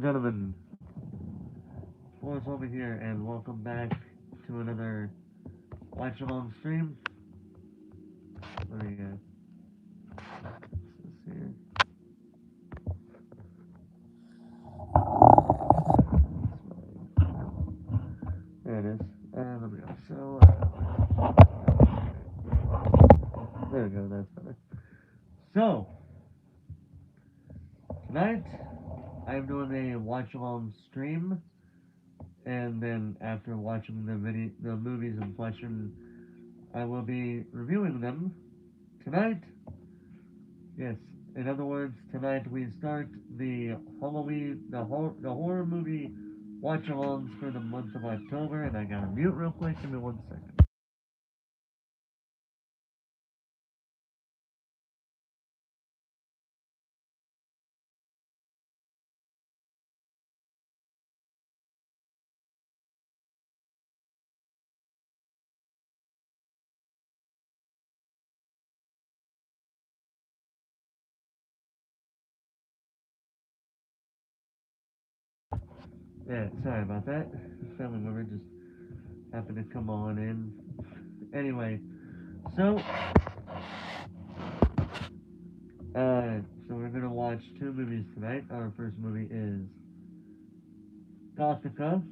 Gentlemen, Forrest over here, and welcome back to another watch along stream. Let me this here. There it is. Let me go. There we go. That's better. So tonight I'm doing a watch along stream, and then after watching the movies in question, I will be reviewing them tonight. Yes. In other words, tonight we start the Halloween, the horror movie watch-alongs for the month of October, and I gotta mute real quick. Give me 1 second. Yeah, sorry about that. Family member just happened to come on in. Anyway, so uh, so we're gonna watch two movies tonight. Our first movie is Gothika,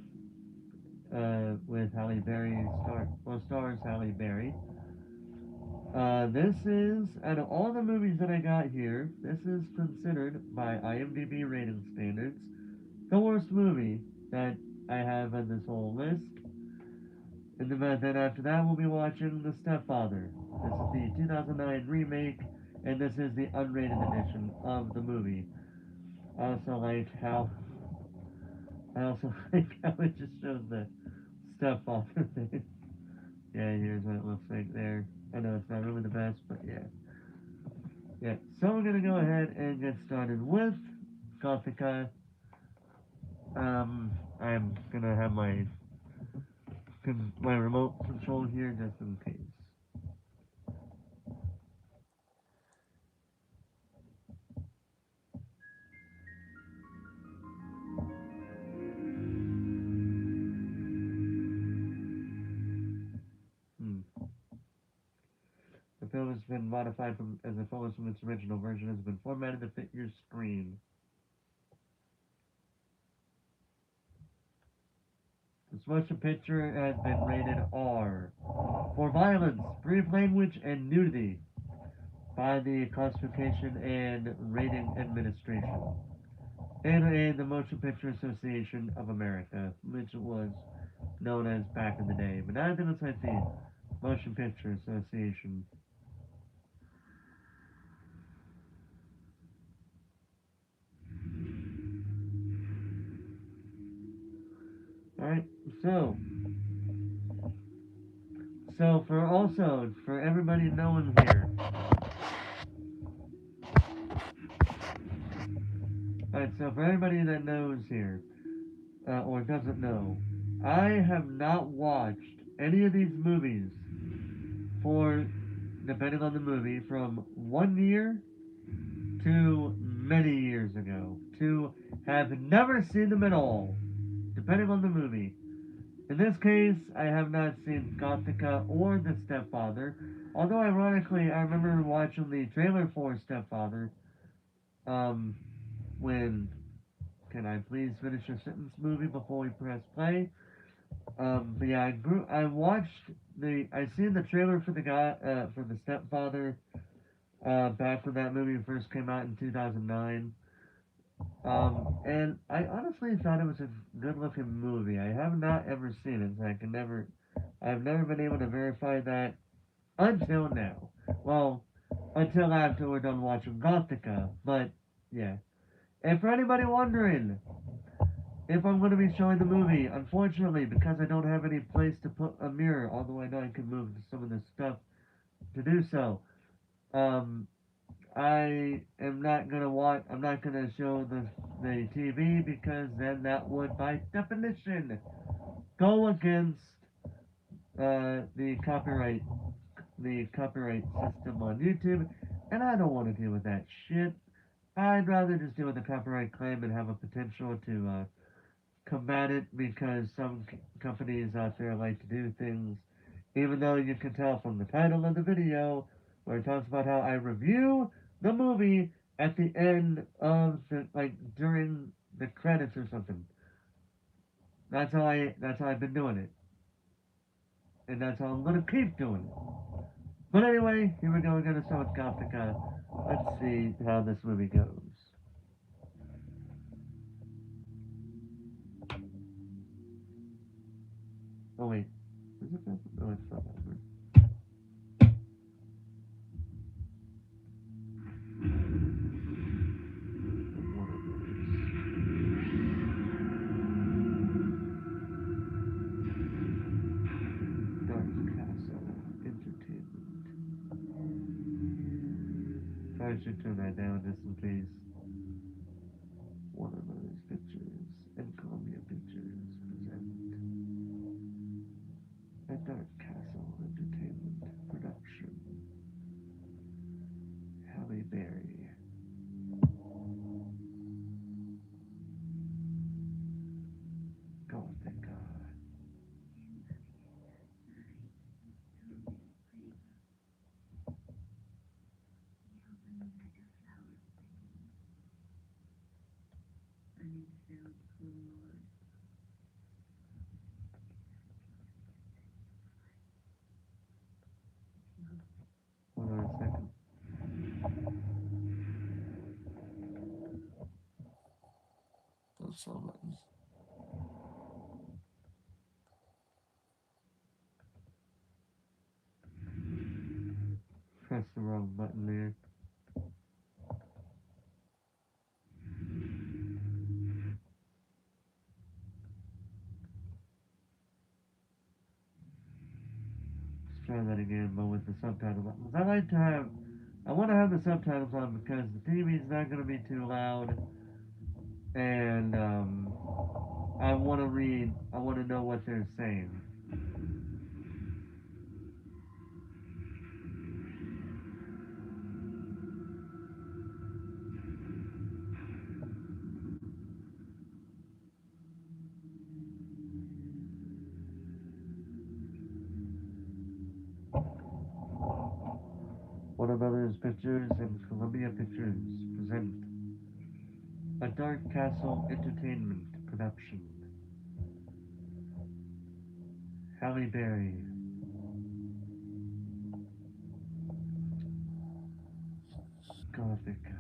with Halle Berry stars Halle Berry. This is, out of all the movies that I got here, this is considered by IMDb rating standards the worst movie that I have on this whole list. And then after that, we'll be watching The Stepfather. This is the 2009 remake, and this is the unrated edition of the movie. I also like how I also like how it just shows the stepfather thing. Yeah, here's what it looks like there. I know it's not really the best, but yeah. Yeah, so we're gonna go ahead and get started with Gothika. I'm gonna have my remote control here just in case. Hmm. The film has been modified from as the photos from its original version has been formatted to fit your screen. This motion picture has been rated R for violence, brief language, and nudity by the Classification and Rating Administration, aka the Motion Picture Association of America, which it was known as back in the day. But now I think it's like the Motion Picture Association. Alright, so for everybody knowing here. Alright, so for everybody that knows here, or doesn't know, I have not watched any of these movies for, depending on the movie, from 1 year to many years ago, to have never seen them at all, depending on the movie. In this case, I have not seen Gothika or The Stepfather, although ironically, I remember watching the trailer for Stepfather, um, when, can I please finish a sentence movie before we press play? But yeah, I seen the trailer for for The Stepfather, back when that movie first came out in 2009. And I honestly thought it was a good looking movie. I have not ever seen it, so I've never been able to verify that until now. Well, until after we're done watching Gothika. But, yeah. And for anybody wondering if I'm going to be showing the movie, unfortunately, because I don't have any place to put a mirror, although I know I can move some of this stuff to do so, um, I'm not gonna show the TV because then that would, by definition, go against the copyright system on YouTube, and I don't want to deal with that shit. I'd rather just deal with the copyright claim and have a potential to combat it because some companies out there like to do things, even though you can tell from the title of the video where it talks about how I review the movie at the end of the, like, during the credits or something. That's how I've been doing it. And that's how I'm gonna keep doing it. But anyway, here we go. We're gonna start with Gothika. Let's see how this movie goes. Oh wait, is it that? No, it's not that. Dark Castle Entertainment. Try to turn that down just in case. Warner Brothers Pictures and Columbia Pictures present a Dark Castle Entertainment production. Halle Berry. Gothika. Hold on a second. Those slow buttons. Press the wrong button there. Let's try that again, but with the subtitle buttons. I want to have the subtitles on because the TV's not going to be too loud, and I want to read. I want to know what they're saying. Warner Brothers Pictures and Columbia Pictures present a Dark Castle Entertainment production. Halle Berry. Gothika.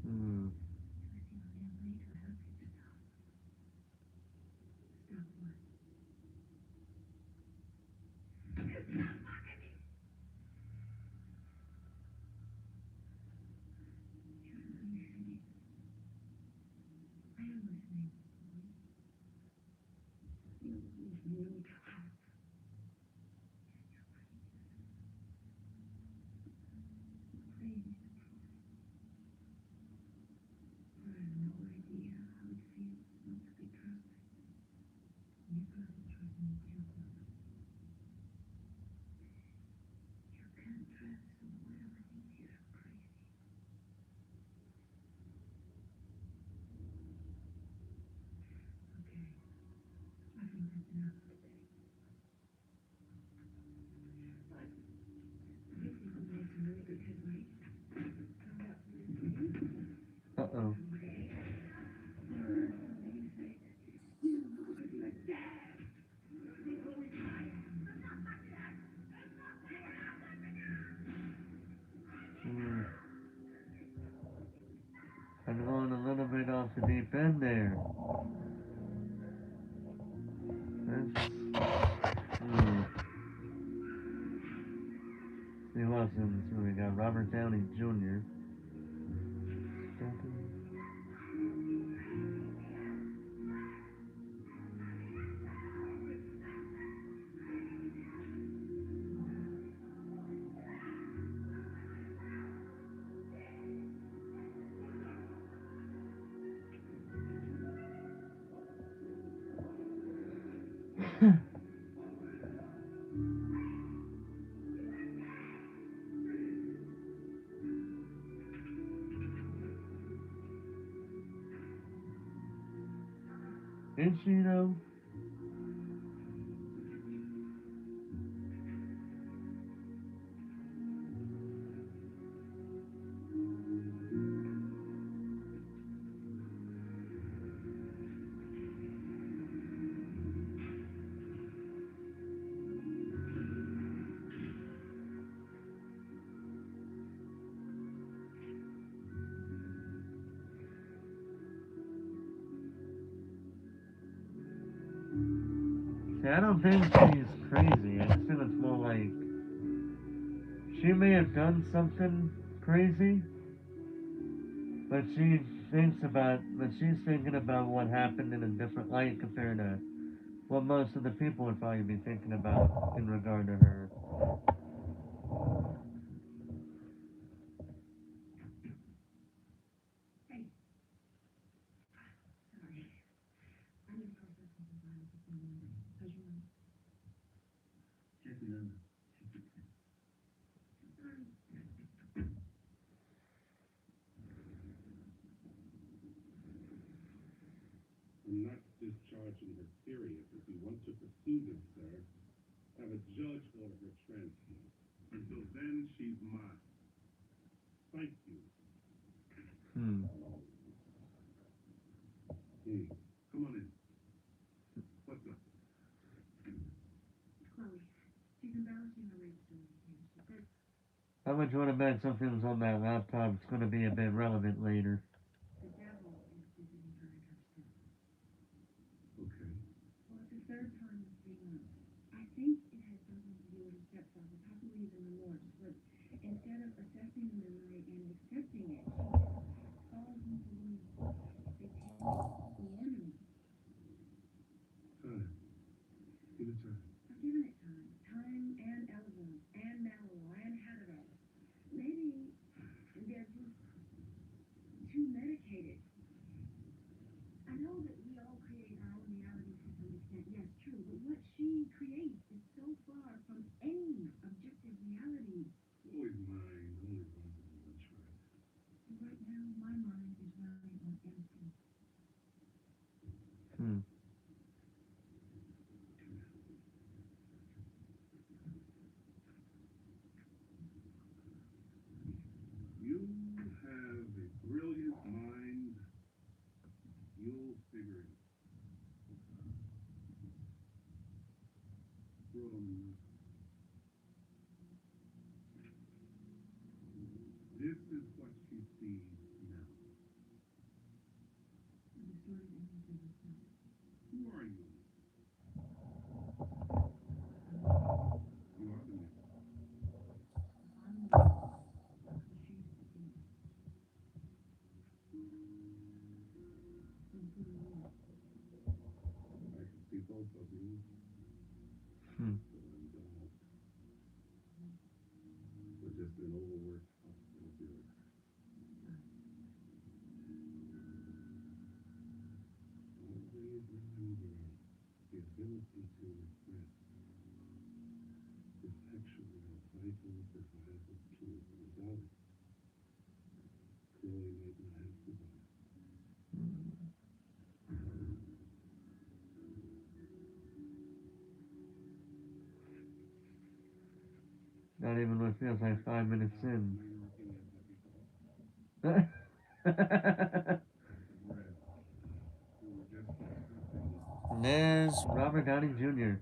Hmm. Hmm. See who else in this movie? We got Robert Downey Jr. Is she though? See, I don't think she's crazy. I just think it's more like she may have done something crazy, but she's thinking about what happened in a different light compared to what most of the people would probably be thinking about in regard to her. Hmm. How much you want to bet something's on that laptop? It's going to be a bit relevant later. Hmm. Hmm. Not even what feels like 5 minutes in. And there's Robert Downey Jr.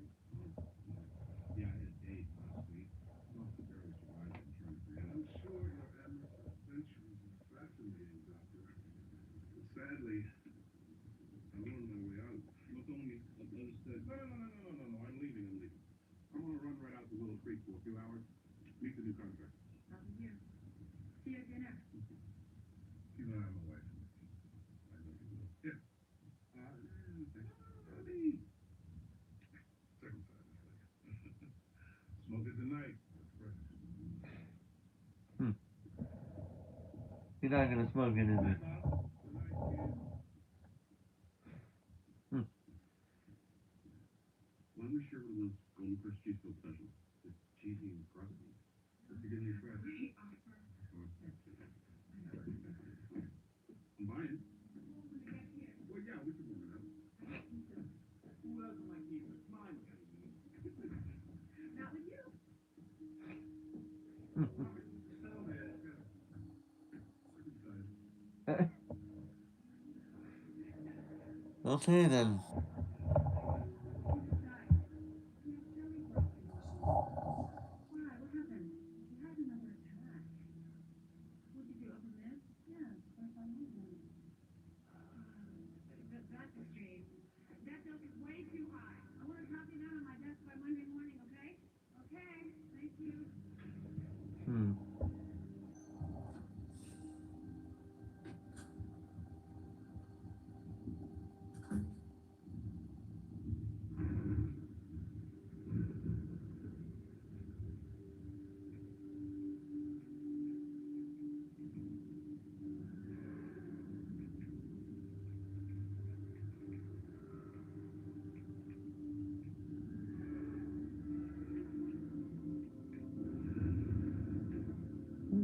Hmm. You're not gonna smoke it, is it? Hmm. Okay then. Hmm.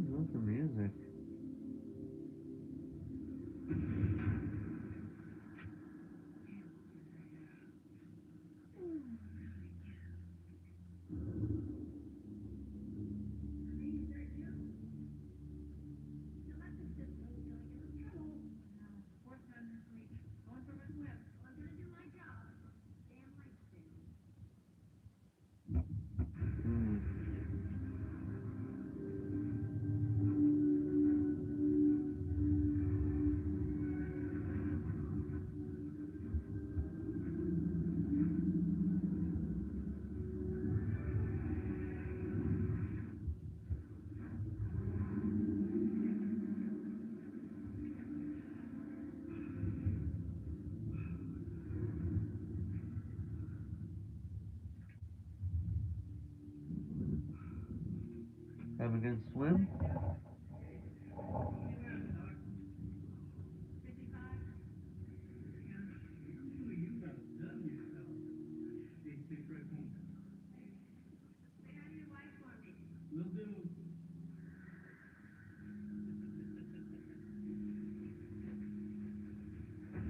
What's the music? Hmm. Have a good swim?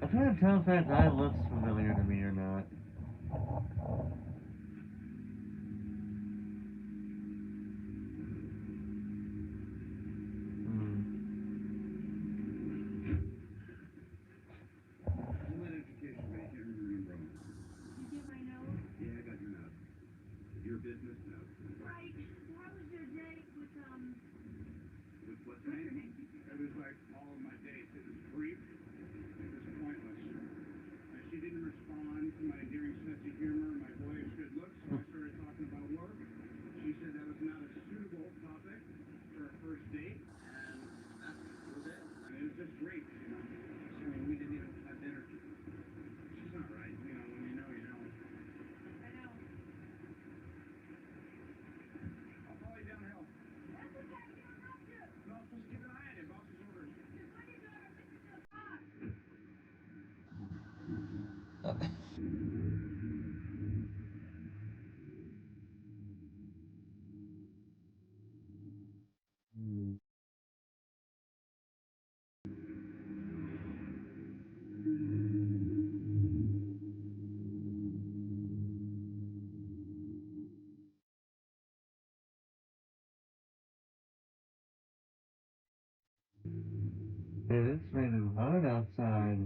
I'm trying to tell if that guy looks familiar to me or not. Hmm. Hmm. And it's raining hard outside.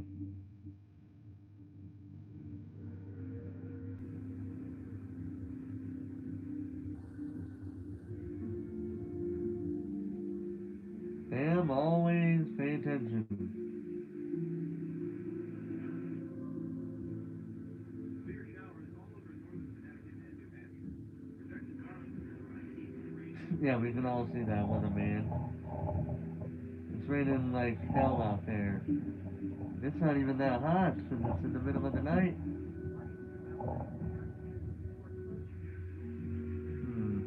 Sam, always pay attention. Yeah, we can all see that weather, man. It's raining like hell out there. It's not even that hot because it's in the middle of the night. Hmm.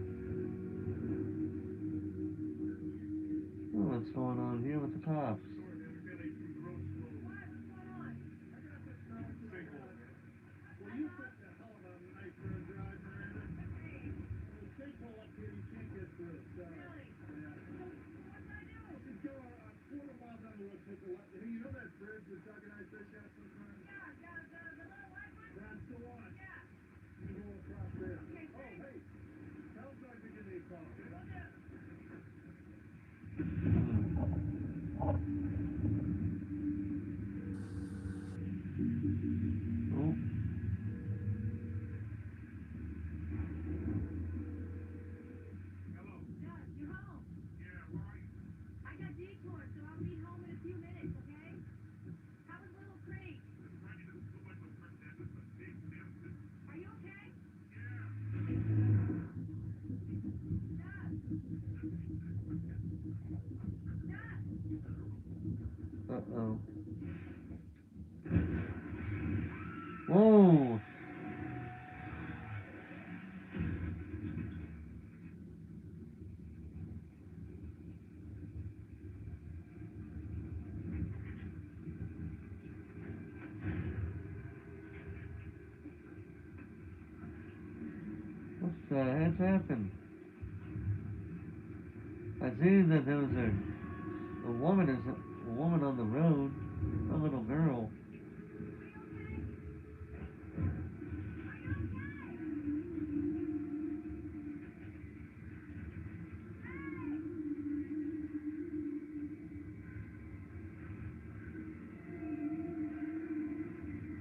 Oh, what's going on here with the cops? Oh, uh-oh. Whoa! What the heck happened? I see that there was a woman is a woman on the road, a little girl.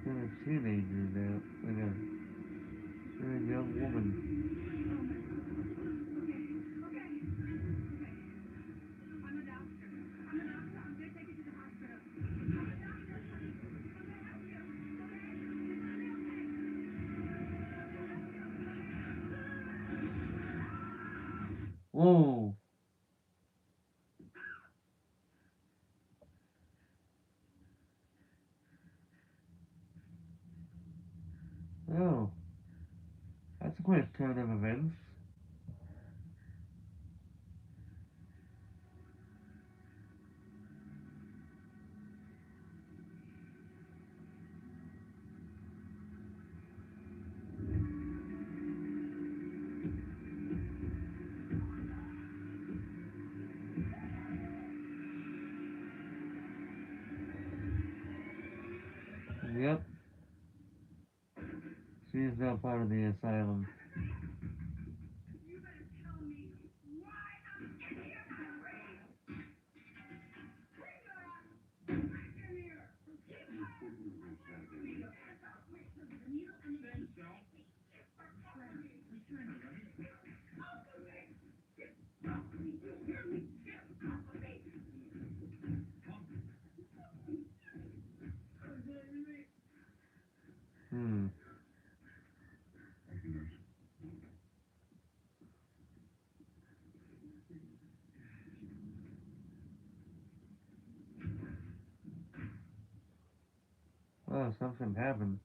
And a teenager now, like a very young woman. Whoa! Oh, that's a quick turn of events. Yep, she's now part of the asylum. Hmm. Oh, something happened.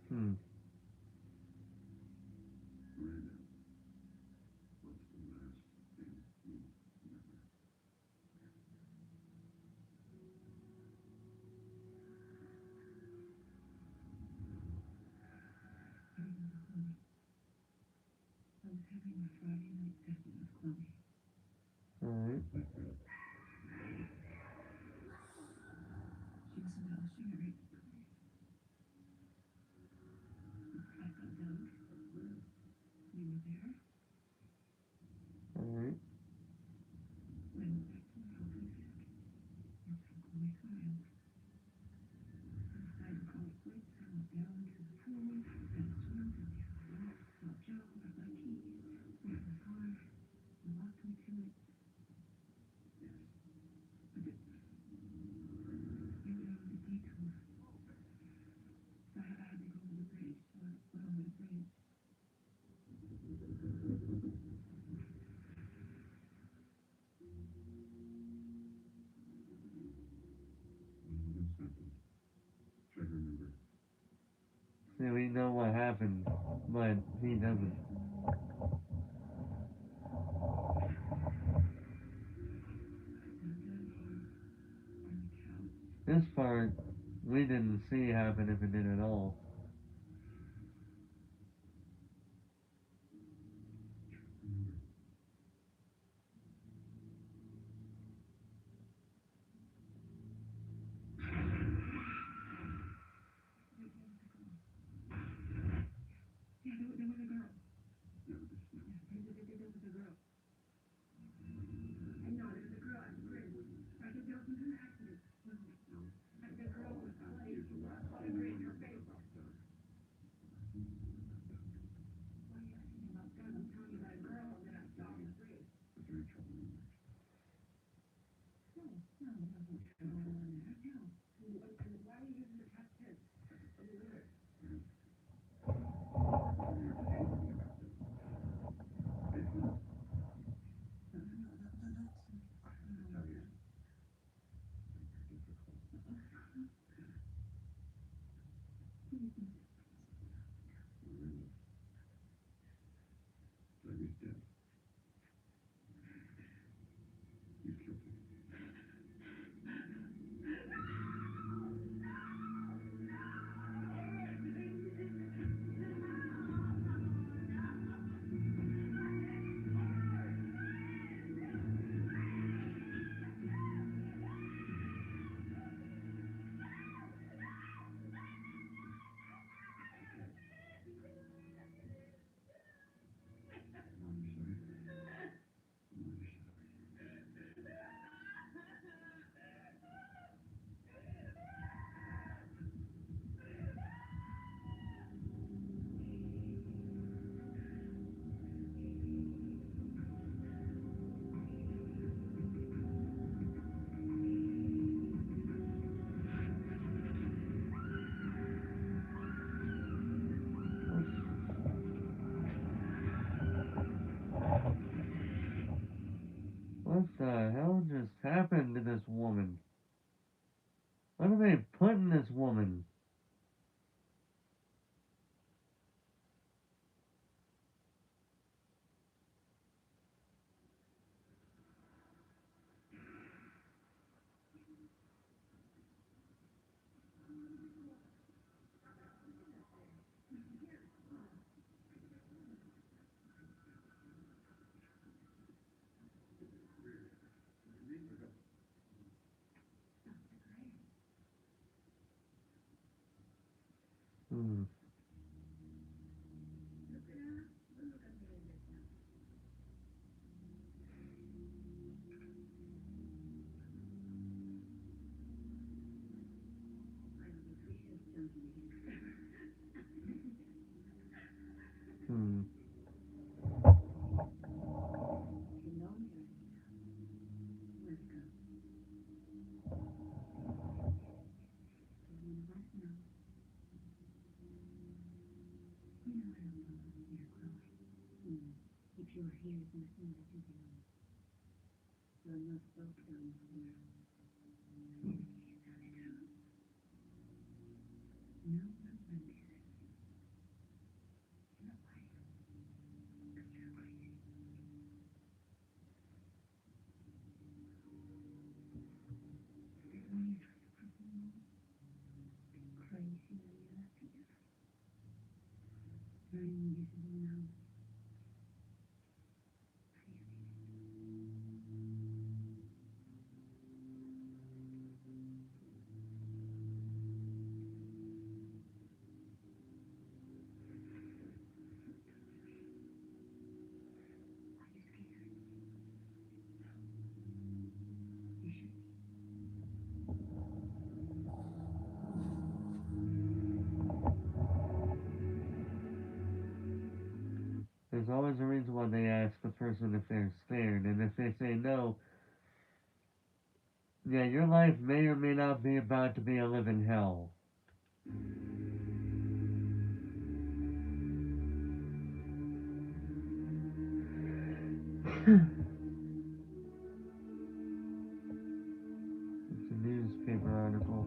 Hmm. Hmm. Alright. Alright. See, we know what happened, but he doesn't. This part, we didn't see happen if it did at all. What the hell just happened to this woman? What are they putting this woman? Hmm. Hmm. There's always a reason why they ask the person if they're scared, and if they say no, yeah, your life may or may not be about to be a living hell. It's a newspaper article.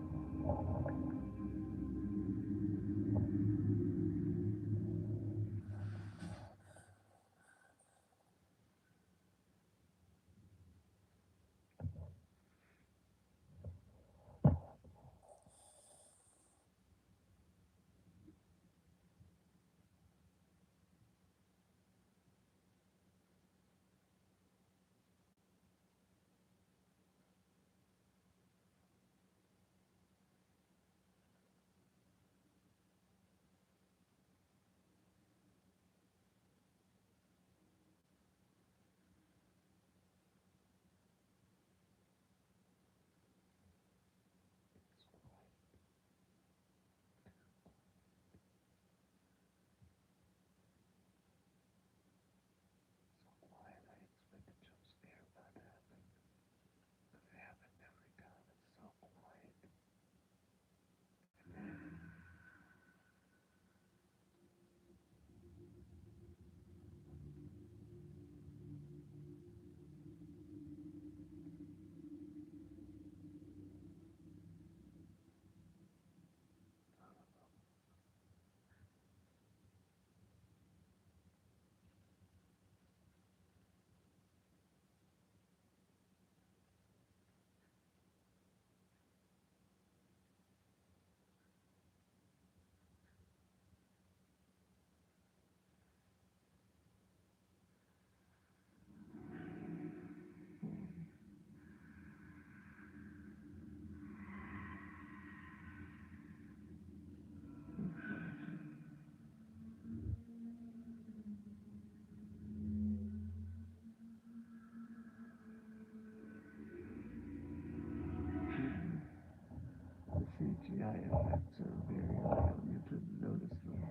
The CGI effects are very real. You couldn't notice them.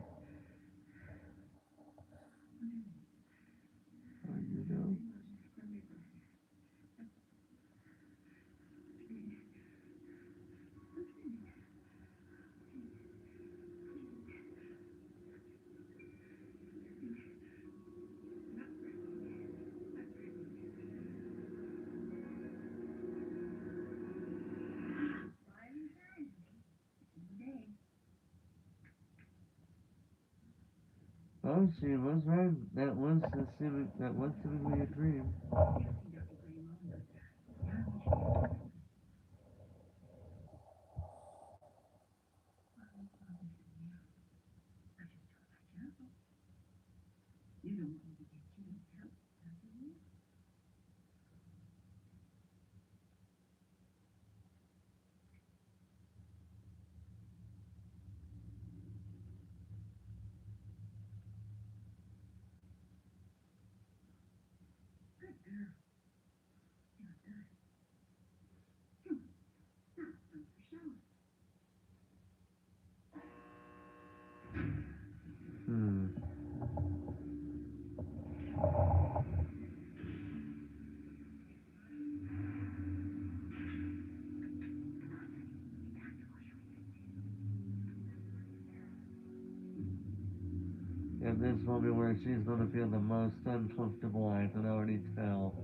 You know? Oh, she was right. That was seemingly a dream. in this movie where she's going to feel the most uncomfortable. I can already tell.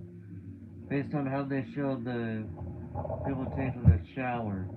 Based on how they showed the people taking the shower.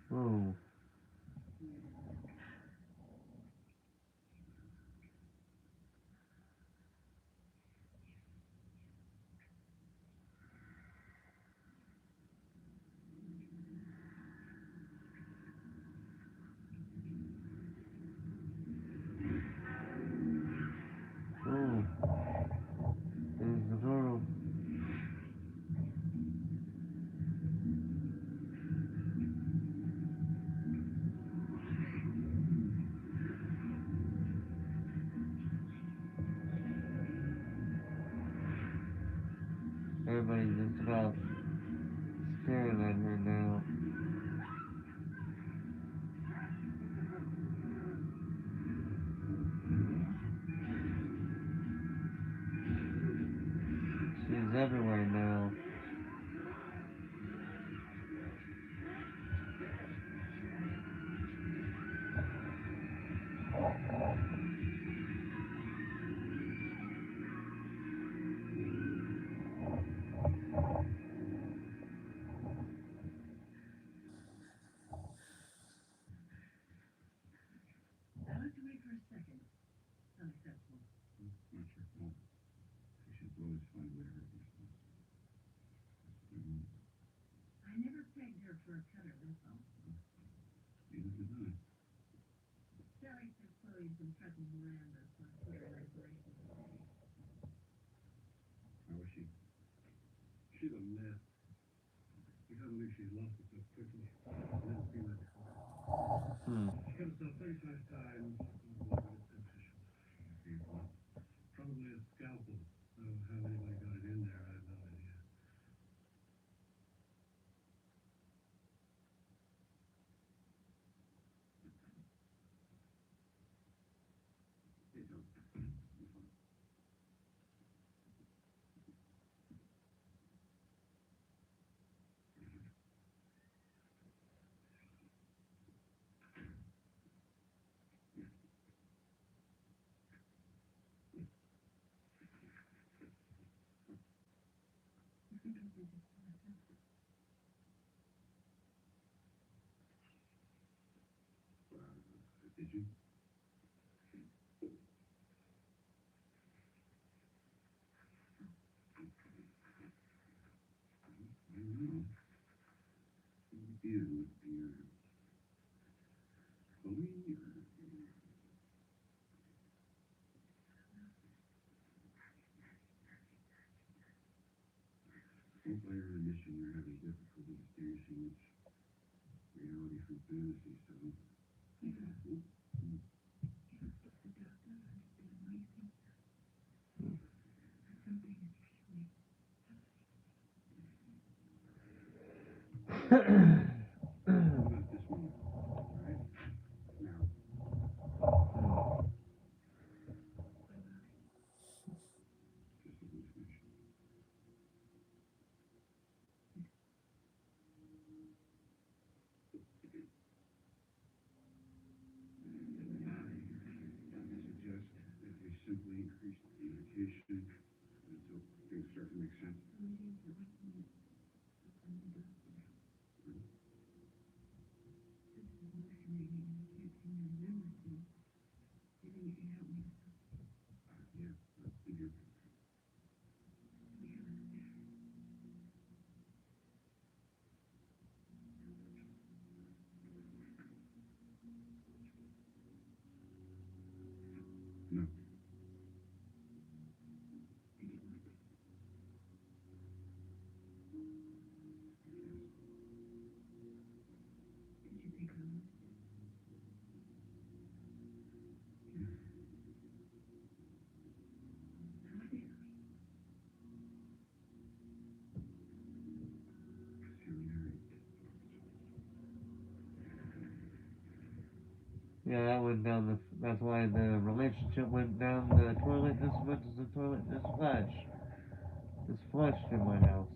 Oh. Oh. There's the girl. Everybody's just about staring at her now. She's everywhere now. Hmm. Yeah, that went down the. That's why the relationship went down the toilet just as much as the toilet just flushed. Just flushed in my house.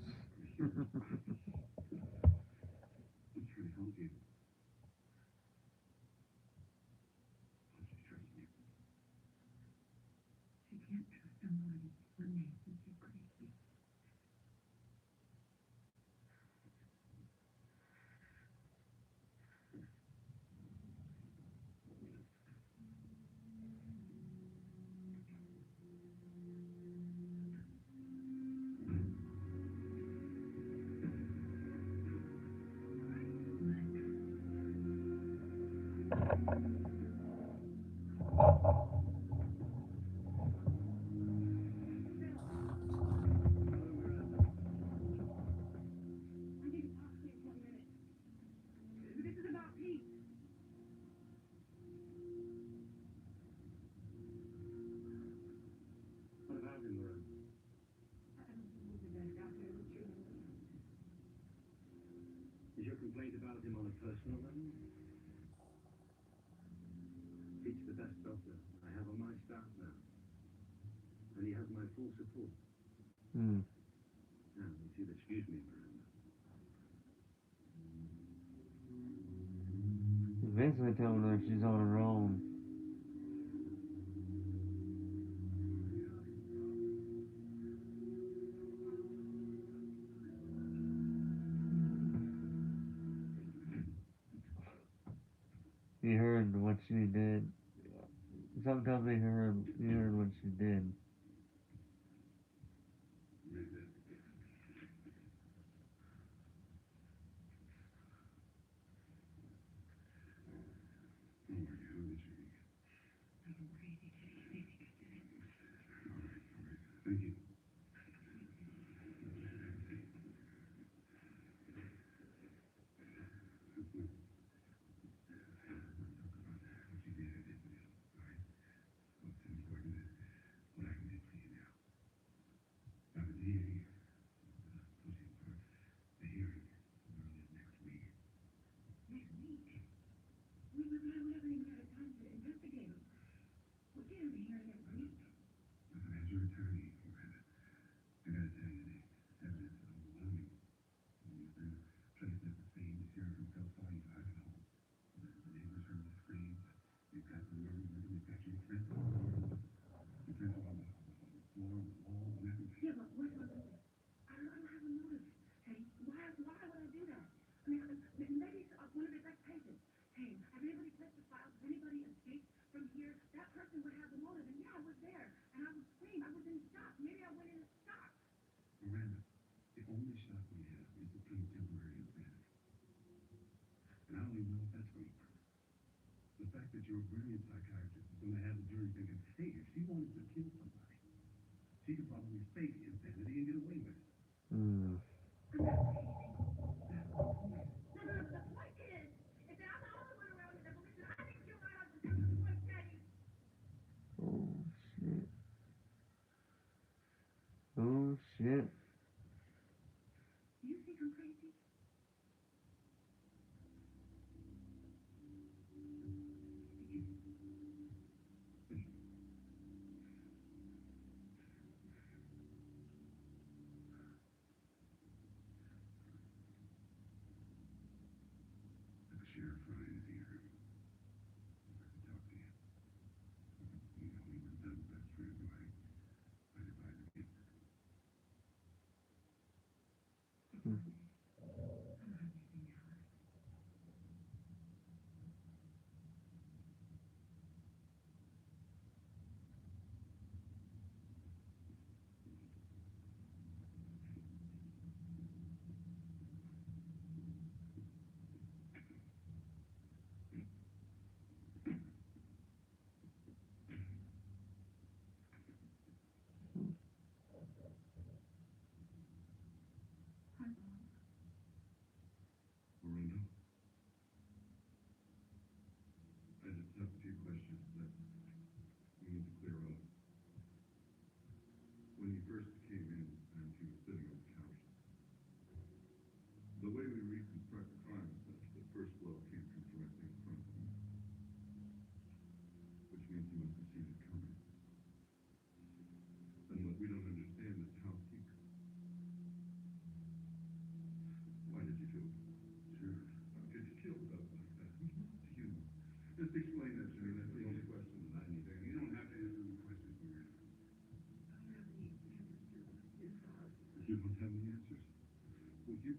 Hmm. He's basically telling her she's on her own. He heard what she did. Sometimes he heard what she did. Hmm. Oh shit. Oh shit. Hmm.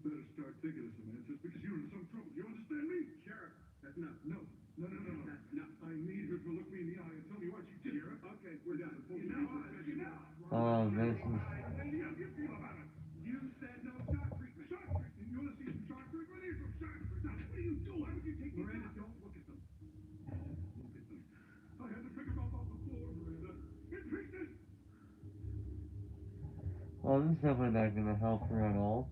better start thinking of some answers because you're in some trouble. You understand me? Sheriff, that's enough. No, no, no, no, no. That's enough. I need her to look me in the eye and tell me what she did. Sheriff, okay, we're done. You know, Oh, this is. how do you feel about it? You said no shock treatment. Shock treatment? You want to see some shock treatment? Here's some shock treatment. Now, what are you doing? Why would you take Miranda, don't look at them. Look at them. I had to pick them up off the floor, Miranda. In pieces! Well, this is definitely not gonna help her at all.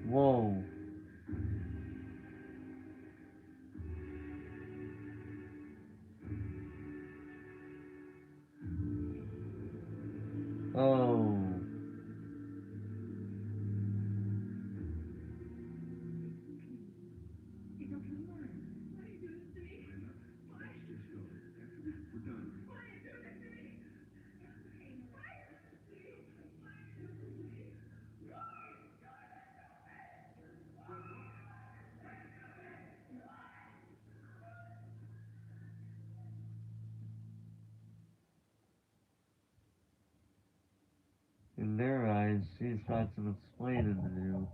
Whoa. Oh. In their eyes, she's got some explaining to do.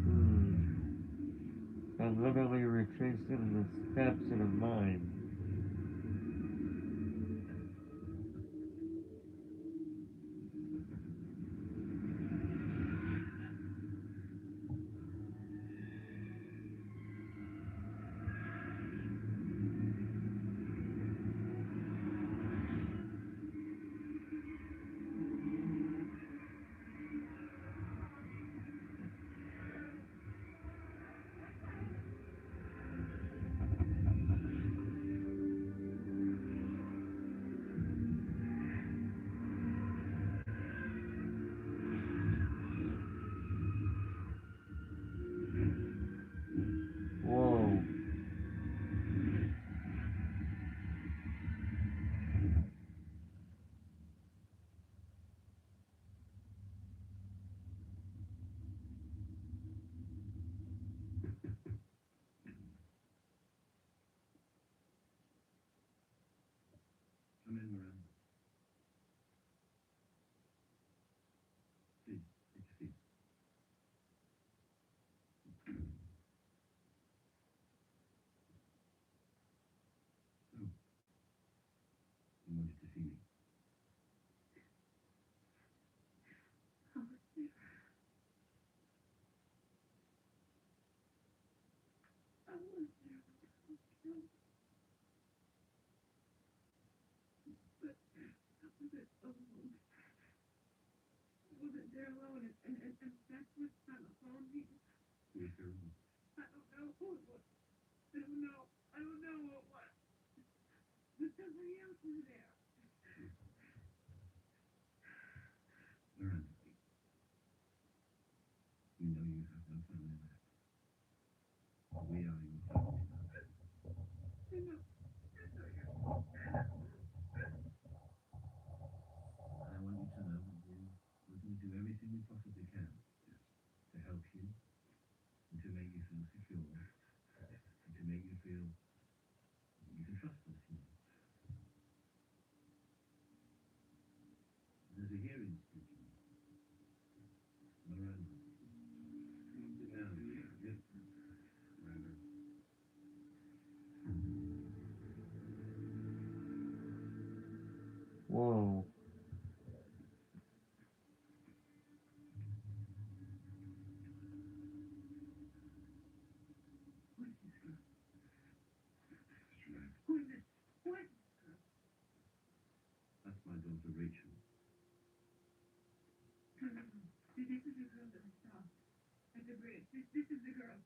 Hmm. I'm literally retracing the steps in her mind. Whoa. Come in, Miranda. Please, take a seat. So, you wanted to see me? Who was there alone? Miranda, you know you have no family left. We are your family now. And I want you to know that we're going to do everything we possibly can to help you and to make you feel secure and to make you feel that you can trust us. You know. There's a hearing scheduled. Miranda, come and sit down. Yes, Miranda. Whoa. daughter Rachel. No, no, no. This is the girl that I saw at the bridge. This is the girl.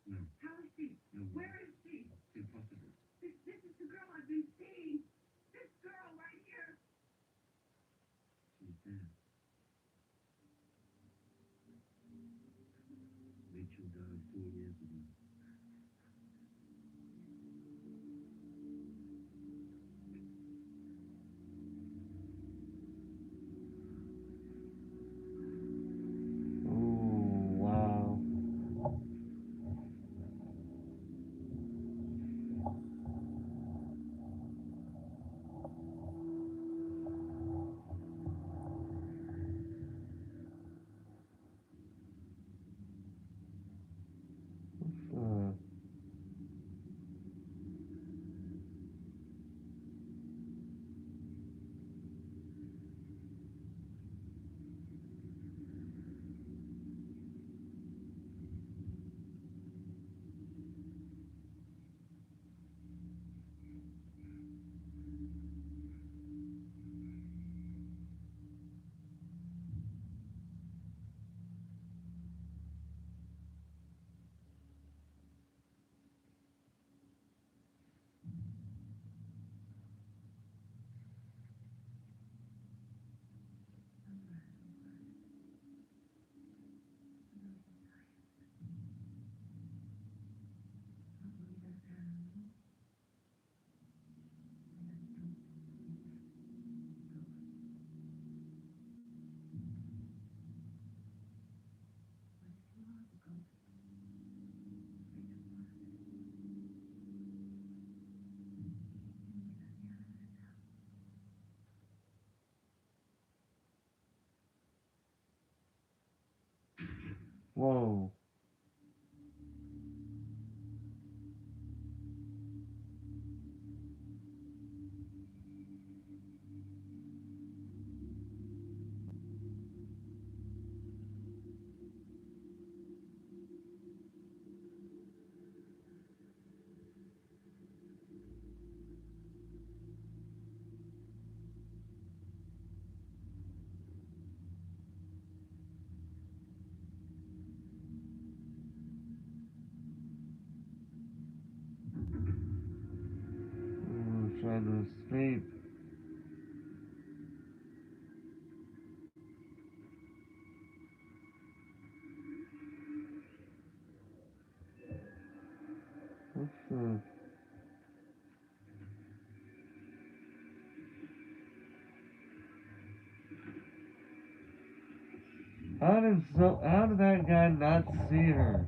No, How is she? no, Where is she? impossible. This is the girl I've been seeing. This girl right here. She's dead. Rachel died 4 years ago. Oh, wow. Uh, whoa. Oh, trying to escape. What's the... How did that guy not see her?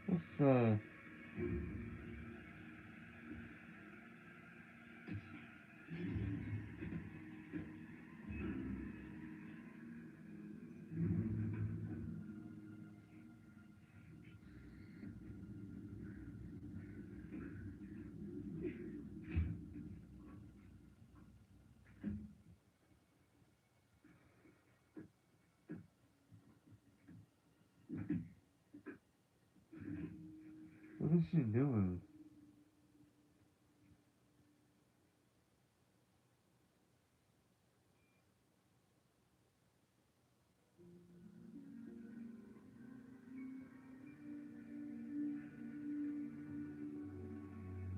What's the... What is she doing?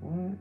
What?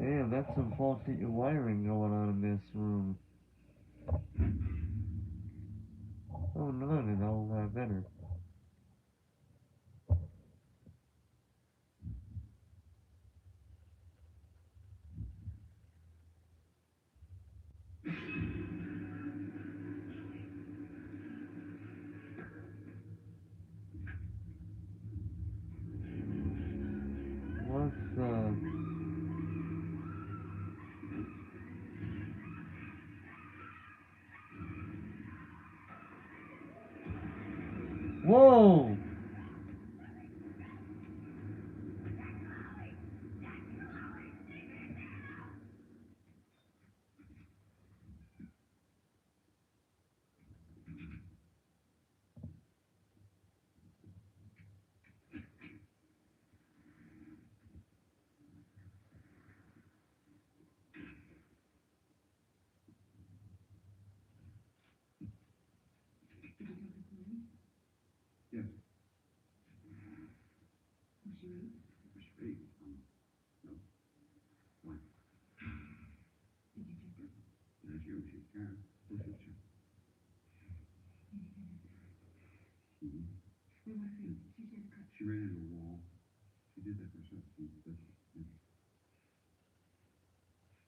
Damn, that's some faulty wiring going on in this room. Oh, none, and all better. What's, Whoa! Did you talk to Corinne? Yes. Was she rude? Was she paid? No. Why? Did you check her? Not you. She's Karen. Who should check? Independent. Mm-hmm. Well, what if she said cut? She ran into a wall. She did that for self-esteem. But, yeah.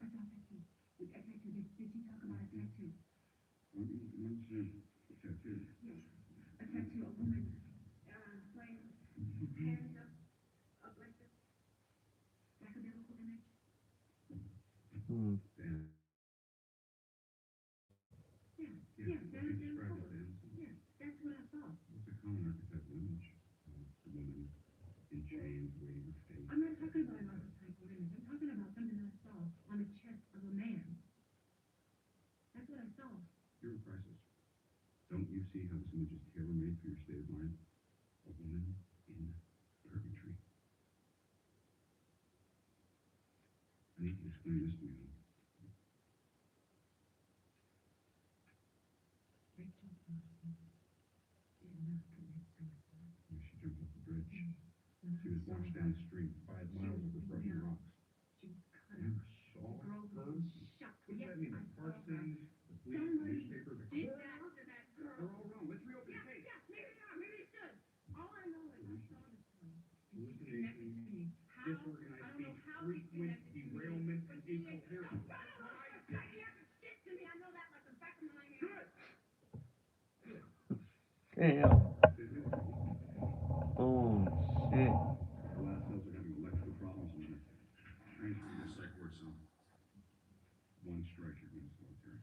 I saw a tattoo. A tattoo. Did she talk about a tattoo? What's a tattoo? Yes. A tattoo. A woman playing hands up like this. Like a biblical image. Hmm. Dan. Yeah. Yeah. Yeah. She That is described cover. it as Yeah. That's what I saw. it's a common archetypal image. The woman in chains waiting to fate. I'm not talking about an archetypal image. I'm talking about something that I saw on the chest of a man. That's what I saw. You're in crisis. Don't you see how this image is tailor-made for your state of mind? A woman in purgatory. I need you to explain this to me, honey. Rachel Thompson did not commit suicide. She jumped off the bridge. When She was washed downstream 5 miles over frozen rocks. She was cut You up. saw The girl her? was shot. What does Yes, that mean? I The saw her. Parsons, the police, the Somebody newspaper, the did court? that to that girl. They're all wrong. Let's reopen the Yes, case. yes, maybe not, maybe it should. All I know is I saw this girl. And she connected Hallucinations, to me. How? disorganized I don't know speech, how she frequent connected to me. derailment, But and she ain't- incoherence. No, you have to shit to me. I know that like the back of my hand. Good. Damn. Oh, shit. The last cells are having electrical problems in them. Transfer to the psych ward cell. One strike, you're going to solitary.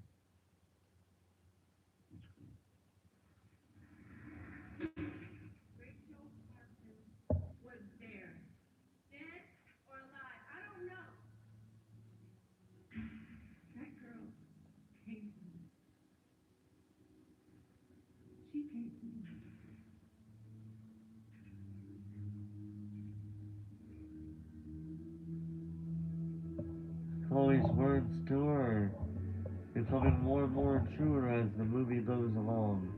Let's go. Rachel Parsons was there. Dead or alive, I don't know. That girl came to me. She came to me. All these words to her. Becoming more and more truer as the movie goes along.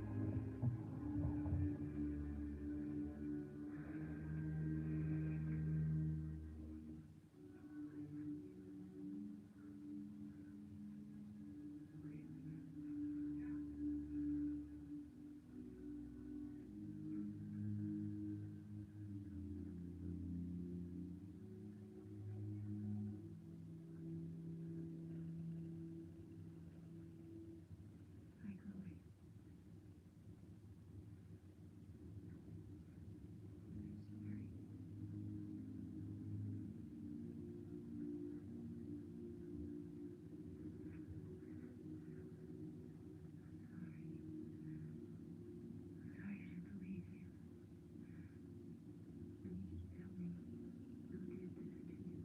Hi, Chloe. Sorry I didn't believe you. I need you to tell me who did this to you.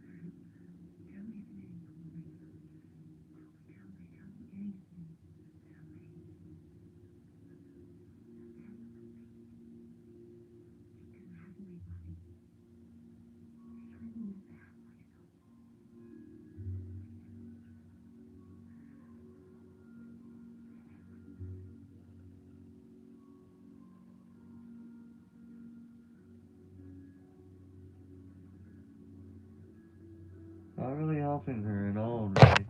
Tell me his name, Chloe. Chloe, tell me anything. Tell me. Because Heavenly Body, healing is halfway soul. not really helping her at all, really.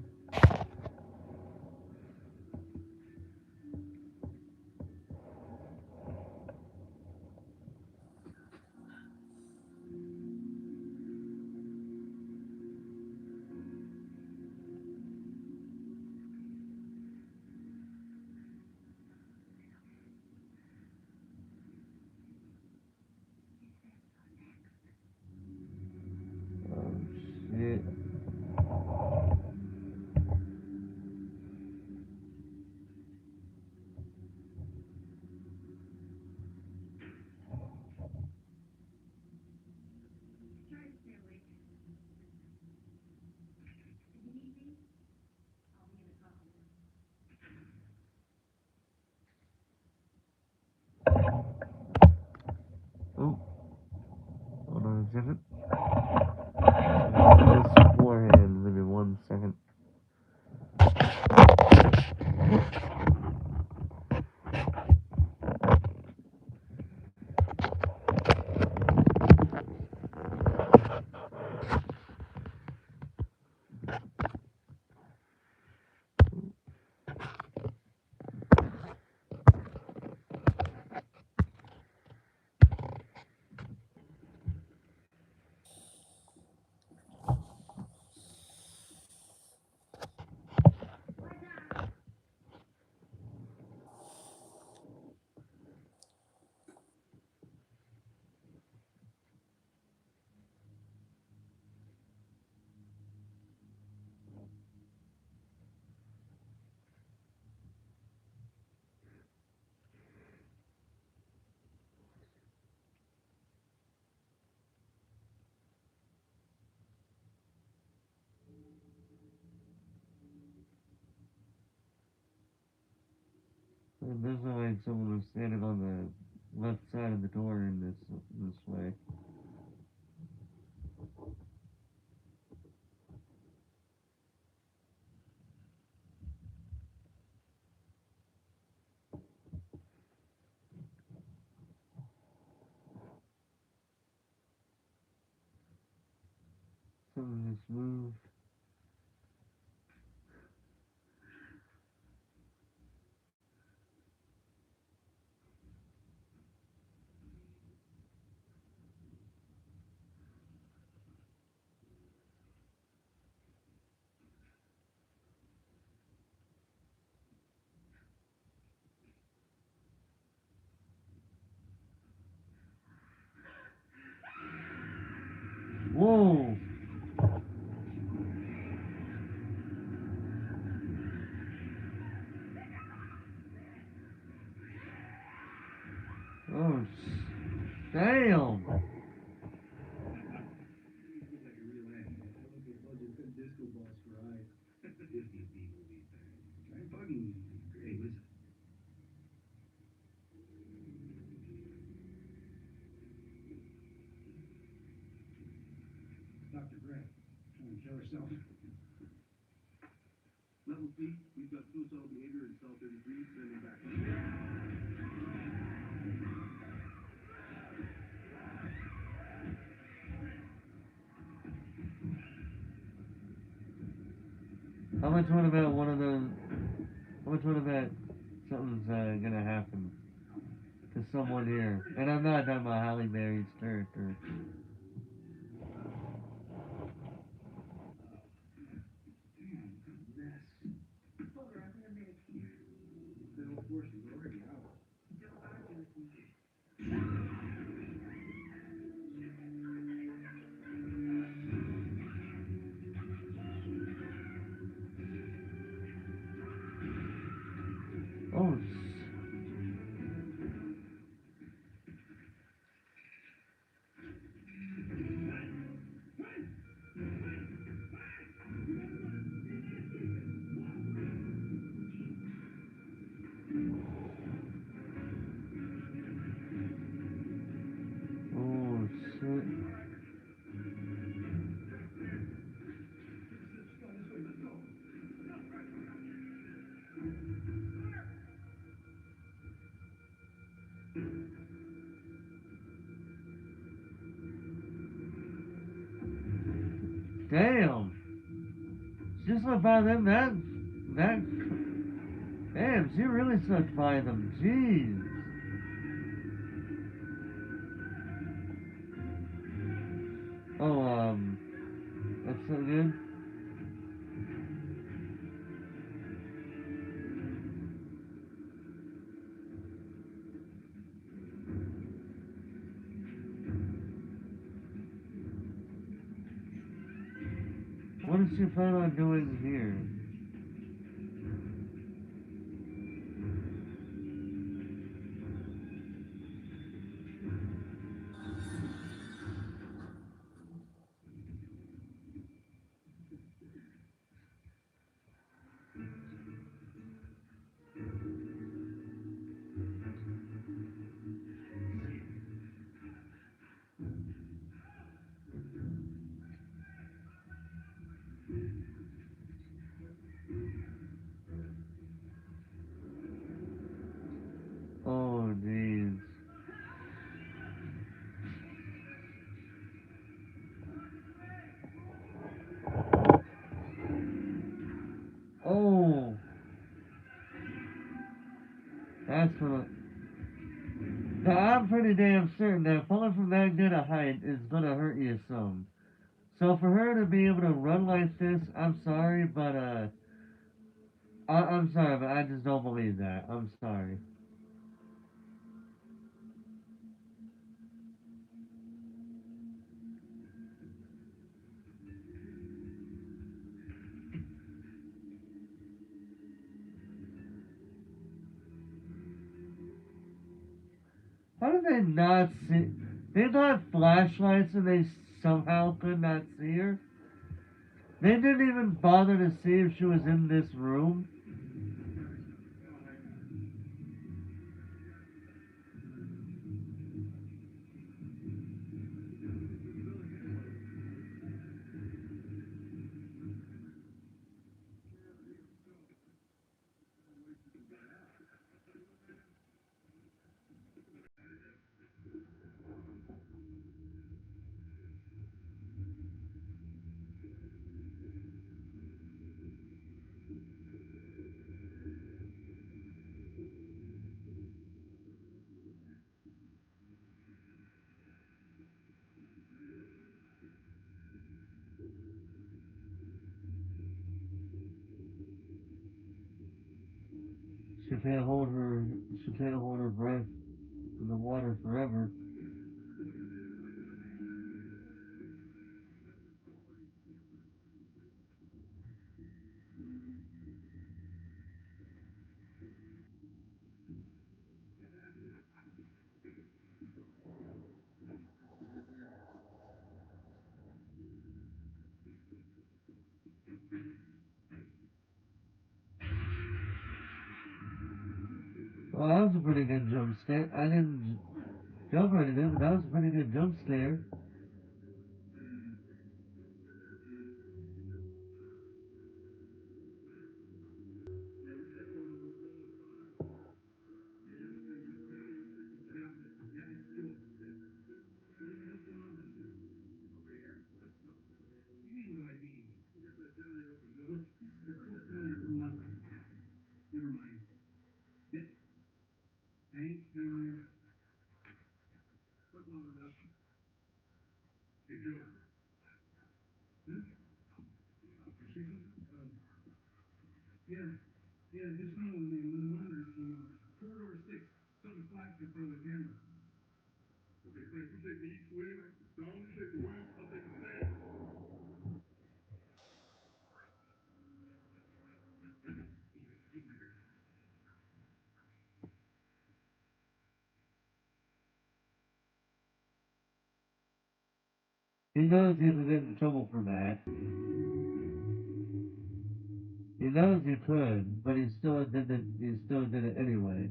Oh, shit. Try to stay awake. If you need me, I'll be in the coffee room. Oh, hold on a second. This forehand, maybe 1 second. It doesn't look like someone was standing on the left side of the door in this way. Something just moved. Whoa! Oh, damn! Feels like a real end. Okay, told you good disco balls for eyes. Disney B-movie thing. Try bugging me. Hey, listen. Dr. Gray, trying to kill herself. Level C, we've got suicidal behavior in cell 33, sending back. How much what about one of those? How much what about something's gonna happen to someone here? And I'm not talking about Halle Berry's character. Damn, what a mess. Fuller, I'm gonna medicate her. Then of course she's already out. Don't argue with me. Oh, oh shit! Just go this way, let's go. Damn! just went by them. That damn, she really snuck by them. Jeez. Oh, that's so good. What does she plan on doing here? Oh, jeez. Oh, that's gonna. Now, I'm pretty damn certain that falling from that good a height is gonna hurt you some. So for her to be able to run like this, I'm sorry, but I'm sorry, but I just don't believe that. I'm sorry. How did they not see? They got flashlights and they somehow could not see her. They didn't even bother to see if she was in this room. She can't hold her. She can't hold her breath in the water forever. Well, that was a pretty good jump scare. I didn't jump or anything, but that was a pretty good jump scare. He knows he could get in trouble for that. He knows he could, but he still did it. He still did it anyway.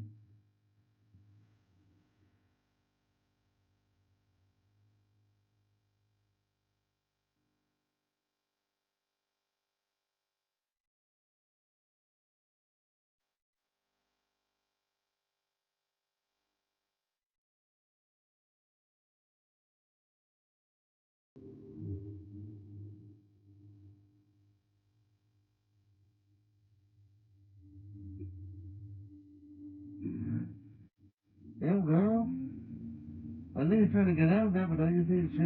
he's trying to get out of that, but don't you think it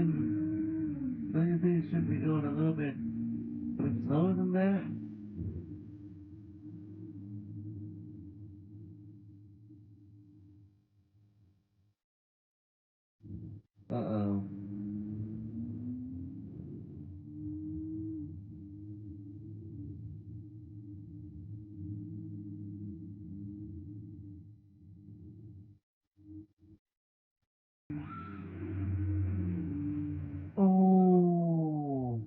should be going a little bit slower than that? Uh-oh. Oh.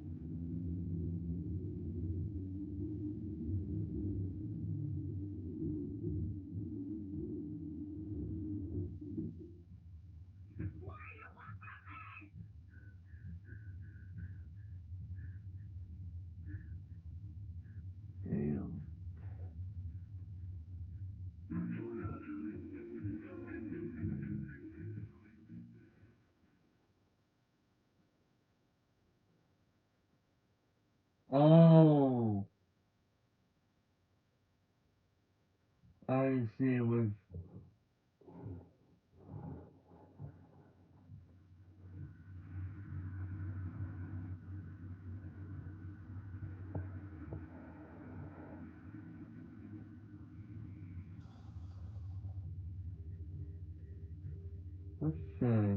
Damn. Oh. I see. It was. What's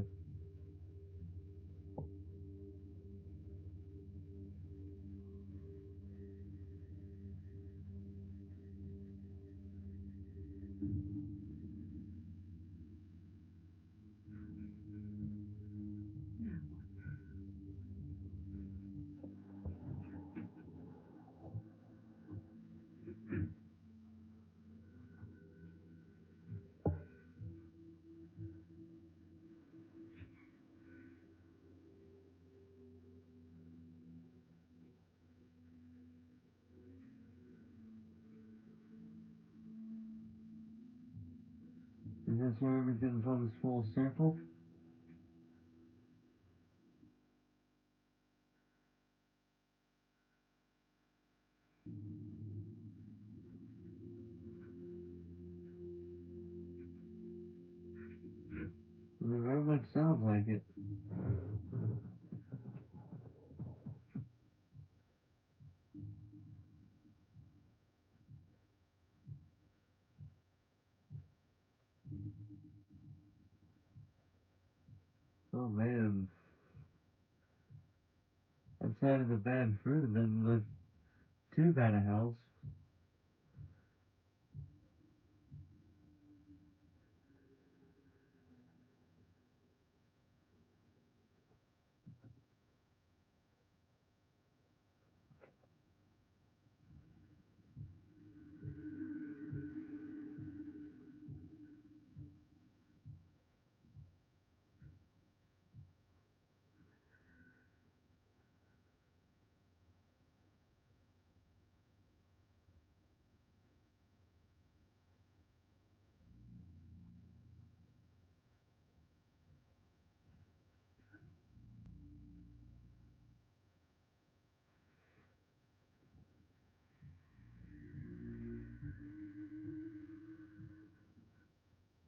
Is this where everything comes full circle? It very much sounds like it. Oh man. Outside of the bad fruit, it doesn't look too bad a house.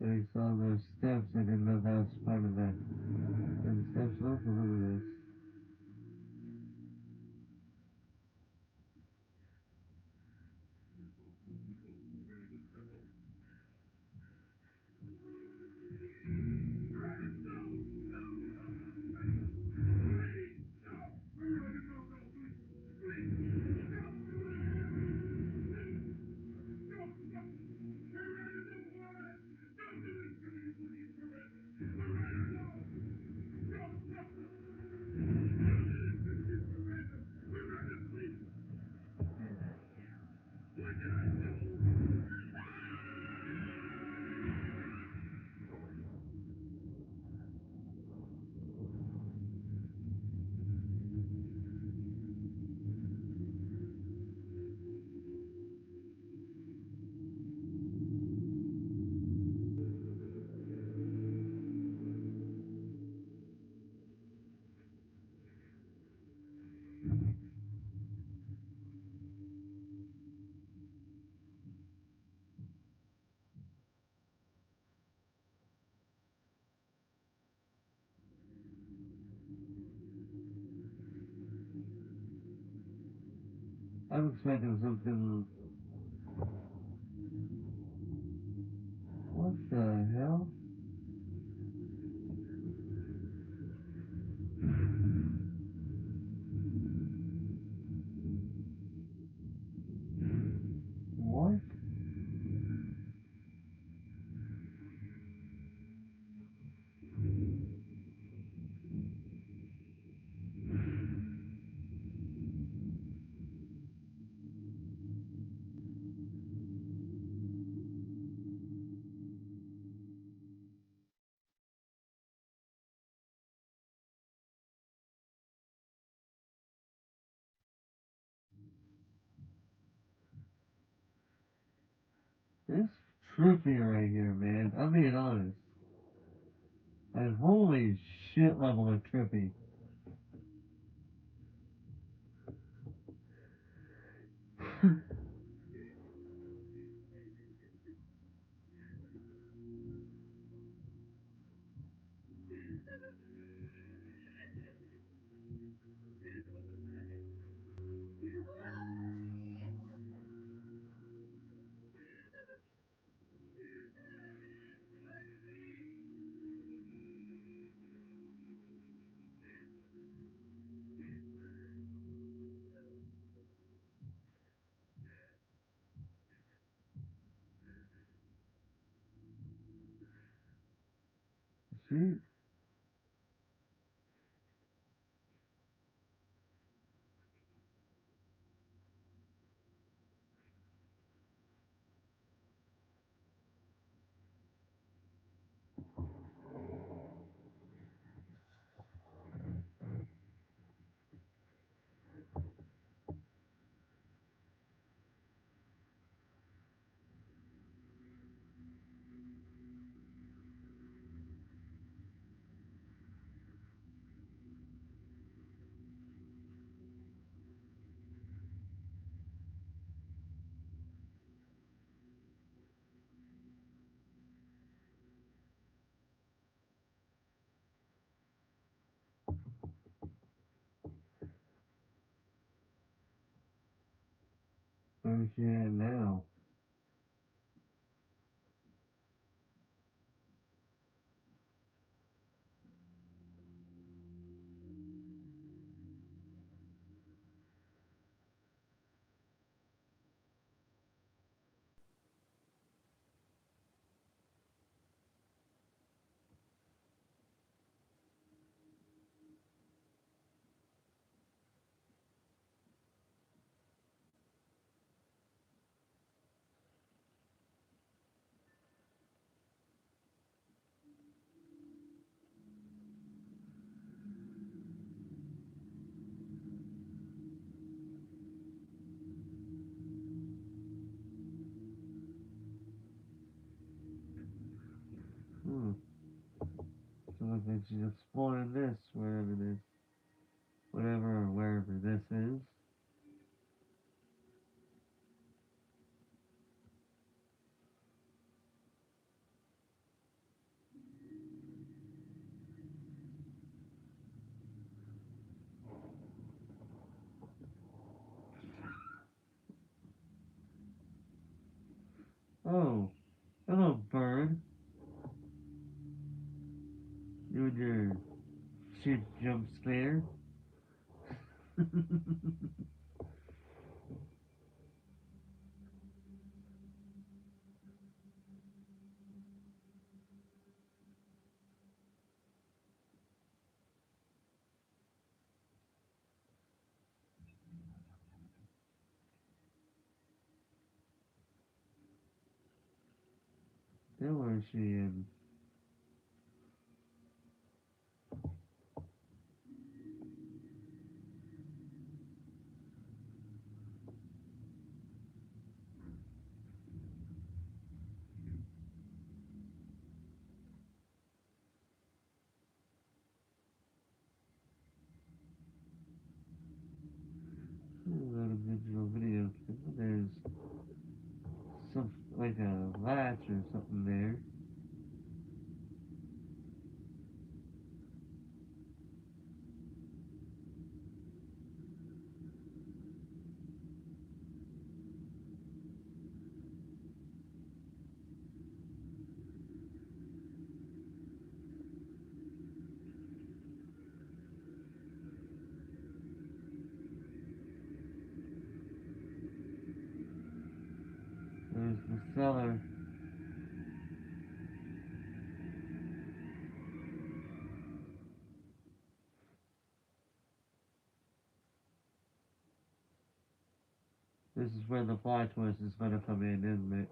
I saw those steps, I didn't know that was part of that. And the steps were for this. I'm expecting something. What the hell? What? This trippy right here, man. I'm being honest. Like, holy shit level of trippy. See? Where's she at now? Hmm. So looks like she's exploring this, wherever this, whatever or wherever this is. Oh, hello, bird. You and your shit jump scare. Then where is she in? There's a digital video. There's some, like a latch or something there. There's the cellar. This is where the plot twist is gonna come in, isn't it?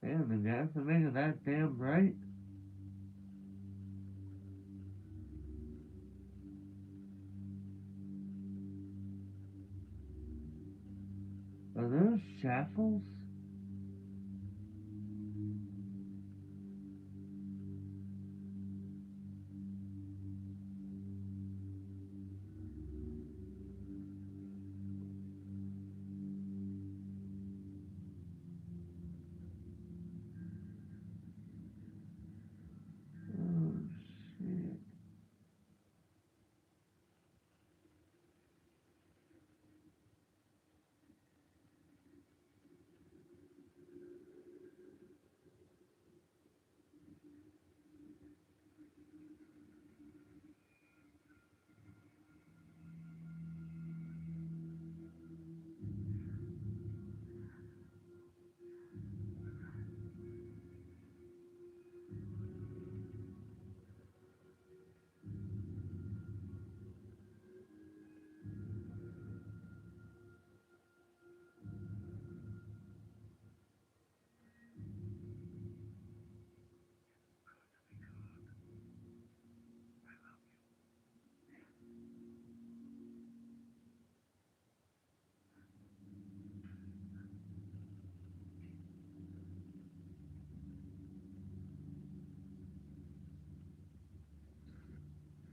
Damn, the gas is making that damn bright. Are those shackles? Oh, shit.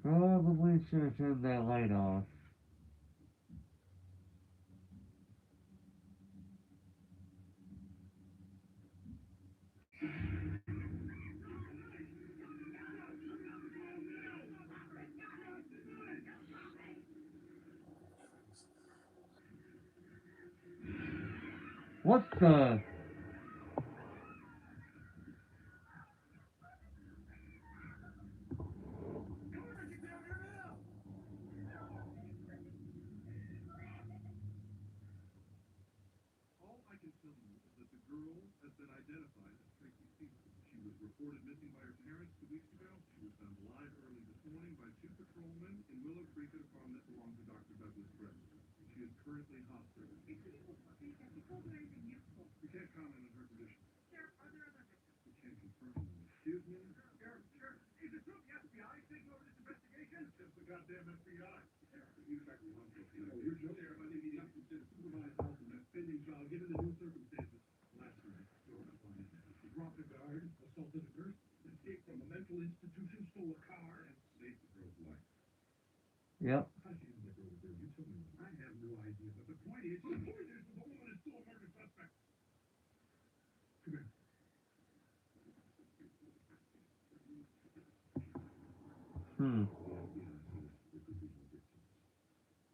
Probably should have turned that light off. What the? All I can tell you is that the girl has been identified as Tracy Stephen. She was reported missing by her parents 2 weeks ago. She was found alive early this morning by two patrolmen in Willow Creek at a farm that belonged to Dr. Douglas Brett. She is currently hospitalized. Has he told her anything useful? We can't comment on her condition. Sheriff, are there other victims? We can't confirm them. Excuse me? Sheriff, is it true the FBI is taking over this investigation? It's just the goddamn FBI. Sheriff, you exactly want to you're just Sheriff, I think you need to consider supervised help in that spending trial given the new circumstances. Last night, Jordan Flynn, he dropped a guard, assaulted a nurse, escaped from a mental institution, stole a car, and saved the girl's life. Yep. How'd you even get over there? You tell me. I have no idea, but the point is the woman is still a murder suspect. Come here. Hmm. The FBI says there could be no victims.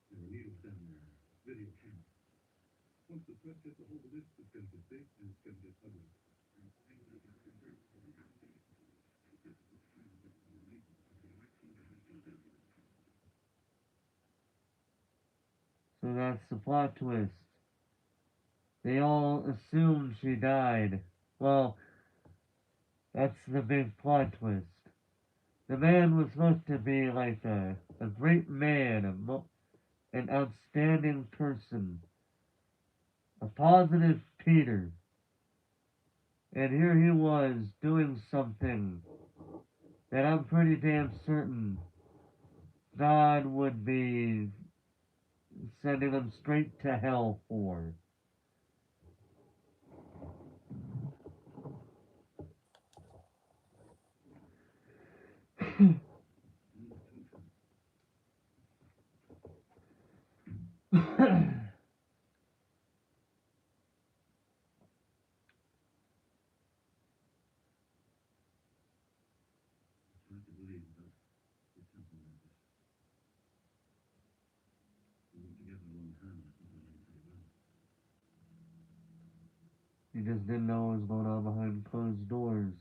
There were needles down there. Video camera. Once the press gets a hold of this, it's going to get big and it's going to get ugly. So that's the plot twist. They all assumed she died. Well, that's the big plot twist. The man was supposed to be like a great man, an outstanding person, a positive Peter. And here he was doing something that I'm pretty damn certain God would be sending him straight to hell for. believe that it's something like this. We worked together a long time, and I thought I knew him pretty well. You just didn't know what was going on behind closed doors.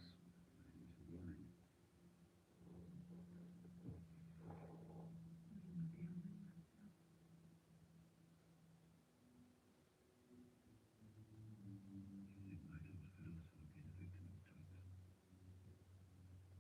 He was lying. You think lighthouse could also have been a victim of drugs? We thought our baby committed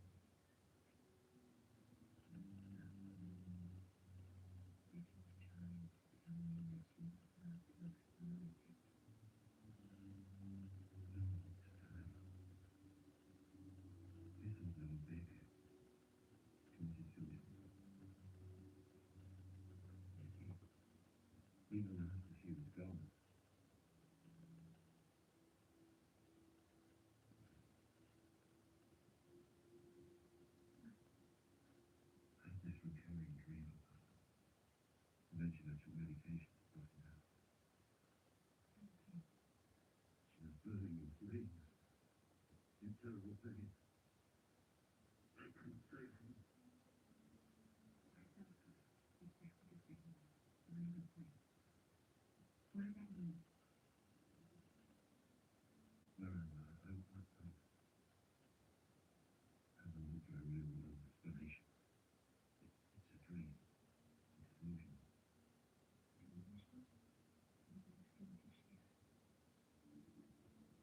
suicide. Even after she was gone. I had this recurring dream of her. Eventually I took medication to block it out. She was burning in flames. In terrible pain. I couldn't save her. Miranda, I haven't looked for a real world explanation. It's a dream. It's delusional.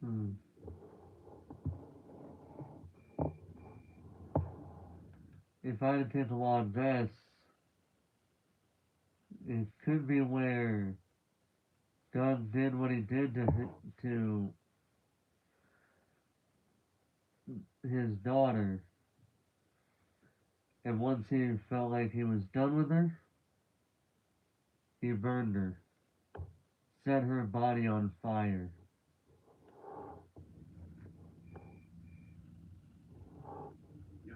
Hmm. If I had to take along this, it could be where God did what he did to his daughter, and once he felt like he was done with her, he burned her, set her body on fire. Yeah.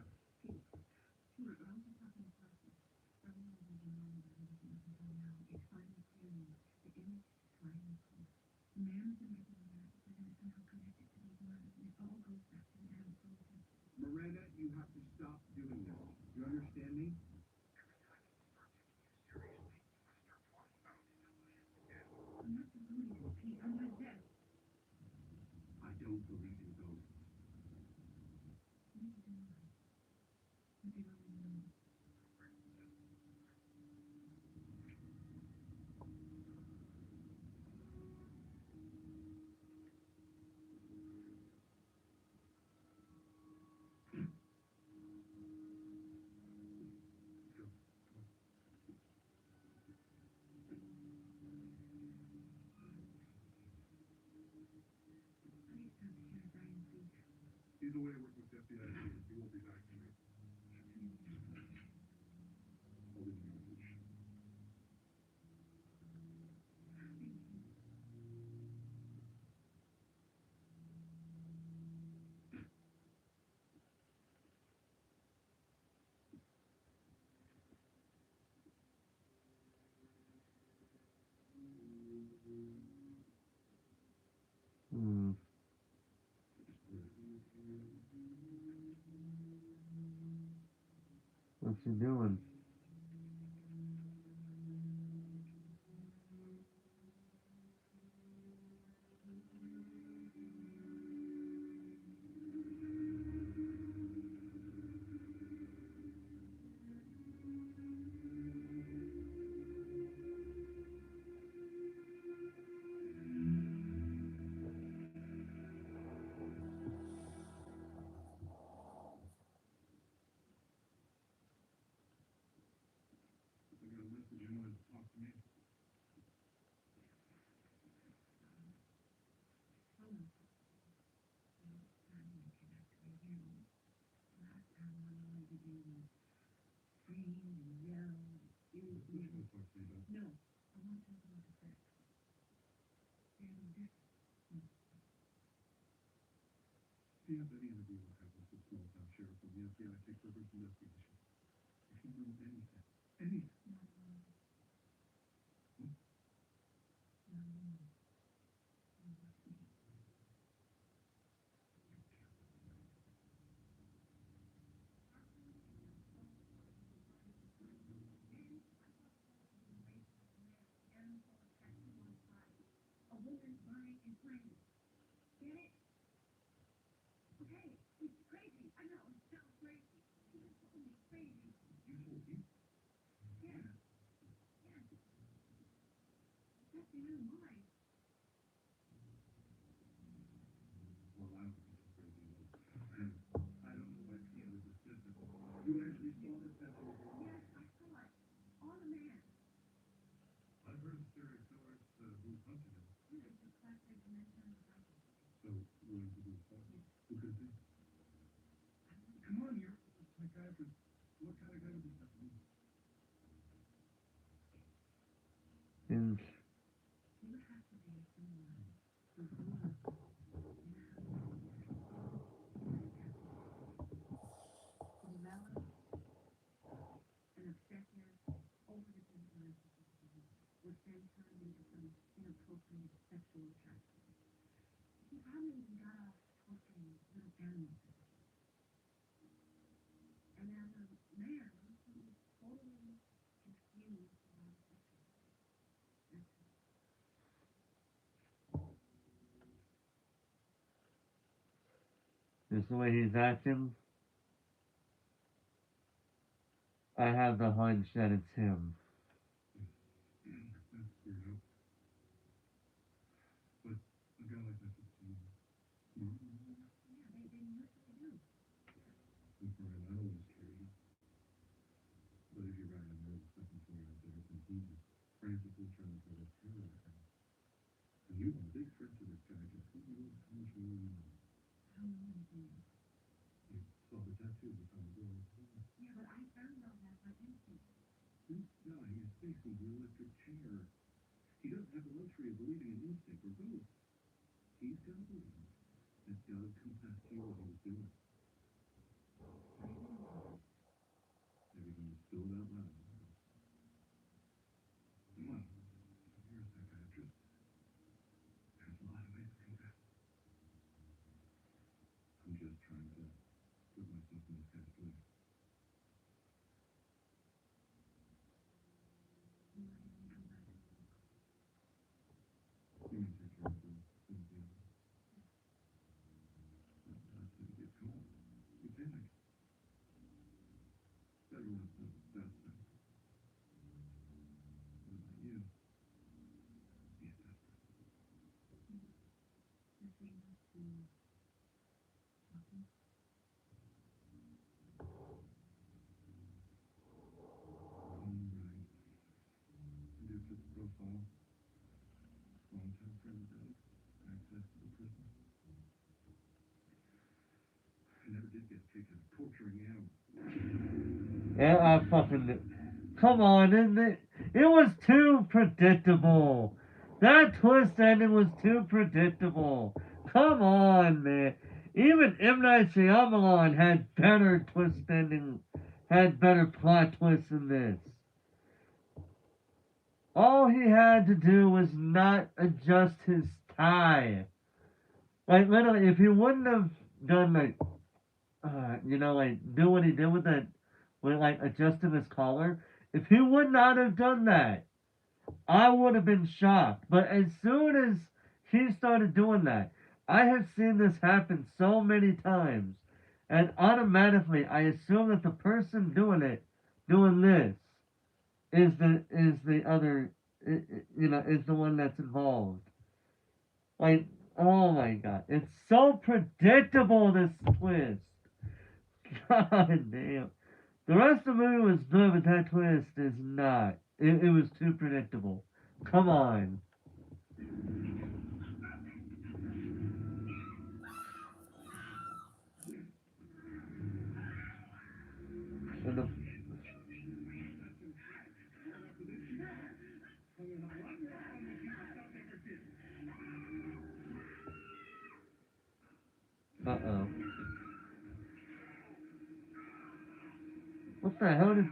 Miranda, you have to stop doing this. You understand me? I don't believe in ghosts. He's away working with FBI agents. He won't be back tonight. I'll leave him a message. Hmm. What's he doing? I got a message you wanted to talk to me. What you want to talk to me about? Do you have any idea what happens to a small town sheriff when the FBI takes over its investigation? If you know anything. and buying and playing. Get it? Okay, it's crazy. I know, it's so crazy. You told me crazy. You told me? Yeah, yeah. That's in your mind. Well, I don't think so crazy at all. I don't know why Tia would dismiss it. You actually saw this happening. Yes, I saw it. On the man. I've heard of serial killers who hunted him. Yeah, it's a classic dimension of the psycho. So, willing to do a study? Yes. Who could it be? Come on, you're a psychiatrist. What kind of guy would this have to be? And He would have to be someone who grew up in a house who developed an obsessive, over-dependent relationship with him, which then turned into some inappropriate sexual attraction. He probably even got off torturing little animals. And as a man, he was totally confused about sexuality. That's it. just the way he's acting, I have the hunch that it's him. That's screwed up. But a guy like that just seems smart. Yeah, they knew what to do. Look, Brian, I don't want to scare you. But if you're right, I know the second floor out there, and he's frantically trying to tell us everything. And you are a big threat to this guy, just who knows how much more you know. I don't know anything. You saw the tattoo that's on the door. Yeah, but I found out that by instinct. This guy is facing the electric chair. He doesn't have the luxury of believing in instinct or both. He's got to believe that Doug confessed to you what he was doing. Maybe he can spill it out loud. Come on. You're a psychiatrist. There's a lot of ways to confess. I'm just trying to put myself in this guy's place. You might even come back and look. You may take care of the things the other. That's when you get cold. You panic. Better less than best thing. What about you? He's desperate. The thing is to talking. Right. You do fit the profile. Long-time friend of Doug. Access to the prison. I never did get a kick out of torturing animals. Yeah, I fucking. Come on, isn't it? It was too predictable. That twist ending was too predictable. Come on, man. Even M. Night Shyamalan had better twist ending, had better plot twists than this. All he had to do was not adjust his tie. Like, literally, if he wouldn't have done, like, like, do what he did with that, with, like, adjusting his collar, if he would not have done that, I would have been shocked. But as soon as he started doing that, I have seen this happen so many times, and automatically I assume that the person doing it, doing this, is the other, is the one that's involved. Like, oh my god, it's so predictable, this twist. God damn. The rest of the movie was good, but that twist is not. It was too predictable. Come on. And the, uh-oh. What the hell did you...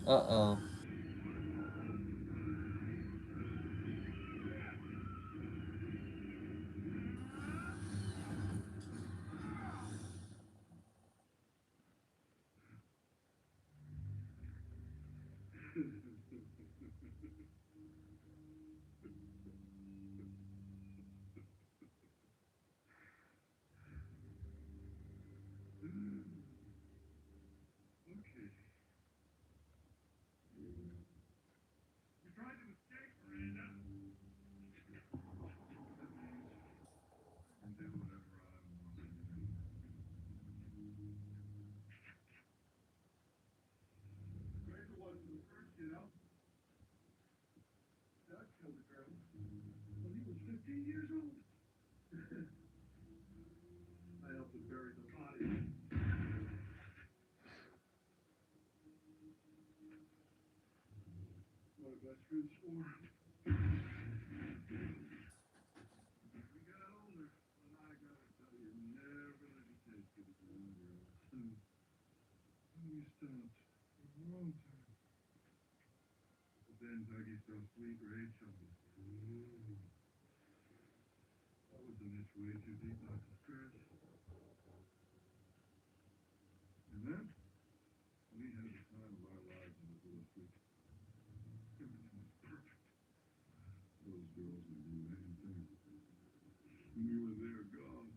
Uh-oh. Okay. You tried to escape, Miranda. That means I can do whatever I want to do. Granger wasn't the first, you know. Doug killed a girl when he was 15 years old. I helped him bury the body. What a best friend swore. We got older, but I gotta tell you, never let me taste it again, girl. We stopped for a long time. But then Dougie saw sweet Rachel. Ooh, that was an itch way too deep not to scratch. And then we had the time of our lives in the Willow Street. Everything was perfect. Those girls would do anything. And we were there gone.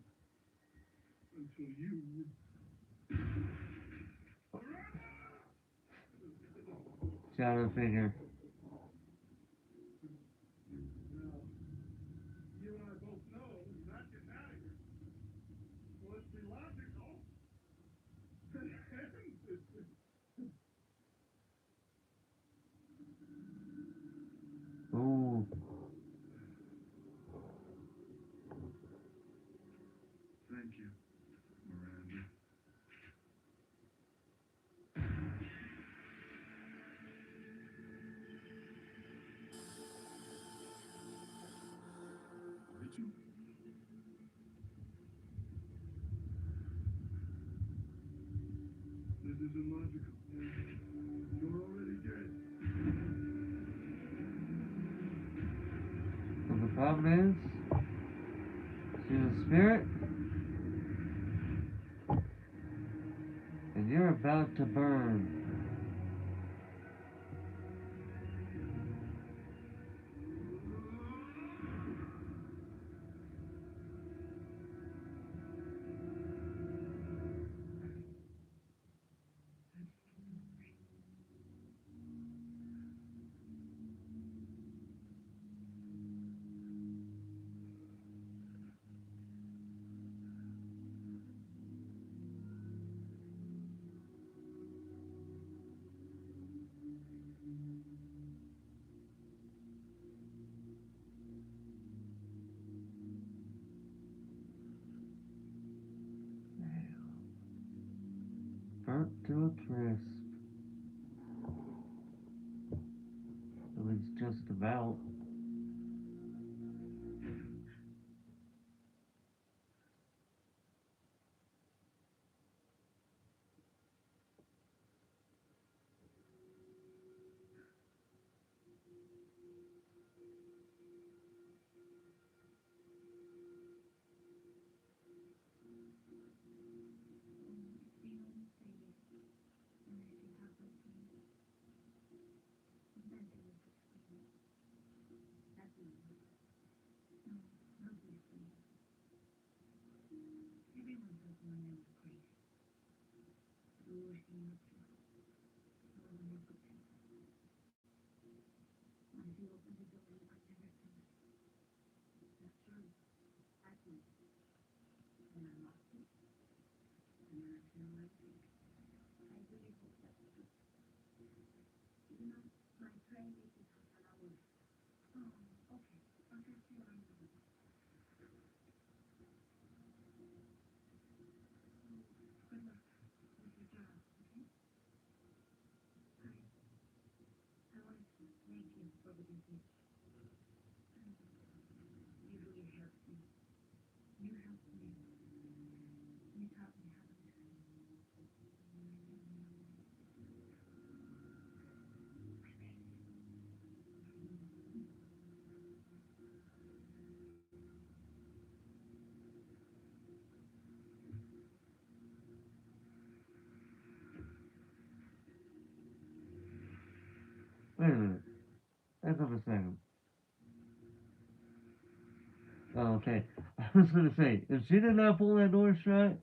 Until you. Shadow figure. Now, you and I both know you're not getting out of here. So let's be logical. Ooh. Thank you, Miranda. Rachel? This isn't logical. You're already dead. So the problem is, she's a spirit, and you're about to burn. Burnt to a crisp. At least just about. It's been almost a year, and I still have those dreams. Sometimes I wake up screaming. That's normal. No, not this way. Everyone thought Mona was crazy. But we were seeing the truth. So I went and could tell. Once you open the door, you could never close. That's true. I closed it. And I locked it. And then I feel like it. I really hope that's true. You know, my train is in half an hour. Oh, okay. I'll just see you around the door. So, good luck with your job, okay? I want to thank you for everything you did. You really helped me. You helped me. You taught me how to listen. up a second. Oh, okay. I was gonna say, if she did not pull that door shut,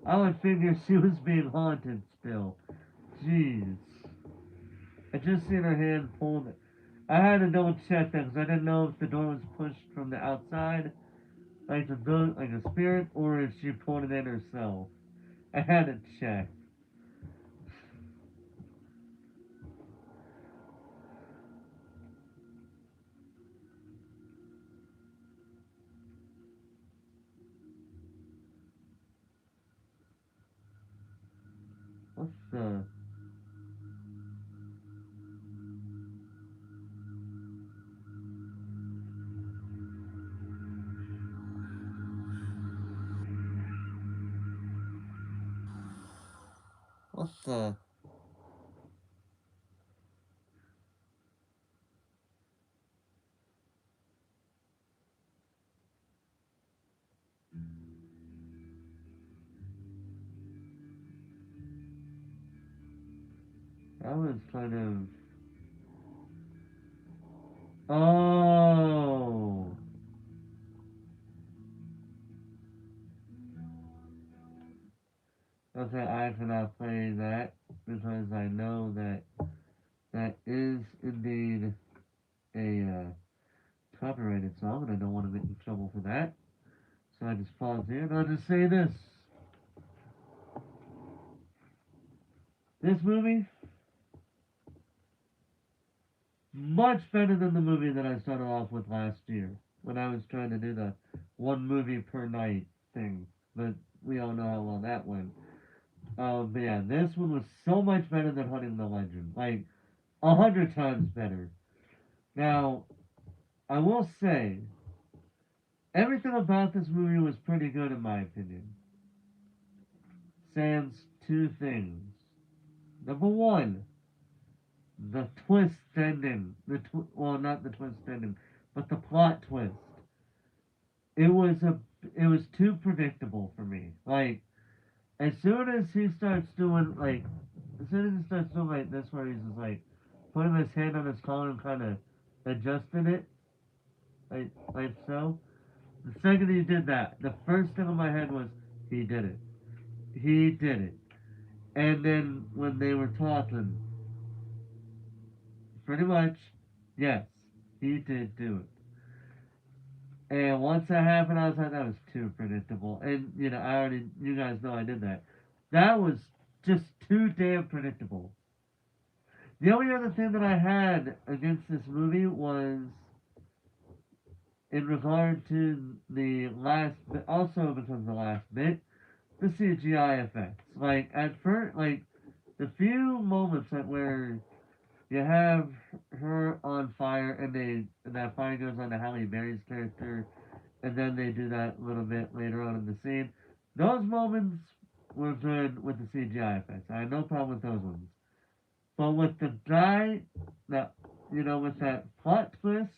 I would figure she was being haunted still. Jeez. I just seen her hand pulled. I had to double check that because I didn't know if the door was pushed from the outside, like a ghost, like a spirit, or if she pulled it in herself. I had to check. What's the? What's the? That was kind of. Oh. Okay, I cannot play that because I know that that is indeed a copyrighted song, and I don't want to get in trouble for that. So I just pause here, and I'll just say this: this movie much better than the movie that I started off with last year when I was trying to do the one movie per night thing. But we all know how well that went. But yeah, this one was so much better than Hunting the Legend, like 100 times better. Now, I will say everything about this movie was pretty good in my opinion. Sans two things. Number one, the twist ending. Well, not the twist ending, but the plot twist. It was a it was too predictable for me. Like as soon as he starts doing like as soon as he starts doing like this where he's just like putting his hand on his collar and kind of adjusting it like so. The second he did that, the first thing in my head was he did it. He did it. And then when they were talking, pretty much, yes, he did do it. And once that happened, I was like, that was too predictable. And, you guys know I did that. That was just too damn predictable. The only other thing that I had against this movie was in regard to the last bit, also because of the last bit, the CGI effects. Like, at first, like, the few moments that where you have her on fire and that fire goes on to Halle Berry's character and then they do that a little bit later on in the scene. Those moments were good with the CGI effects. I had no problem with those ones. But with the guy that with that plot twist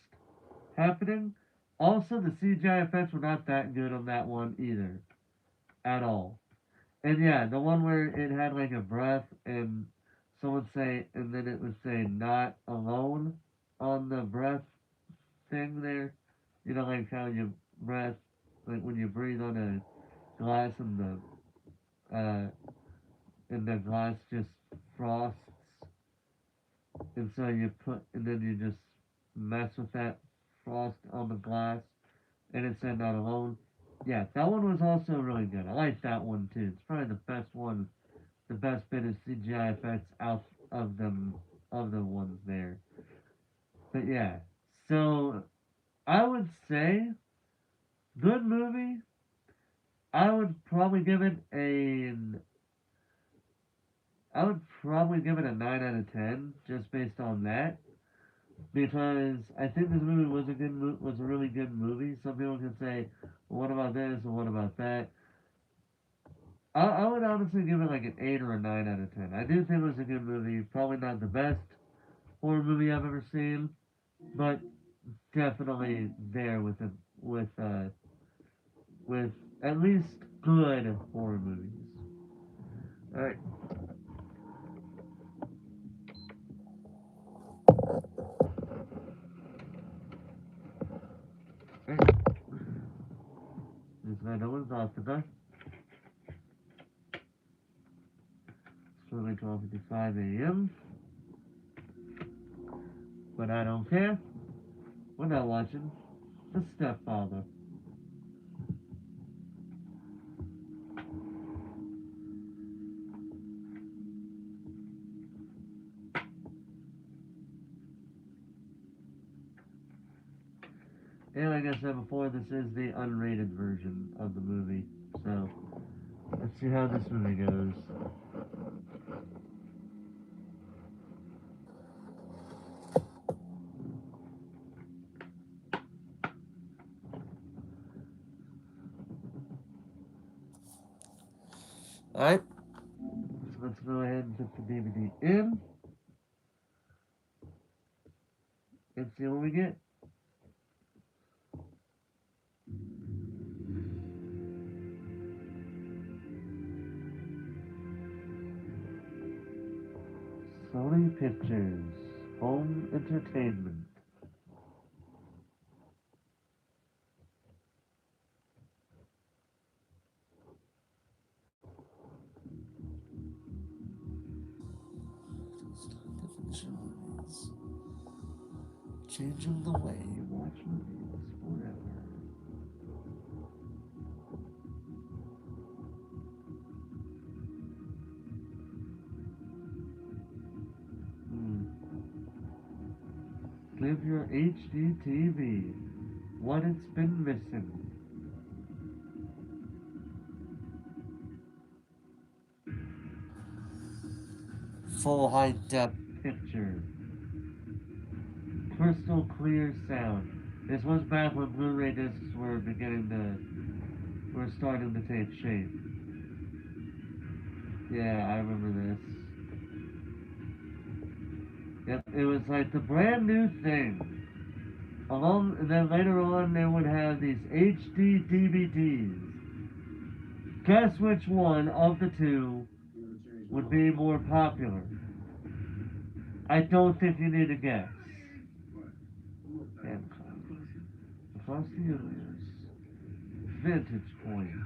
happening, also the CGI effects were not that good on that one either. At all. And yeah, the one where it had like a breath and someone say and then it would say not alone on the breath thing there. Like how you breath like when you breathe on a glass and the glass just frosts and so you put and then you just mess with that frost on the glass and it said not alone. Yeah, that one was also really good. I like that one too. It's probably the best one, the best bit of CGI effects out of them of the ones there. But yeah, so I would say good movie. I would probably give it a I would probably give it a 9 out of 10 just based on that because I think this movie was was a really good movie. Some people can say, well, what about this or what about that? I would honestly give it like an 8 or a 9 out of 10. I do think it was a good movie. Probably not the best horror movie I've ever seen, but definitely there with uh with at least good horror movies. All right. I know in Gothika. It's only 12:55 a.m. But I don't care. We're not watching The Stepfather. And like I said before, this is the unrated version of the movie. So, let's see how this movie goes. Alright, so let's go ahead and put the DVD in and see what we get. Sony Pictures, Home Entertainment. Changing the way you watch movies forever. Hmm. Give your HD TV what it's been missing. Full high def picture. Crystal clear sound. This was back when Blu-ray discs were starting to take shape. Yeah, I remember this. Yep, it was like the brand new thing. And then later on they would have these HD DVDs. Guess which one of the two would be more popular? I don't think you need to guess. Hancock. Across the universe. Vantage Point.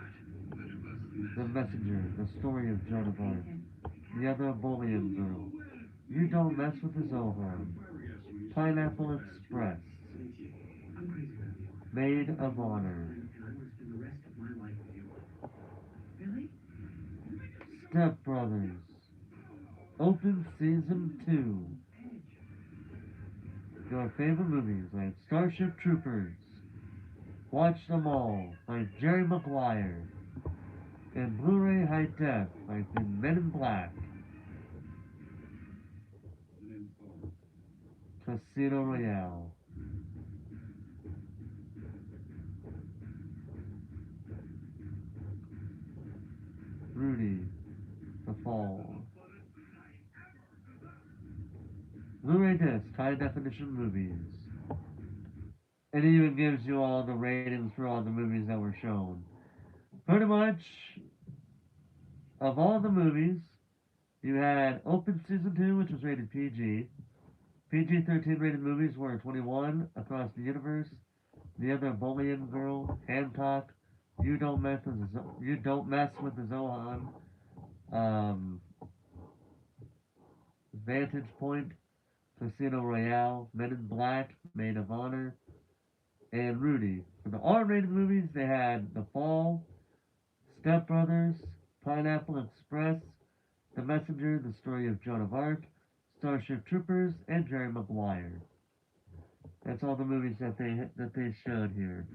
The Messenger. The Story of Joan of Arc. The Other Bullion Girl. You Don't Mess with the Zohan. Pineapple Express. Maid of Honor. Step Brothers. Open Season 2. Your favorite movies like Starship Troopers. Watch Them All by Jerry Maguire. And Blu-ray High Def by the Men in Black. Casino Royale. Rudy. The Fall. Blu-ray disc, high definition movies. It even gives you all the ratings for all the movies that were shown. Pretty much, of all the movies, you had Open Season 2, which was rated PG. PG-13 rated movies were 21, Across the Universe, The Other Bullion Girl, Hancock, You Don't Mess with the Zohan, um, Vantage Point, Casino Royale, Men in Black, Maid of Honor, and Rudy. For the R-rated movies, they had The Fall, Step Brothers, Pineapple Express, The Messenger, The Story of Joan of Arc, Starship Troopers, and Jerry Maguire. That's all the movies that they showed here.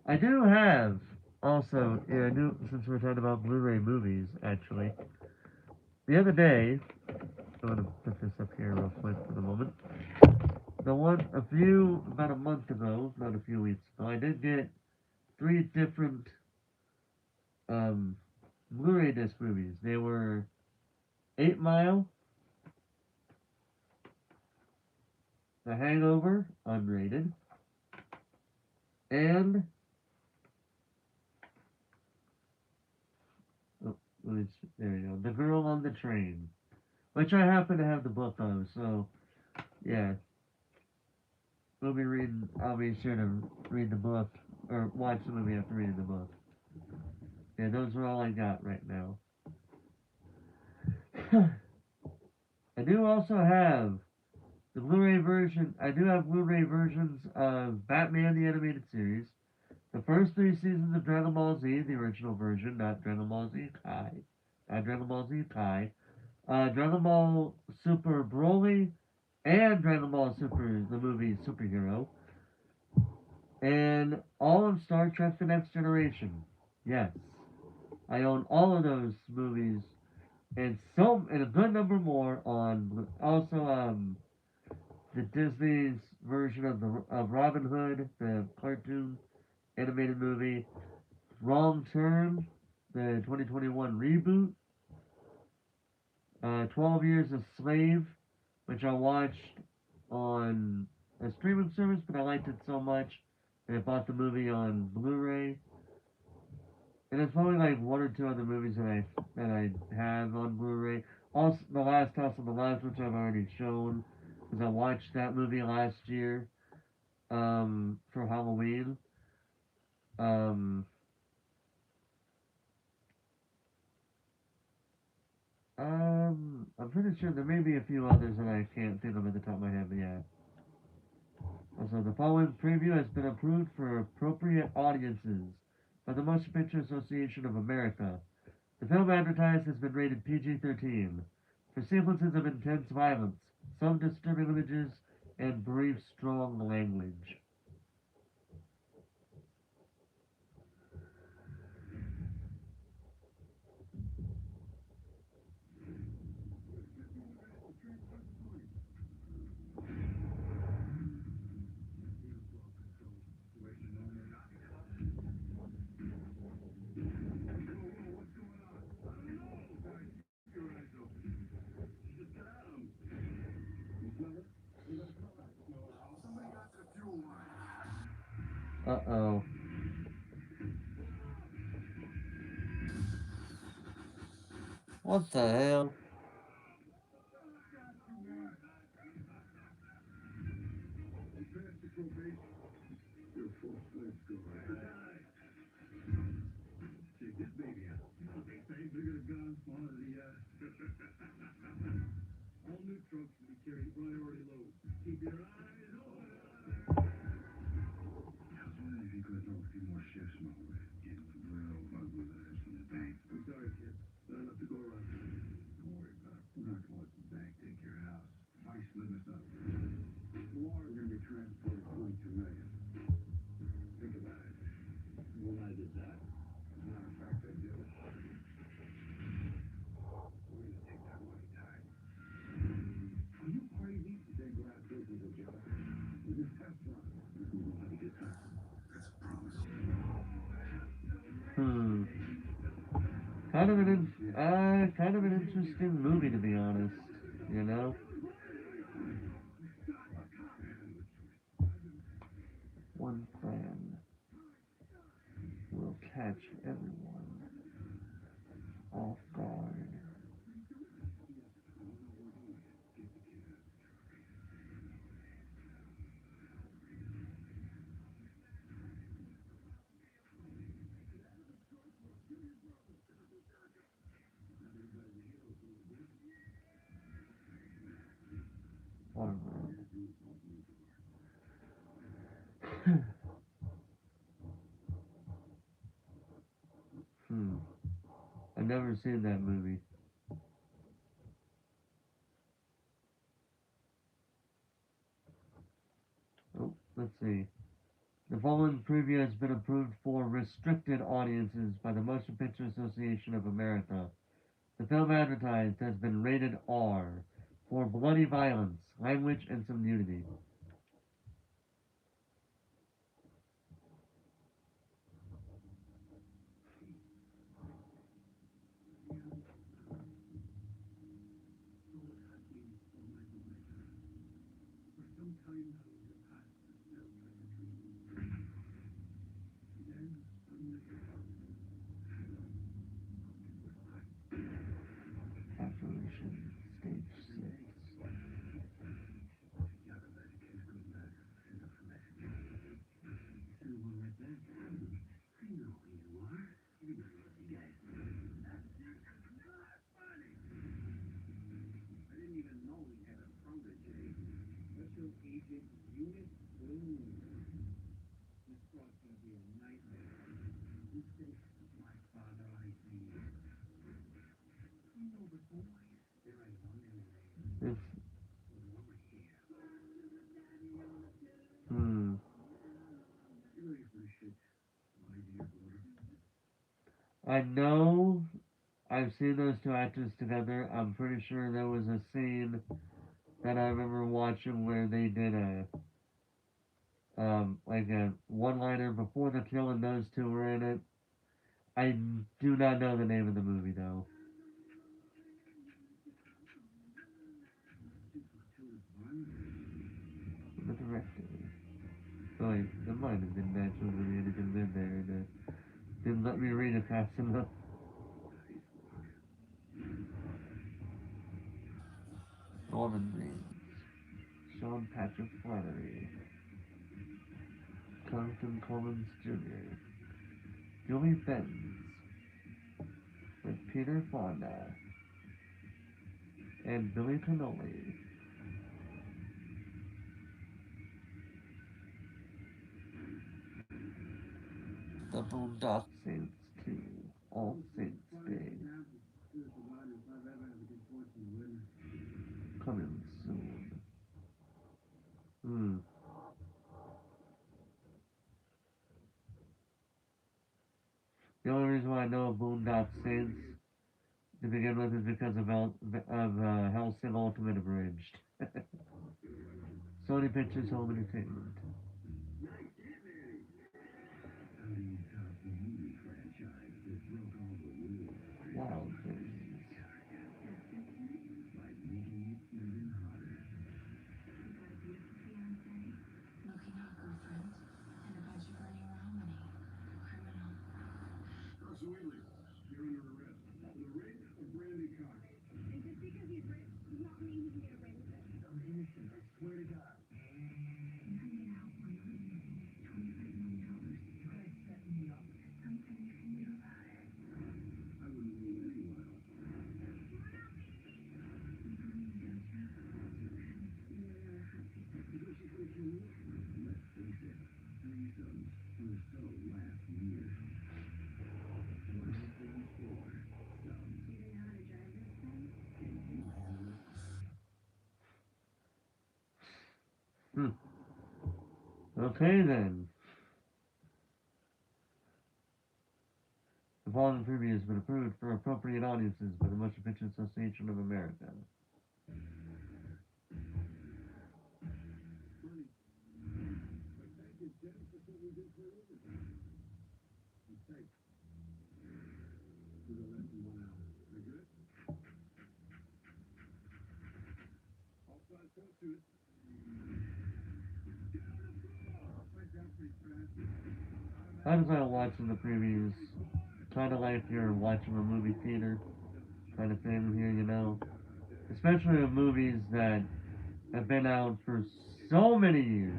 I do have also, yeah, I do, since we're talking about Blu-ray movies, actually. The other day, I'm gonna put this up here real quick for the moment. About a month ago, not a few weeks ago, I did get 3 different um, Blu-ray disc movies. They were 8 Mile, The Hangover, unrated, and oh, there you go, The Girl on the Train, which I happen to have the book of. So yeah, I'll be sure to read the book or watch the movie after reading the book. Yeah, those are all I got right now. I do also have the Blu-ray version. I do have Blu-ray versions of Batman the Animated Series, the first three seasons of Dragon Ball Z, the original version, not Dragon Ball Z Kai, not Dragon Ball Z Kai, Dragon Ball Super Broly, and Dragon Ball Super, the movie Superhero, and all of Star Trek: The Next Generation. Yes, I own all of those movies, and a good number more on. Also, the Disney's version of Robin Hood, the cartoon animated movie, Wrong Turn, the 2021 reboot, 12 Years a Slave, which I watched on a streaming service, but I liked it so much that I bought the movie on Blu-ray. And there's probably like one or two other movies that I have on Blu-ray. Also, The Last House on the Left, which I've already shown, because I watched that movie last year for Halloween. Um, I'm pretty sure there may be a few others that I can't think of at the top of my head, but yeah. Also, the following preview has been approved for appropriate audiences by the Motion Picture Association of America. The film advertised has been rated PG-13 for sequences of intense violence, some disturbing images, and brief, strong language. Uh-oh. What the hell? Your full strength, go ahead. Check this baby out. Same bigger gun, smaller the all new trucks will be carrying priority loads. Keep your eyes open. I was wondering if you could throw a few more shifts my way. Getting some real ugly letters from the bank. I'm sorry, kid. Not enough to go around. Don't worry about it. We're not going to let the bank take your house. Mike's limits up. Tomorrow we're going to be transported 22 million. Think about it. When I did that. As a matter of fact, I did it. We're going to take that money tag. Are you crazy? You think glass business a joke? We just test run. We won't have a good time. That's a promise. Hmm. Kind of an interesting movie to be honest. You know, one plan will catch everyone off guard. Waterworld. Hmm. I've never seen that movie. Oh, let's see. The following preview has been approved for restricted audiences by the Motion Picture Association of America. The film advertised has been rated R for bloody violence, language, and some nudity. Operation Stage 6. I know I've seen those two actors together. I'm pretty sure there was a scene that I remember watching where they did like a one liner before the kill and those two were in it. I do not know the name of the movie though. The director. Oh wait, it might have been Natural Related in there and didn't let me read it fast enough. Norman Reedus, Sean Patrick Flannery, Compton Collins Jr., Julie Benz, with Peter Fonda, and Billy Cannoli. The Boondock Saints 2, All Saints Day, coming soon. Hmm. The only reason why I know Boondock Saints to begin with is because of Hellsing Ultimate Abridged. Sony Pictures Home Entertainment. Wild Things. Carson Wheatley, you're under arrest for the rape of Brandy Cox. And just because he's rich does not mean he can get away with it. I'm innocent, I swear to God. If I get out, my money is $25 million. You guys set me up. Something you can do about it. I wouldn't rule anyone out. Because she's gonna kill me? Let's face it, threesomes were so last year. One thing for some. Do you know how to drive this thing? Can you handle it? Hmm. Okay then. The following preview has been approved for appropriate audiences by the Motion Picture Association of America. Funny. But thank you, Jen, for what we did for a living. Be safe. We'll go less than 1 hour. Are good? All sides talk to it. Get on the floor! Went down pretty fast. I decided watching the previews, kind of like you're watching a movie theater kind of thing here, you know. Especially with movies that have been out for so many years.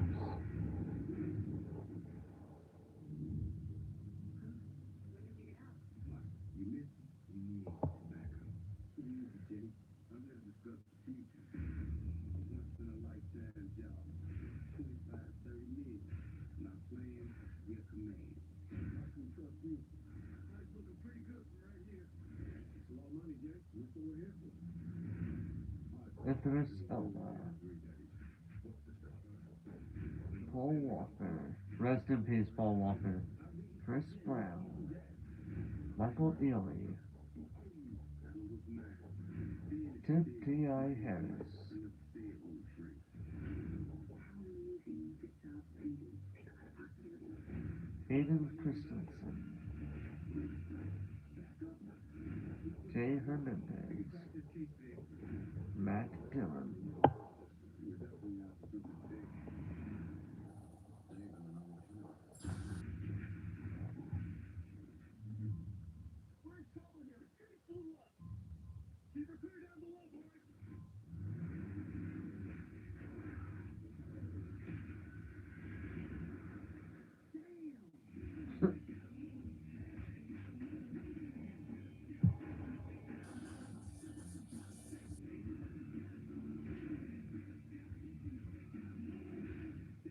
You miss it. You need backup. Easy, Jenny. I'm here to discuss the future. Once in a lifetime job. 25, 30 million. Not playing, your command. I can trust you. That's looking pretty good from right here. It's a lot of money, Jay. That's what we're here for. Idris Elba, Paul Walker, rest in peace, Paul Walker, Chris Brown, Michael Ealy, Tim T.I. Harris, Hayden Christensen, Jay Hernandez, Matt Dillon, We're in trouble here. It's getting full up. Keep her clear down below, boys.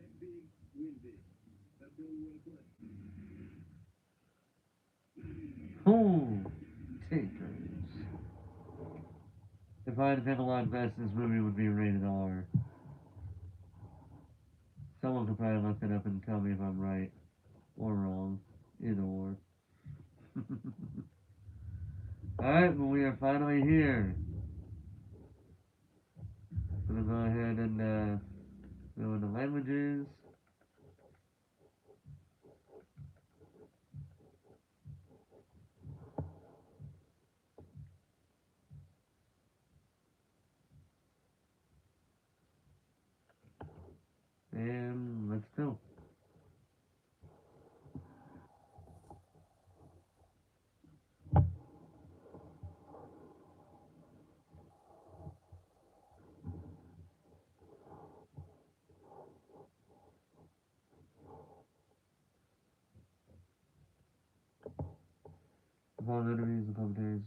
Bet big, win big. That's the only way to play. Cool Takers. If I had been allowed best, this movie would be rated R. Someone could probably look it up and tell me if I'm right or wrong. Either or. Alright, well, we are finally here. Gonna go ahead and go into languages. And let's go. Upon interviews and commentaries.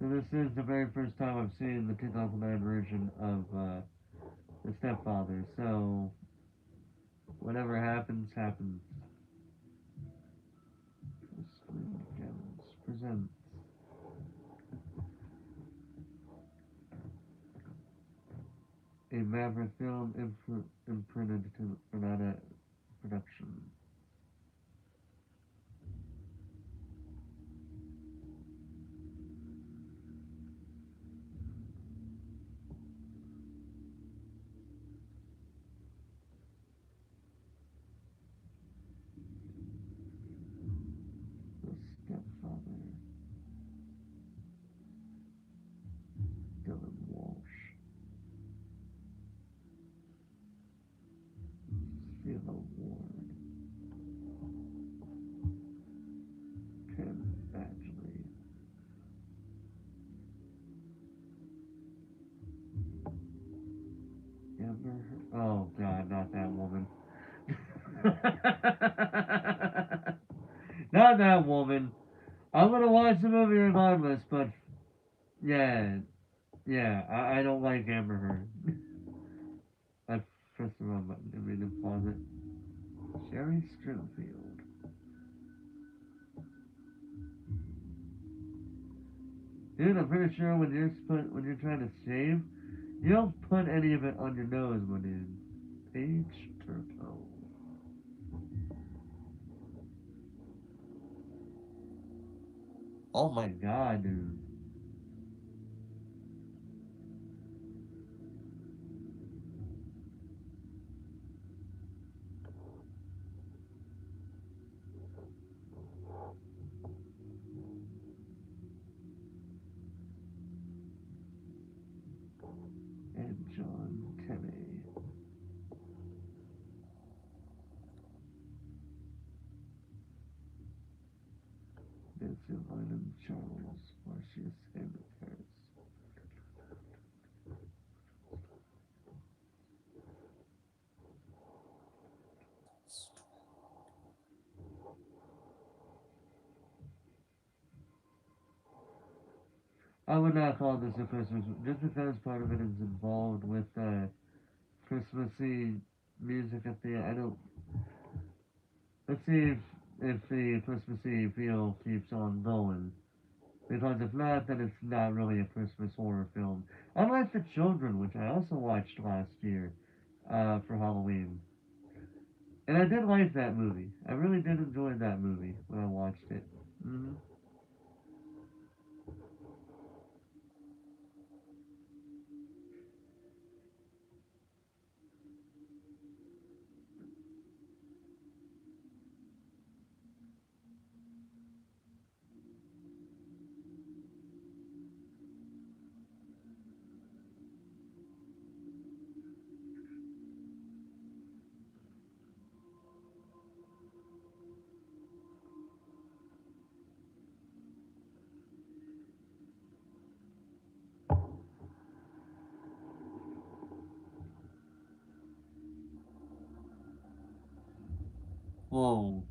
So this is the very first time I've seen the 2009 version of The Stepfather. So whatever happens, happens. Screen Gems presents a Maverick film imprinted to Granada production. The Stepfather. Dylan Walsh. Sheila Ward. Ken Badgley. Amber. Oh God, not that woman. Not that woman. I'm gonna watch the movie regardless, but yeah, yeah, I don't like Amber Heard. I pressed the wrong button. Didn't mean to pause it. Sherry Stringfield. Dude, I'm pretty sure when you're trying to shave, you don't put any of it on your nose, my dude. Paige Turco. Oh my God, dude. And John Tenney. Nancy Lyman Charles. Marcius Hammond Harris. I would not call this a Christmas, just because part of it is involved with Christmassy music at the. I don't. Let's see if the Christmassy feel keeps on going. Because if not, then it's not really a Christmas horror film. Unlike The Children, which I also watched last year for Halloween. And I did like that movie. I really did enjoy that movie when I watched it. Hmm. Whoa.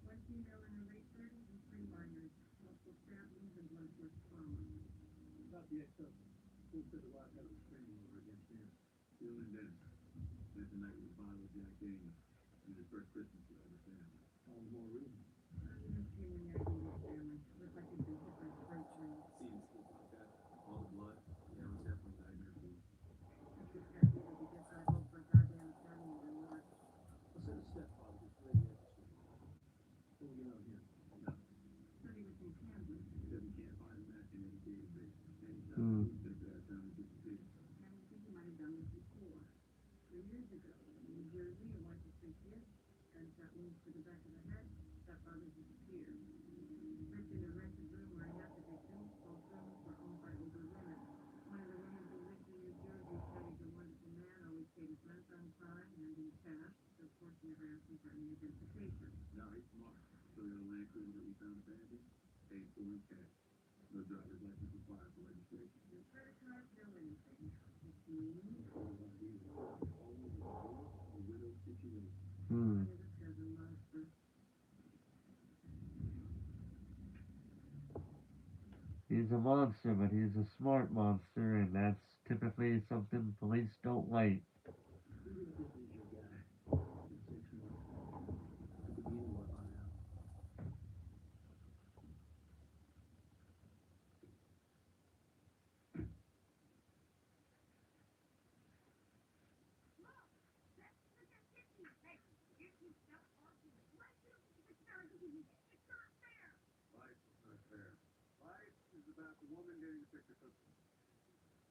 One female in her late 30s and three minors. Multiple stab wounds and blunt force trauma. About the ex-husband. Who said the wife had a restraining order against him? Still in Denver. Spent the night with a bottle of Jack Daniels. And his first Christmas without her family. All the more reason. Arguments came when the identity's family. Looked like it'd been hit by freight trains. See the scoop like that? All the blood? Yeah, it was definitely nightmare food. That kid's got to either be this side home for a goddamn attorney or not. I'll send a stepfather to play the episode. What do we got on him? Nothing. Said he was in Kansas. Because he can't find a match in any database. Anytime Hmm. food been bad time to disappear. And we think he might have done this before. 3 years ago, in New Jersey, a wife with 3 kids, gunshot wounds to the back of the head, stepfather disappeared. Lived in a rented room right after victims. Both rooms were owned by older women. One of the women who lived in New Jersey said he's a wonderful man, always paid his rent on time and in cash, so of course he never asked him for any identification. No, he's smart. So the other Land Cruiser that we found abandoned, paid for in cash. No driver's license required for registration. No credit cards, no anything. Which means Whole idea is always a divorce or widow situation. Hmm. he was cousin monster. He's a monster, but he's a smart monster, and that's typically something police don't like. Even if this is your guy, in 6 months, I could be anywhere by now. Life is not fair. Life is about the woman getting to pick her cookie.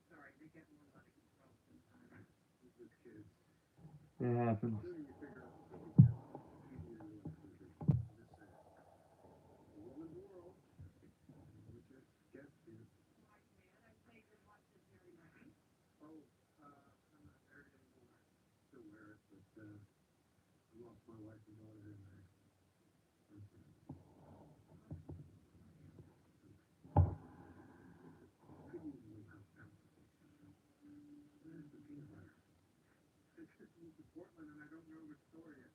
Sorry, they get more out of control sometimes. With this kid, It happens. soon you figure out the cookie count, easier you want to be. Just saying. A woman's world, which I guess is. Oh, I'm not married anymore. Still wear it, but I lost my wife and daughter in there. Could use a little help now. Where's the peanut butter? I just moved to Portland and I don't know the store yet.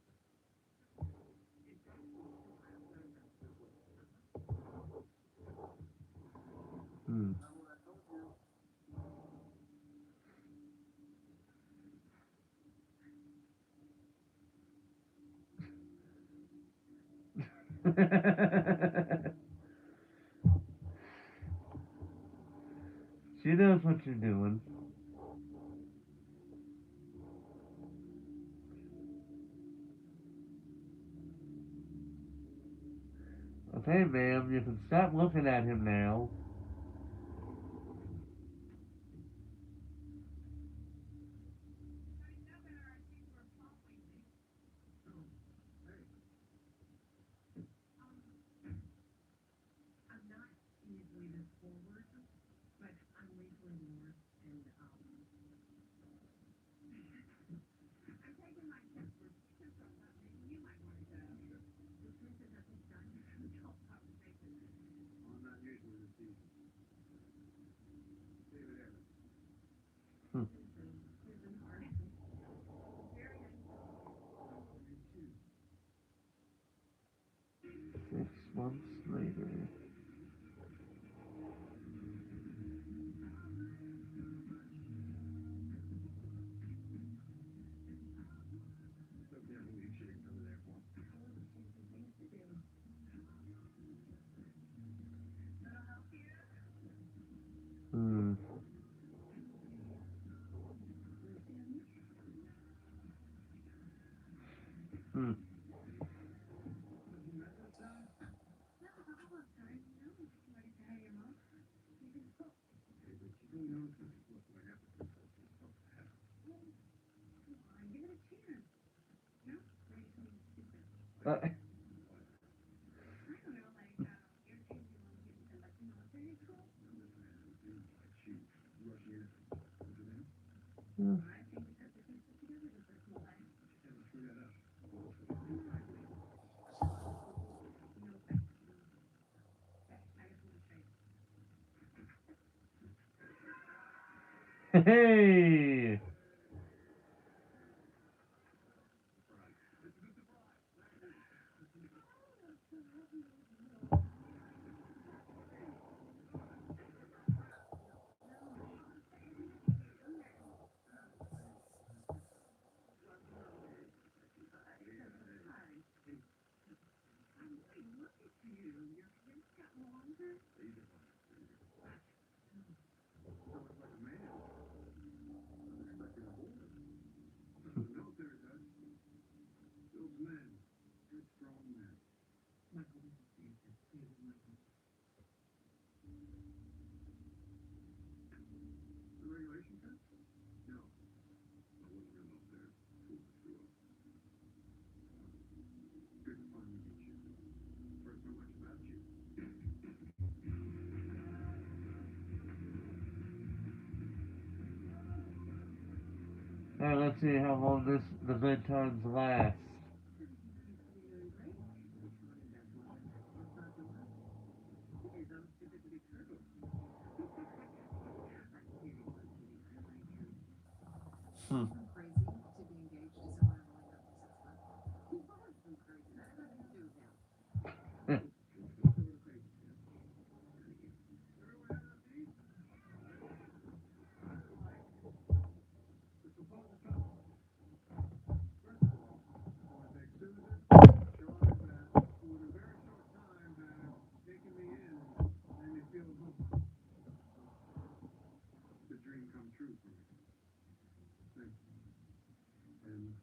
Hmm. Not what I told you. She knows what you're doing. Okay, ma'am, you can stop looking at him now. Hey, I'm not easily this forward, but I'm legally divorced and I'm taking my steps for future, so I thought maybe you might want to know. The truth is at this time, adult conversation. well, I'm not usually this easy. David Evans. Hmm. Susan Hart. Very unusual. Me too. 6 months later. So damn milkshakes over there for. Hmm. Hmm. You met that time? No, a couple of times, no. Like I said, your mom. Okay, but you don't know what happened to us. Come on, give it a chance. No? Or you just want me to skip it? Uh, I don't know. Mm. I think we cut the pieces together just like you like. Never screw that up. No, I will. No, thanks. I just want to say, Hey! welcome home, Dad. Surprise. Hey, look at you. Your hair's got longer. So much like a man. Unexpected a boy. The military does. Builds men. Good, strong men. Michael, this is Santa. Please, Michael. The regulation cut? No. I wasn't real up there. Before I screw up. Good to finally meet you. Heard so much about you. Alright, let's see how long the good times last. Everything seems to be doing great. Which one is that woman? What's not to love? Hey, those stupid to be turtles. I'm kidding, Gothika. I like him. Hmm. Isn't he crazy to be engaged to someone I've only known for 6 months? He was so crazy. That's nothing to do with him. What sort of crazy stuff? None of you. Everyone have enough to eat? I'd like this proposal come. First of all, I want to thank Susan, Charlotte, who in a very short time have taken me in and made me feel at home. It's a dream come true for me. Thank you. And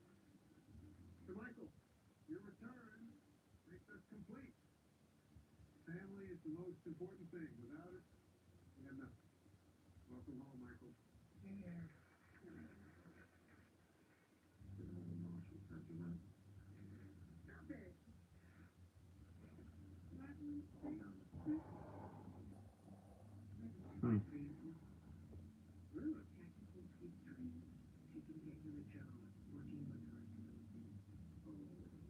to Michael, your return makes us complete. Family is the most important thing. Without it, we have nothing. Welcome home, Michael. Yeah. Good old Marshall said you right. Stop it. Martin, stay on the street. Hmm. Really? Tactical sweet dream. She can get you a job working with her. Oh,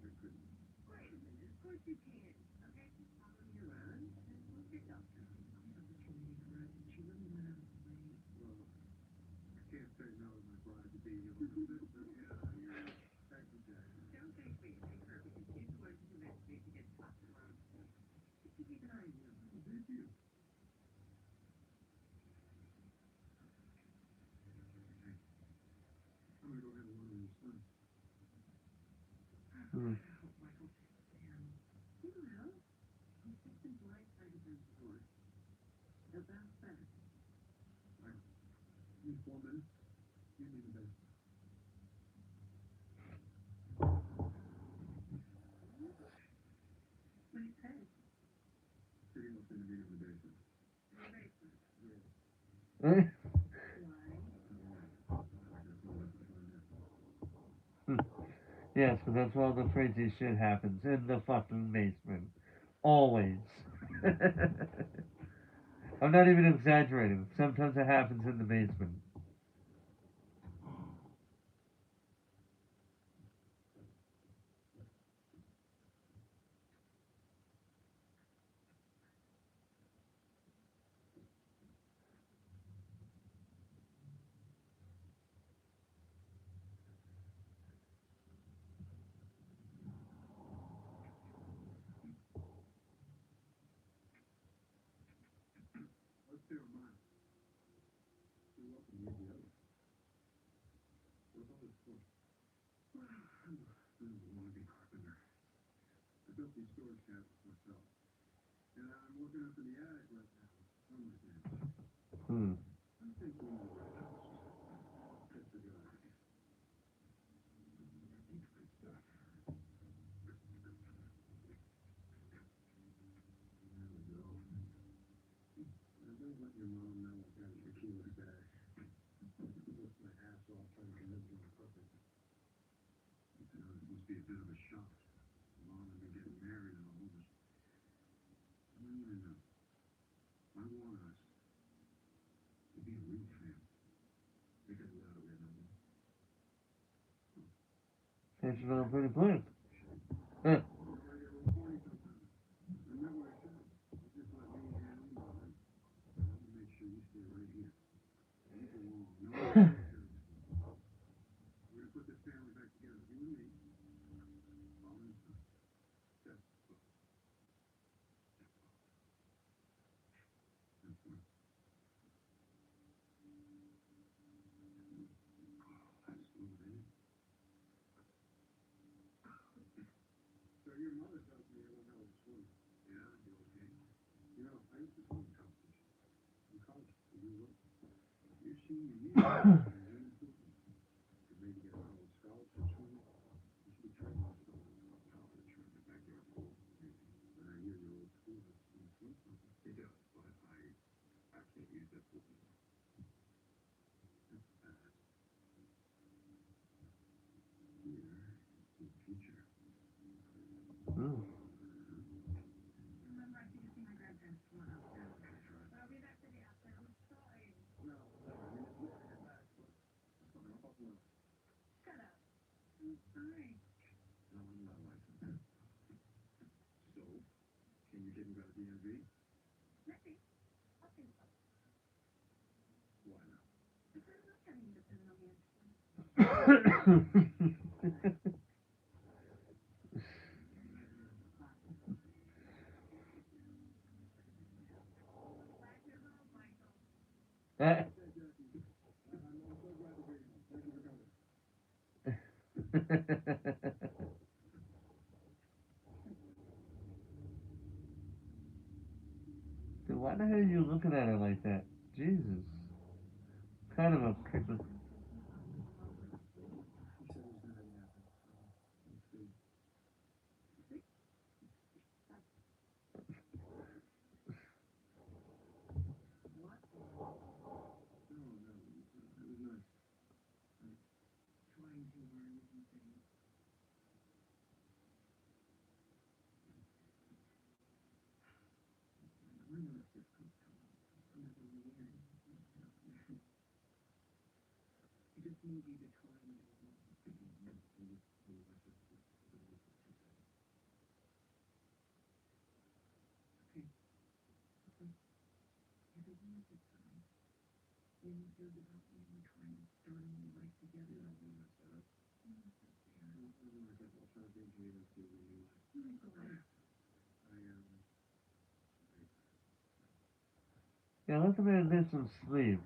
I couldn't. Wait a minute. Of course you can. Okay, follow me around and we'll get doctor. This opportunity for us, and she really went out of the way. Well, I can't say no to my bride to be, your little sister. Yeah, thank you, Jack. Don't thank me. Thank her because she's the one who convinced me to get tossed around. Just to keep an eye on you. Oh, did you? Hey, I'm gonna go have a word with your son. Hmm. I hope Michael takes him. He will. He's just been blindsided by divorce. They'll bounce back. Michael, give me 4 minutes. Meet me in the basement. What he said. City wants me to meet him in the basement. In the basement. Yeah. Eh? Why? Don't worry. I got no left to find out. Yes, because that's where all the crazy shit happens in the fucking basement. Always. I'm not even exaggerating. Sometimes it happens in the basement. Let's do it, mine. You're welcome to use the other. What's all this for? Well, I'm a wannabe carpenter. I built these storage cabinets myself. And I'm working up in the attic right now. Termite damage. Hmm. I'm thinking that's a good idea. It's good stuff. There we go. Now don't let your mom know I got a tequila stash. Worked my ass off trying to convince her on purpose. You know, this must be a bit of a shock. Mom and me getting married and all this. No, no, no. I want us to be a real family. It doesn't matter we have no It's not pretty quick. Huh. You already got a reporting sometime. Remember what I said. You just let me handle mine. You make sure you stay right here. Don't go wrong. No unnecessary stuff. We're gonna put this family back together. You and me. Father and son. Stepfather. Stepfather. That's one. That's smooth, ain't it? So your mother tells me you're one hell of a swimmer. Yeah, you okay? You know, I used to swim competition in college. You will. Your senior year, you win improvement. Could maybe get a college scholarship swimming. You should be training yourself for a college or in the backyard pool, maybe. But I hear your old school has some swim something. It does, but I can't use that pool anymore. That's bad. Here is the future. Ooh. Remember, I think to see my grandparents tomorrow. That's right. But I'll be back the day after. I'm sorry. Well, I mean, it's nice to get back, but that's fine. I'll talk to you. Shut up. I'm sorry. No, I'm not licensed. So, can you take me back to DMV? Maybe. I'll think about it. Why not? Because I'm not having you dependent on me anymore. Glad you're home, Michael. Okay, Jackie. I'm so glad to be here. Thank you for coming. Dude, why the hell are you looking at her like that? Jesus. Kind of a creepy. He said he was gonna make it happen. So, we'll see. See? What? No, no, it was nice. Trying to learn new things. I know it's difficult to remember the end. I just need you to try and move on. Okay. Okay. Everything is this time. When you heard about me, we're trying to start a new life together. You don't want to mess that up. No, it's not fair. Nothing like that. I'll try to bring you into a new life. Michael. Yeah, let the man get some sleep.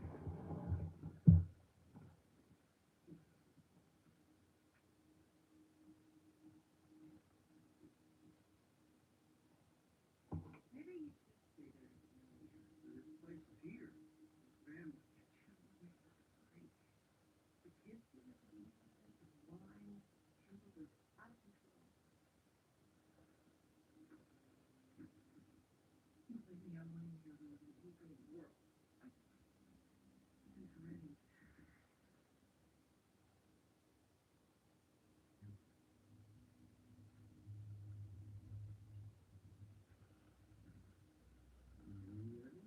Maybe you should stay there and get to know each other. This place is here. Family. Great. The kids seem to be blind, temper was out of control. Believe me, I want to hear the blueprint of the world. Since ready. You ready?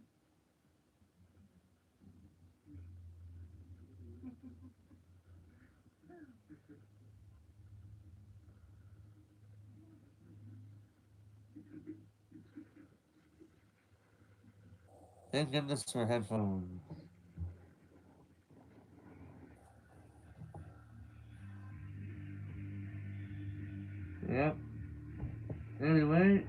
Thank goodness for headphones. Yep. Anyway,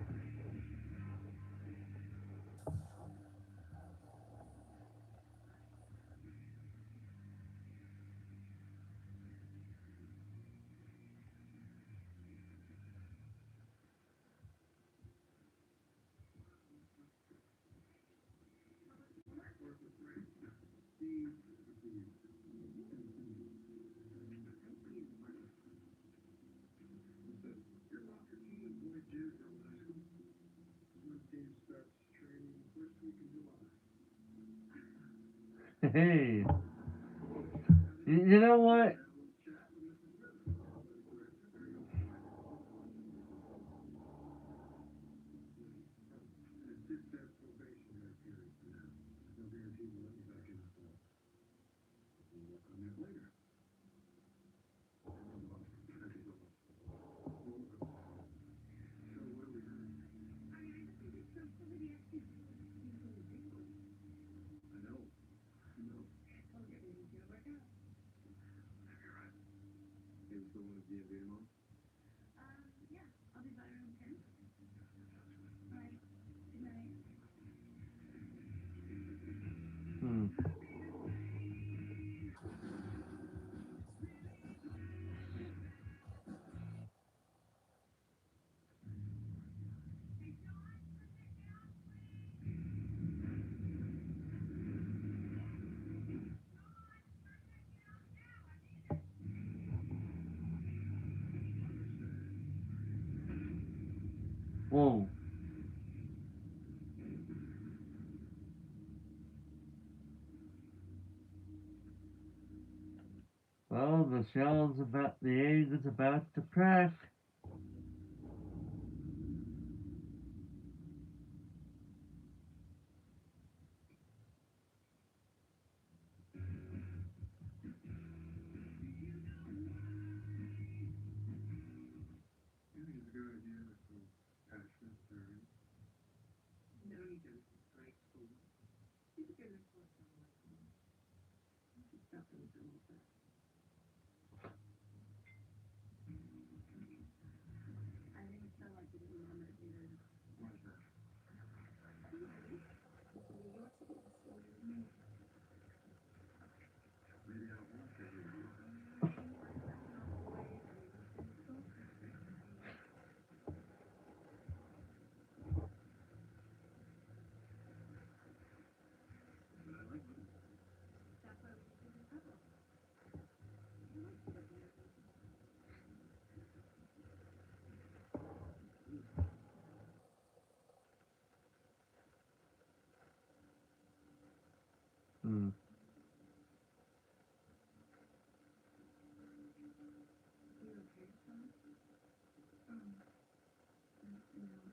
Work with Frank. Steve, good for you. Listen, your key boy Jim from high school. Swim team starts training first week in July. hey, you know what? Had a little chat with Mrs. Smith, the athletic director, very open-minded. And Sid's at probationary period for now. There's no guarantee we'll let you back in the fall. We'll work on that later. Yeah, I'll be by around 10. All right. Good night. Hmm. Whoa. Well, the egg is about to crack. No need to strike school. You could get an course on my phone. Stuff in the middle of that. I think it felt like you didn't remember it either. New York City is still your name. That's why we should do cover. You like to get there. Hmm. You okay, son? You know,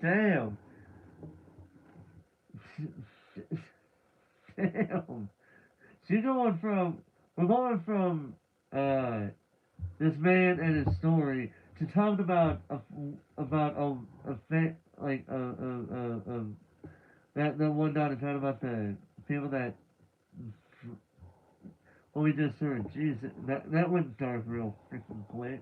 Damn. Damn. She's going from we're going from uh this man and his story to talking about a like that the one daughter talking about the people that what we just heard. Jeez, that went dark real freaking quick.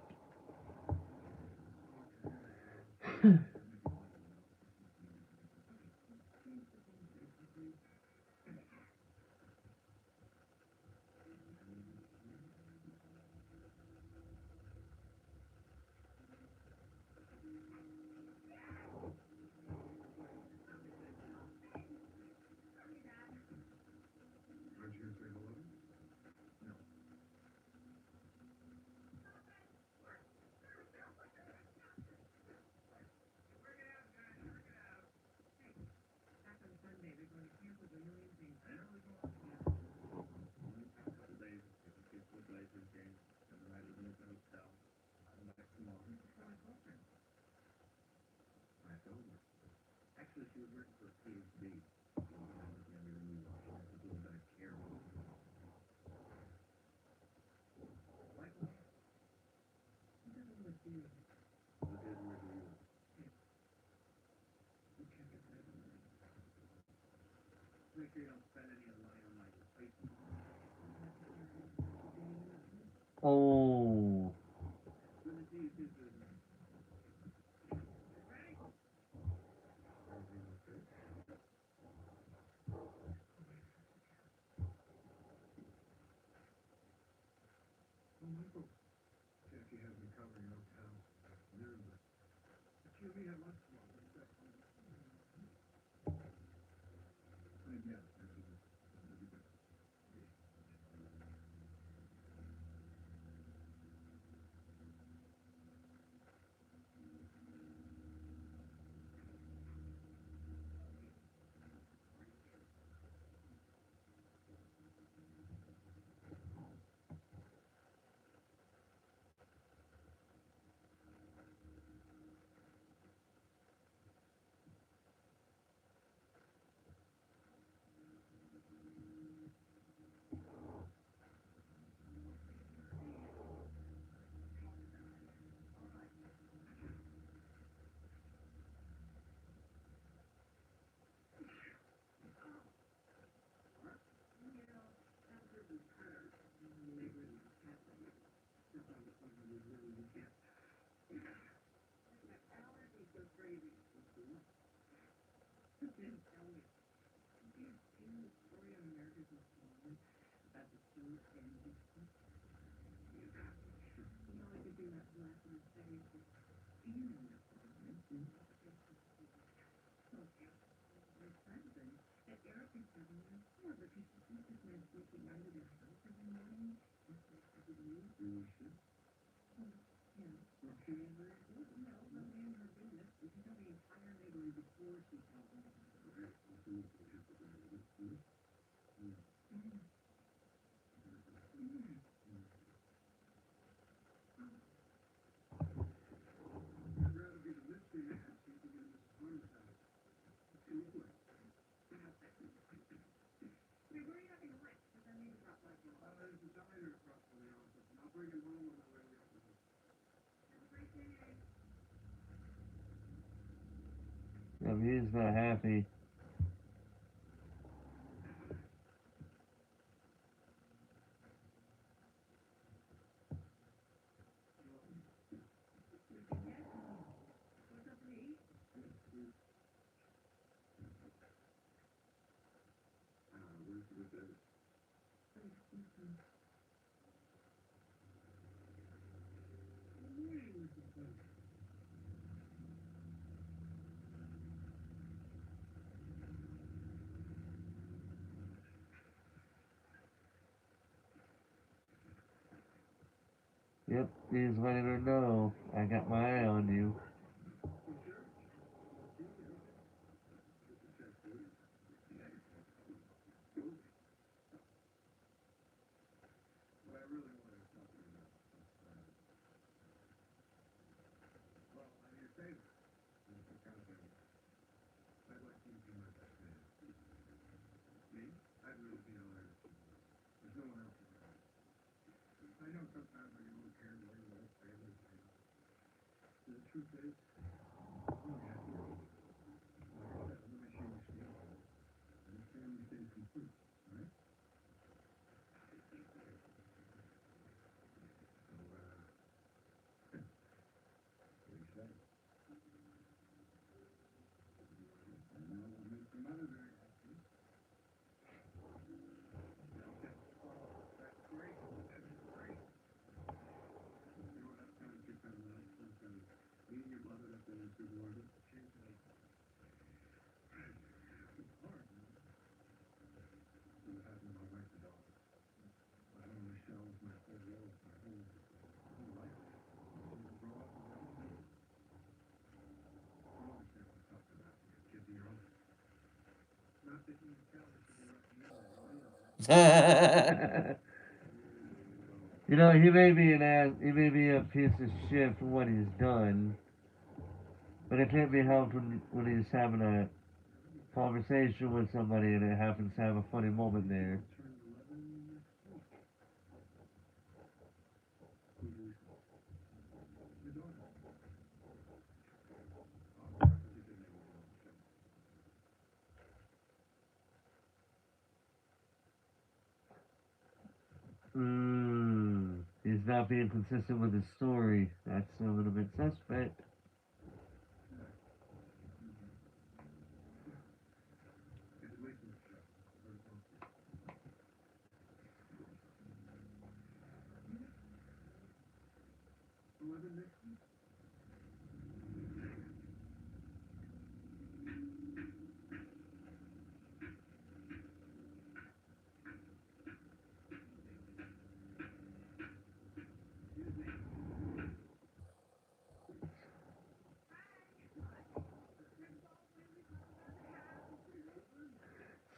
back on Sunday, they're going to camp with a million things. Oh. Sometimes it's something you really you can't. That allergies go crazy. Didn't tell me. You've seen the story on America's Most Wanted about the killer and Bigfoot? You know, I could do that laugh on his face. Do you know that one? So, my friend thinks that Eric is having an affair because she sees this man sneaking into their house every morning. That's what she believes. Really shit. Yeah. Well, she ain't very good. No, no man her business. You can tell the entire neighborhood before she tells them. Right. Well, so look, we have to do it. I'd rather be the mystery man so you can get Mrs. Harmon's house. What's he look like? Hey, where are you having lunch? Because I need to drop my phone. There's a diner across from the office, and I'll bring him home on my way to the office. Have a great day. He's not happy. What's up to eat? Where's that? Yep, he's letting her know. I got my eye on you. What I really wanted to talk to you about. Well, I need a favor. What kind of favor? I'd like you to be my best man. Me? I'd really be honored. There's no one else around. I know sometimes I get a little carried away with old family things. The truth is, I'm really happy. Like I said, I'm gonna make sure you stay home. And this family stays complete, alright? So, what do you say? I know we'll make your mother very happy. Okay. That's great. That's great. You know what I've kind of just had enough since me and your mother have been in supermarket. Change it up. It's hard, man. So what happened to my wife and daughter? My only shelves, my whole world, my whole life. See them grow up around me. You understand what I'm talking about. You got kids of your own. Not that you can tell that you've been letting me down, you know that. You know, he may be an ass, he may be a piece of shit for what he's done, but it can't be helped when he's having a conversation with somebody and it happens to have a funny moment there. Turn 11 next week. Who's Lisa? Your daughter. Oh, I thought you said maybe you know the show. He's not being consistent with his story. That's a little bit suspect. It's Lisa's show. Her birthday. 11 next week? Excuse me.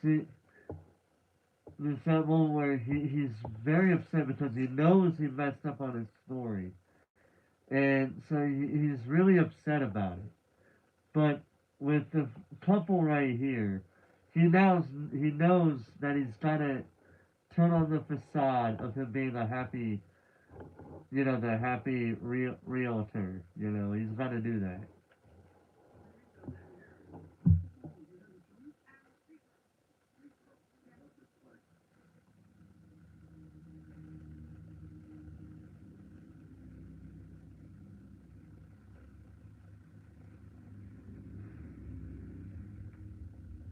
See, there's that moment where he's very upset because he knows he messed up on his story. And so he's really upset about it. But with the couple right here, he knows that he's got to turn on the facade of him being a happy, the happy realtor. He's got to do that.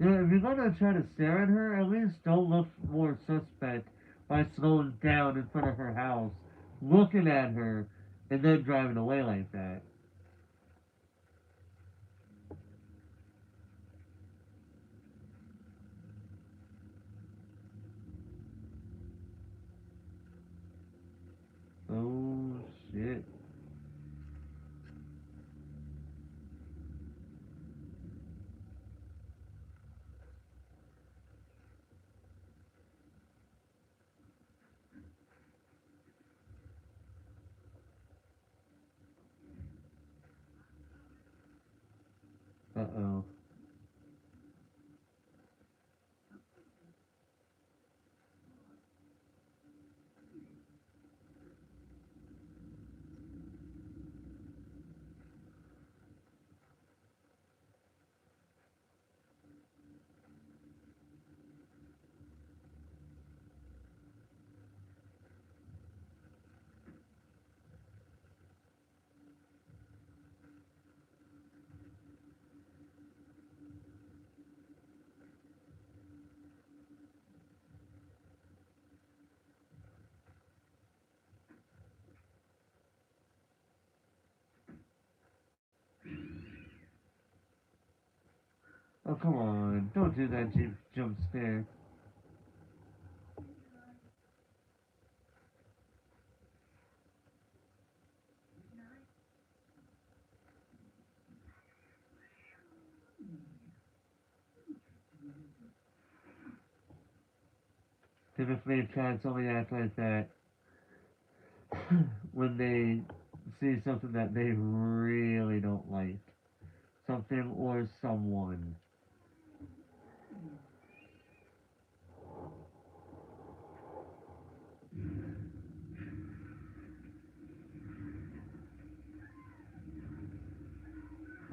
Yeah, if you're gonna try to stare at her, at least don't look more suspect by slowing down in front of her house, looking at her, and then driving away like that. Oh shit. Uh oh. Oh come on. Don't do that jump scare. Typically cats only act like that when they see something that they really don't like. Something or someone.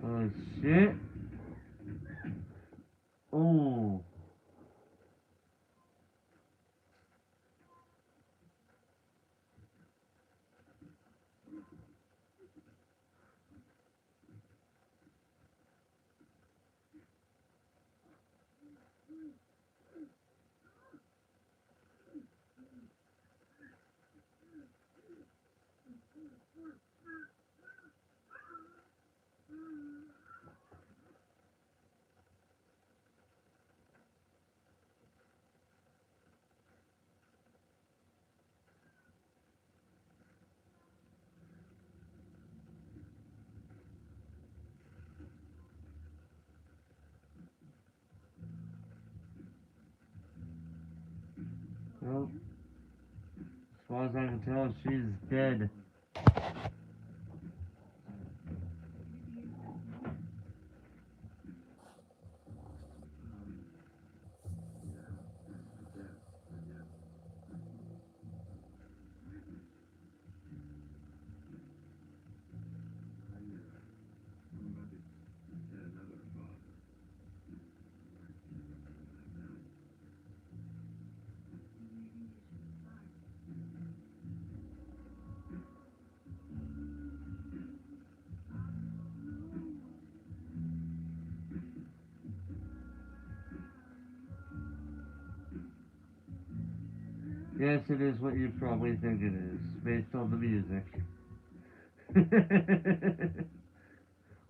Oh shit. Oh. Well, as far as I can tell, she's dead. Yes, it is what you probably think it is, based on the music.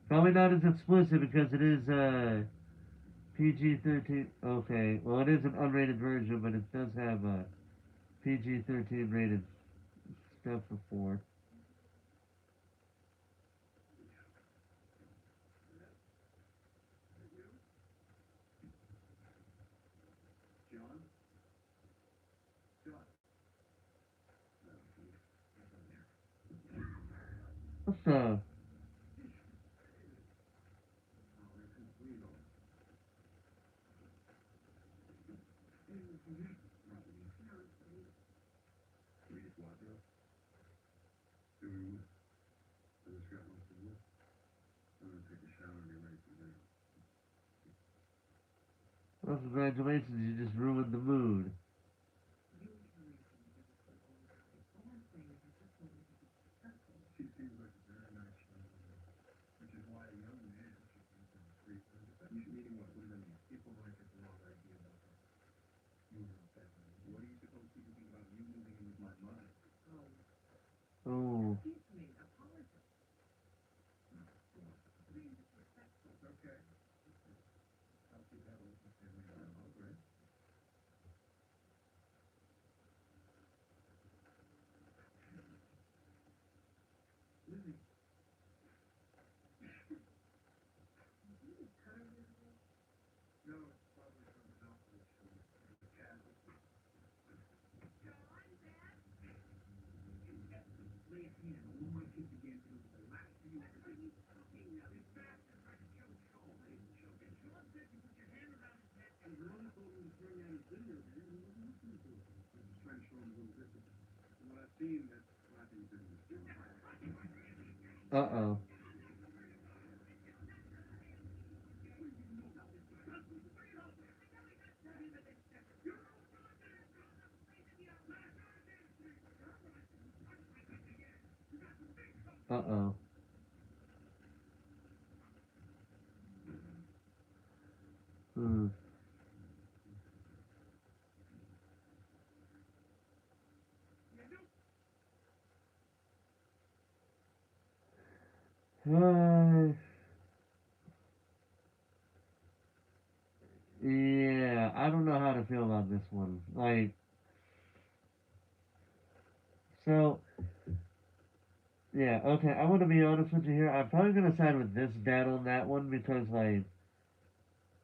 Probably not as explicit because it is PG-13. Okay, well it is an unrated version, but it does have a PG-13 rated stuff before. What the? Well, congratulations, you just ruined the mood. It began to look at the last few of the this bastard tried to kill Sean. I didn't choke him. Sean said you put your hand around his neck and Ron told him to bring out his video game and he wasn't listening to it. I was trying to show him a little discipline. From what I've seen, that's what I think he's doing. Uh-oh. Uh-oh. Hmm. Yeah, I don't know how to feel about this one. Like, so, yeah, okay, I'm gonna be honest with you here. I'm probably gonna side with this dad on that one because, like,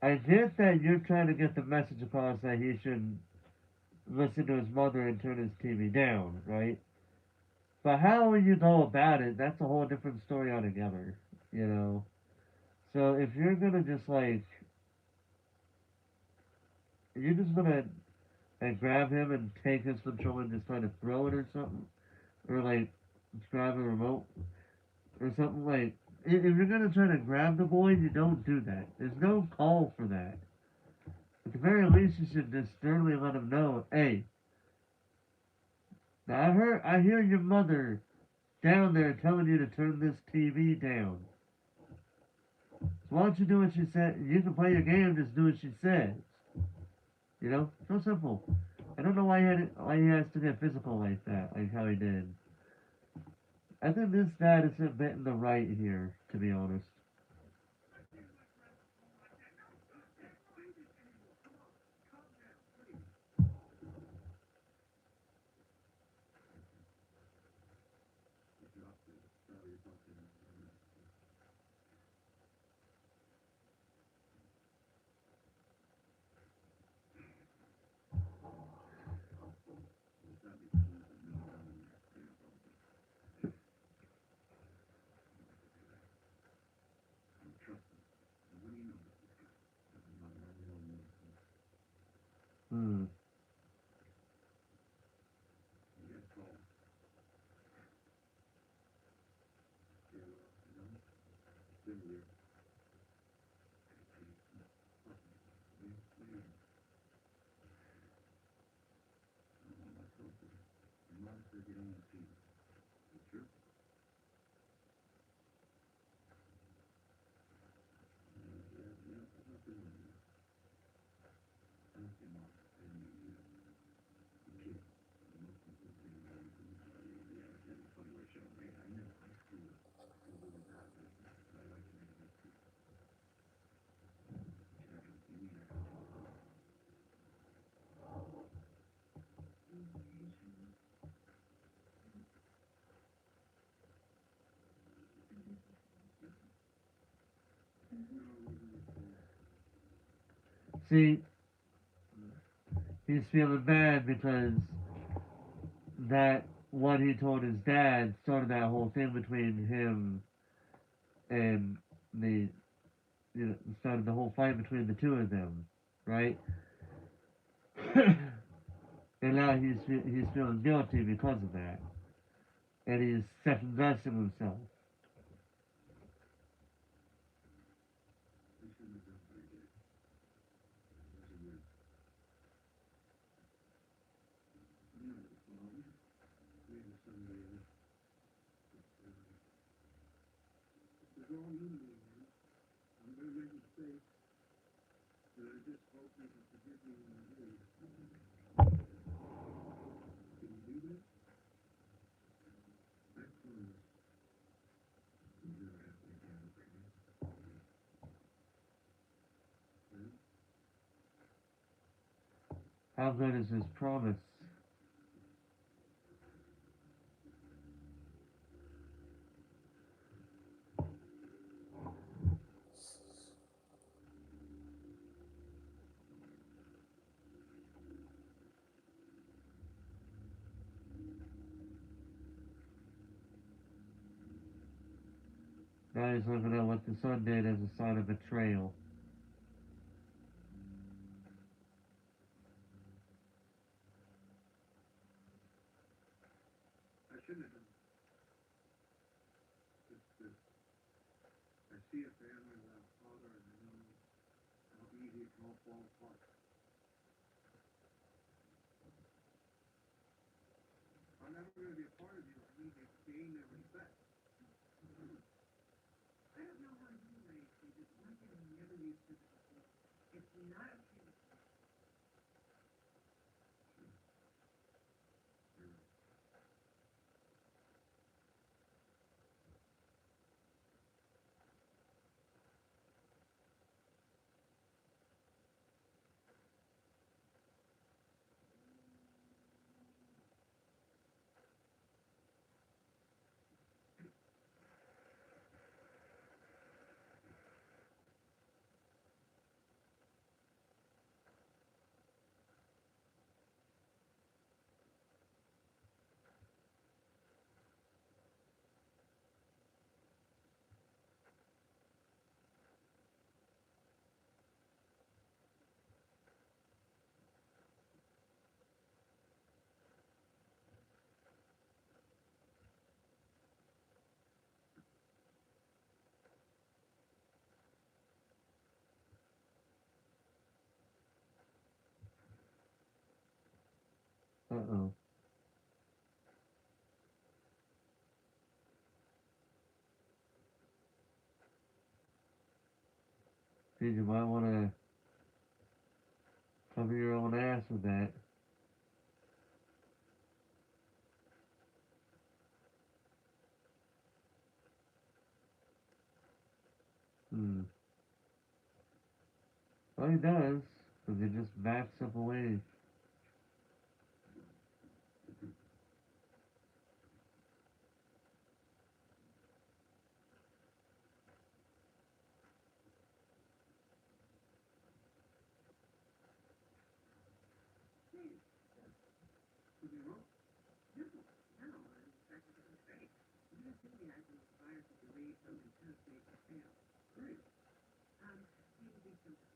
I get that you're trying to get the message across that he should listen to his mother and turn his TV down, right? But how you go about it, that's a whole different story altogether, you know? So if you're gonna just, like, you're just gonna, like, grab him and take his controller and just try to throw it or something, or, like, grab a remote or something, like, if you're gonna try to grab the boy, you don't do that. There's no call for that. At the very least, you should just sternly let him know, hey, now I hear your mother down there telling you to turn this TV down. So why don't you do what she said? You can play your game, just do what she says. You know, so simple. I don't know why he has to get physical like that, like how he did. I think this dad is a bit in the right here, to be honest. Hmm. See, he's feeling bad because that what he told his dad started that whole thing between him and the started the whole fight between the two of them, right? And now he's feeling guilty because of that, and he's second guessing himself. How good is his promise? Now he's looking at what the son did as a sign of betrayal. I shouldn't have done it. I see a family without a father, and I know how easy it can all fall apart. I'm never going to be a part of you. I need to gain their respect. I don't know how you raised me, but one thing I never used physical force. It's not okay with me. You're right. Uh-oh. Dude, you might want to cover your own ass with that. Hmm. Well, he does, because he just backs up away. Was he wrong? No, no, in fact, it was great. Your enthusiasm inspires me to read something just made me fail. Great. Maybe be simple.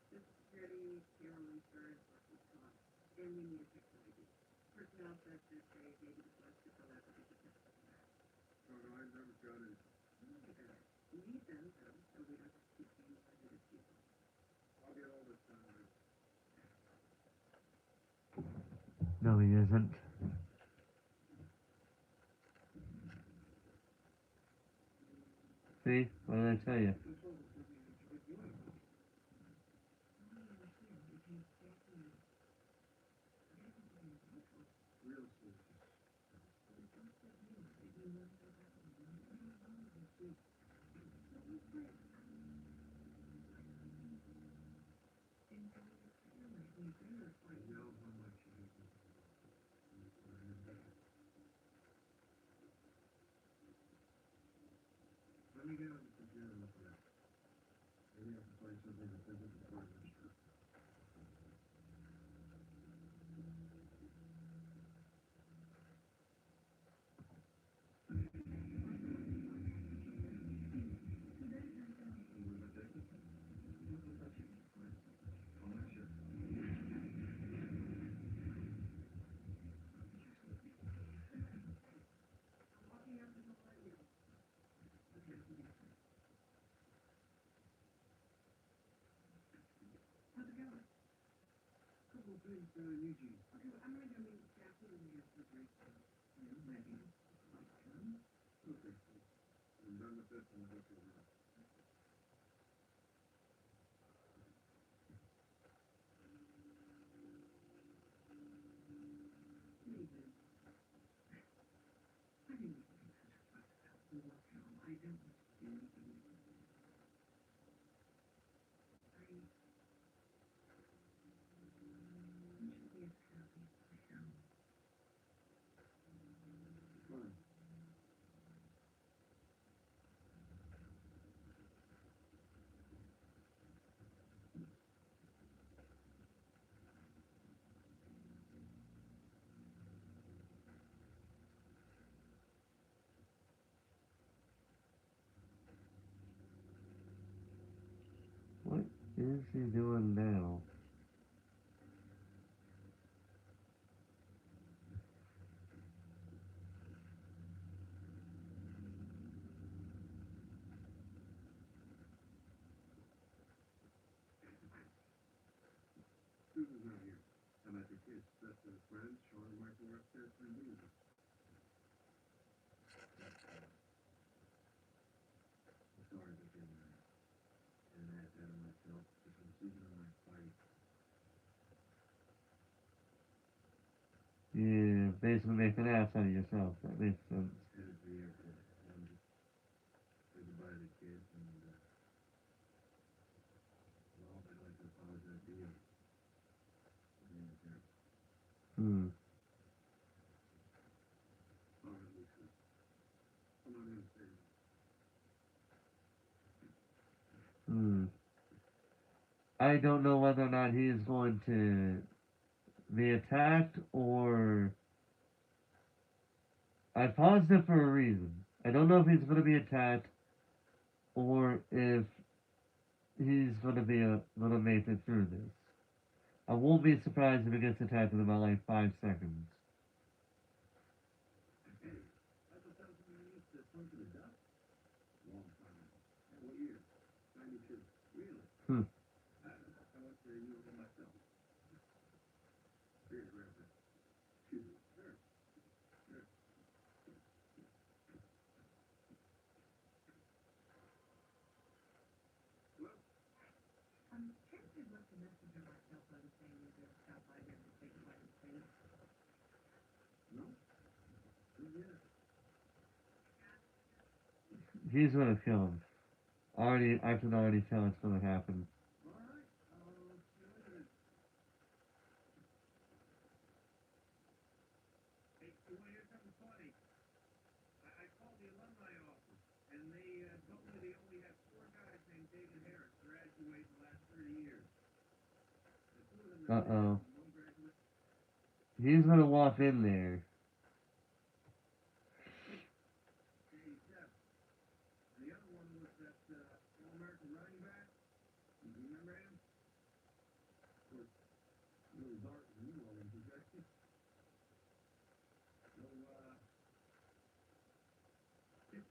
Social Security, payroll insurance, workers' comp, and we need to pick some ideas. Personnel services say maybe the bus could fill out the bigger picture for that. No, I never got it. Look at it. We need them, though, so we don't have to keep paying positive people. I'll get all this done later. No, he isn't. See? What did I tell you? This wasn't something you enjoyed doing, was it? Oh, yeah, sure. We can stay here. I think we're going to work on it. Real estate. We don't sit here. Maybe you want to go back and do it. I don't know this week. But we play. Enjoy your family. We agree with I like know how much you hate me. I understand. Let me get on the computer and look around. Maybe I can find something that doesn't require much time. You want to take it? Oh, sure. walking out the door right now. Okay, I'll be back. How's it going? Couple of things that I need you. Okay, well, I'm gonna go meet with Jackie and we have some break time. Ready? Like, come. Okay. I'm done with this and I'll go to the room. Nathan. I think we can do this. We work home. I don't want you to do anything with me. You should be as happy as I am. Fine. is he doing now? Susan's not here. I'm at the kids. That's their friends. Sean and Michael are upstairs playing music. I'm sorry that they were and that of myself because Susan and I fight. Yeah, basically make an ass out of yourself. That makes sense. Headed to the airport. I wanted to say goodbye to the kids and, well, I'd like to apologize to you. My name is Eric. Hmm. All right, Lisa. I'm not going to say it. Hmm. I don't know whether or not he is going to be attacked or. I paused it for a reason. I don't know if he's going to be attacked or if he's going to be going to make it through this. I won't be surprised if he gets attacked in about like 5 seconds. I thought that was when you used to punch in the duck? Long time ago. What year? 92. Really? Hmm. I went to UNL myself. Here's Reverend. Excuse me. Sure. Sure. Well, Kennedy left a message on my cell phone saying you were going to stop by here to say goodbye to the kids. no. Yeah. He's going to kill him. I can already tell it's going to happen. All right. I'll see you later. Hey, you want to hear something funny? I called the alumni office, and they told me they only have 4 guys named David Harris graduate in the last 30 years. The 2 of them are dead, Uh-oh. and 1 graduate. He's going to walk in there. Hey, Jeff. And the other one was that All-American running back. You remember him? Of course, little dark and you all in possession. So,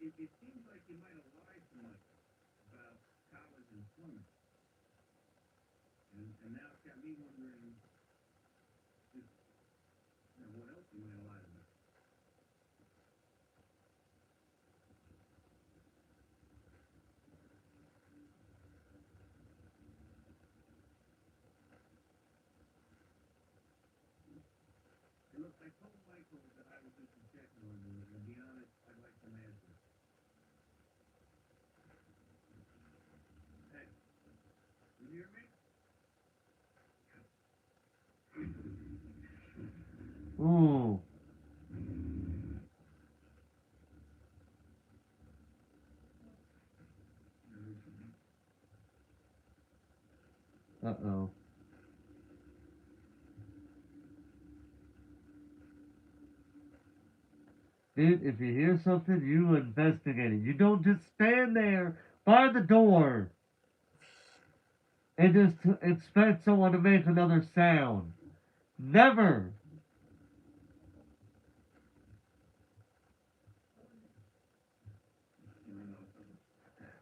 it seems like you might have lied to Mike about college and swimming. And now it's got me wondering just, what else you might have lied about. Hey, look, I told Michael that I was just checking on you, and to be honest, I'd like some answers. Hey, you hear me? Ooh. Uh-oh. Dude, if you hear something, you investigate it. You don't just stand there by the door and just expect someone to make another sound. Never.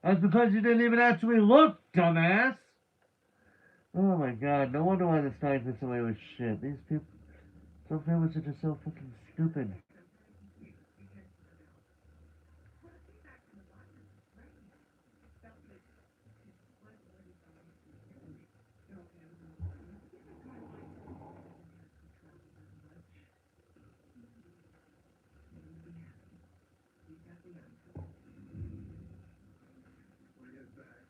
That's because you didn't even actually look, dumbass. Oh my god, no wonder why this guy gets away with shit. These people, some families are just so fucking stupid. Well, the feedback from the doctors was great. Felt that what he thought he was doing. You know, and you know, my wife doesn't have control that much. You'll be happy. You got the answer. When I get back.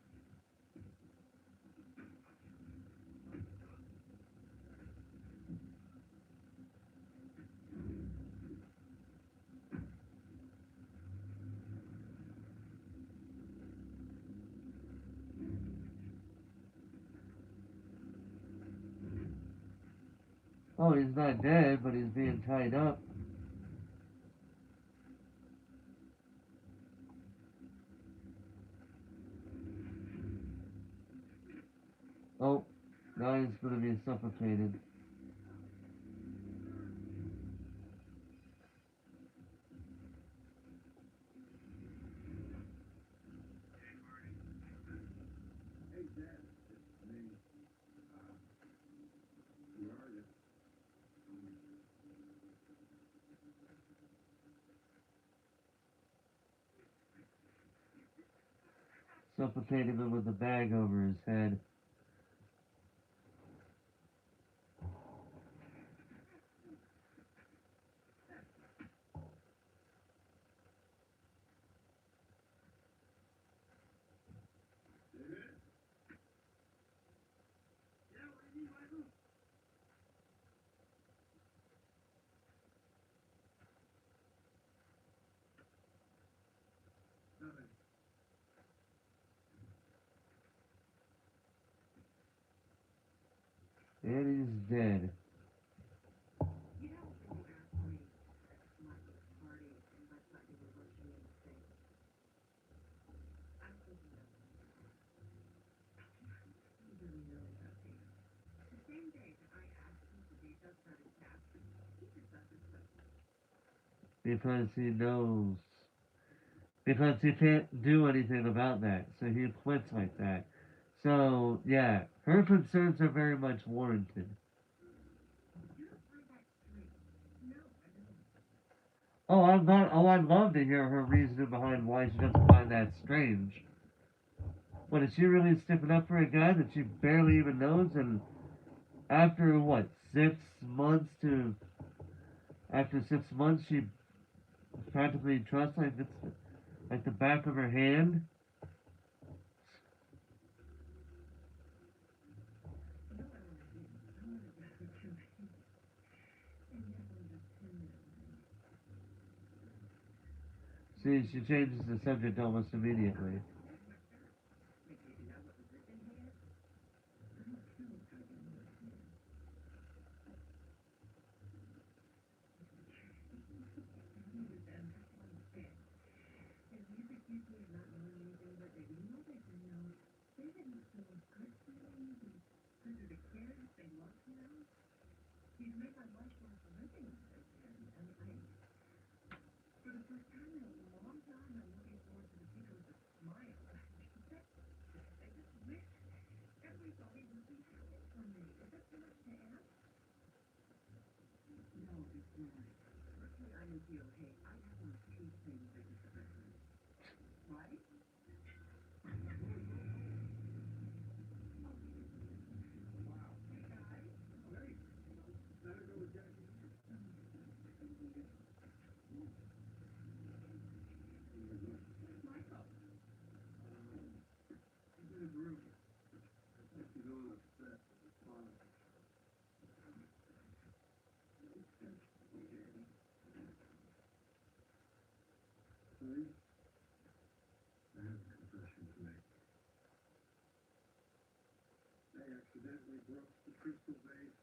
Oh, he's not dead, but he's being tied up. Oh, now he's gonna be suffocated. Hey, Dad, it's me. Where are you? Suffocating him with a bag over his head. David? Yeah, what do you need, Michael? Nothing. And he's dead. You know, when you asked me at Michael's party if I thought you were going to make a mistake, I'm thinking of you really know about Dave. The same day that I asked him to details about his past, he just left us both. Because he knows. Because he can't do anything about that. So he quits like that. So, yeah, her concerns are very much warranted. You don't find that strange? No, I don't. I'd love to hear her reasoning behind why she doesn't find that strange. But is she really sticking up for a guy that she barely even knows? And after what, 6 months to after 6 months, she practically trusts like it's like the back of her hand. You know what I want to do? I want to go to Vegas and get one of those $10 million. See, she changes the subject almost immediately. Make sure you know what position he is. I'm not sure what kind of number he is. You understand? That's what I'm saying. His music accused me of not knowing anything about David. You know what I do know? David must know what's good for me, who's good to the kids, they love him. He's made my life worth living with him. And for the first time in a long time, I'm looking forward to the future with a smile. I just wish everybody would be happy for me. Is that too much to ask? No, it's not. Personally, I would be okay. I have those two things that you said. Right? Hey, guys. Hey, better go with Jackie. Where's Michael? He's in his room. I think he's a little upset with his father. Honey, I have a confession to make. I accidentally broke the crystal vase.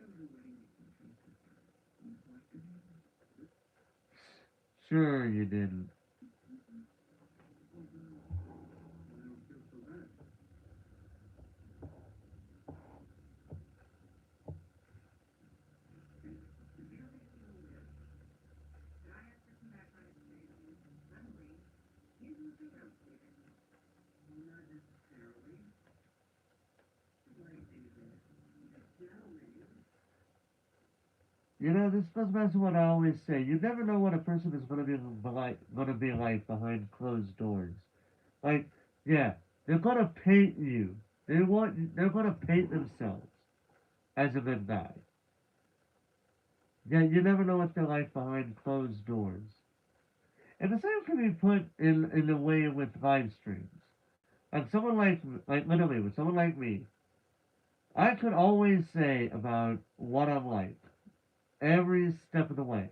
There was a wedding reception tonight. You watched it? Sure, you didn't. Oh, no. I don't feel so bad. The Kelly's still there. And I asked her to come back on a date. Suddenly, he's moved around David. Not necessarily. Right, David. Gentlemen. You know, this goes back to what I always say. You never know what a person is going to be like behind closed doors. Like, yeah, they're going to paint you. They're going to paint themselves as a good guy. Yeah, you never know what they're like behind closed doors. And the same can be put in a way with live streams. Like someone like literally with someone like me, I could always say about what I'm like every step of the way.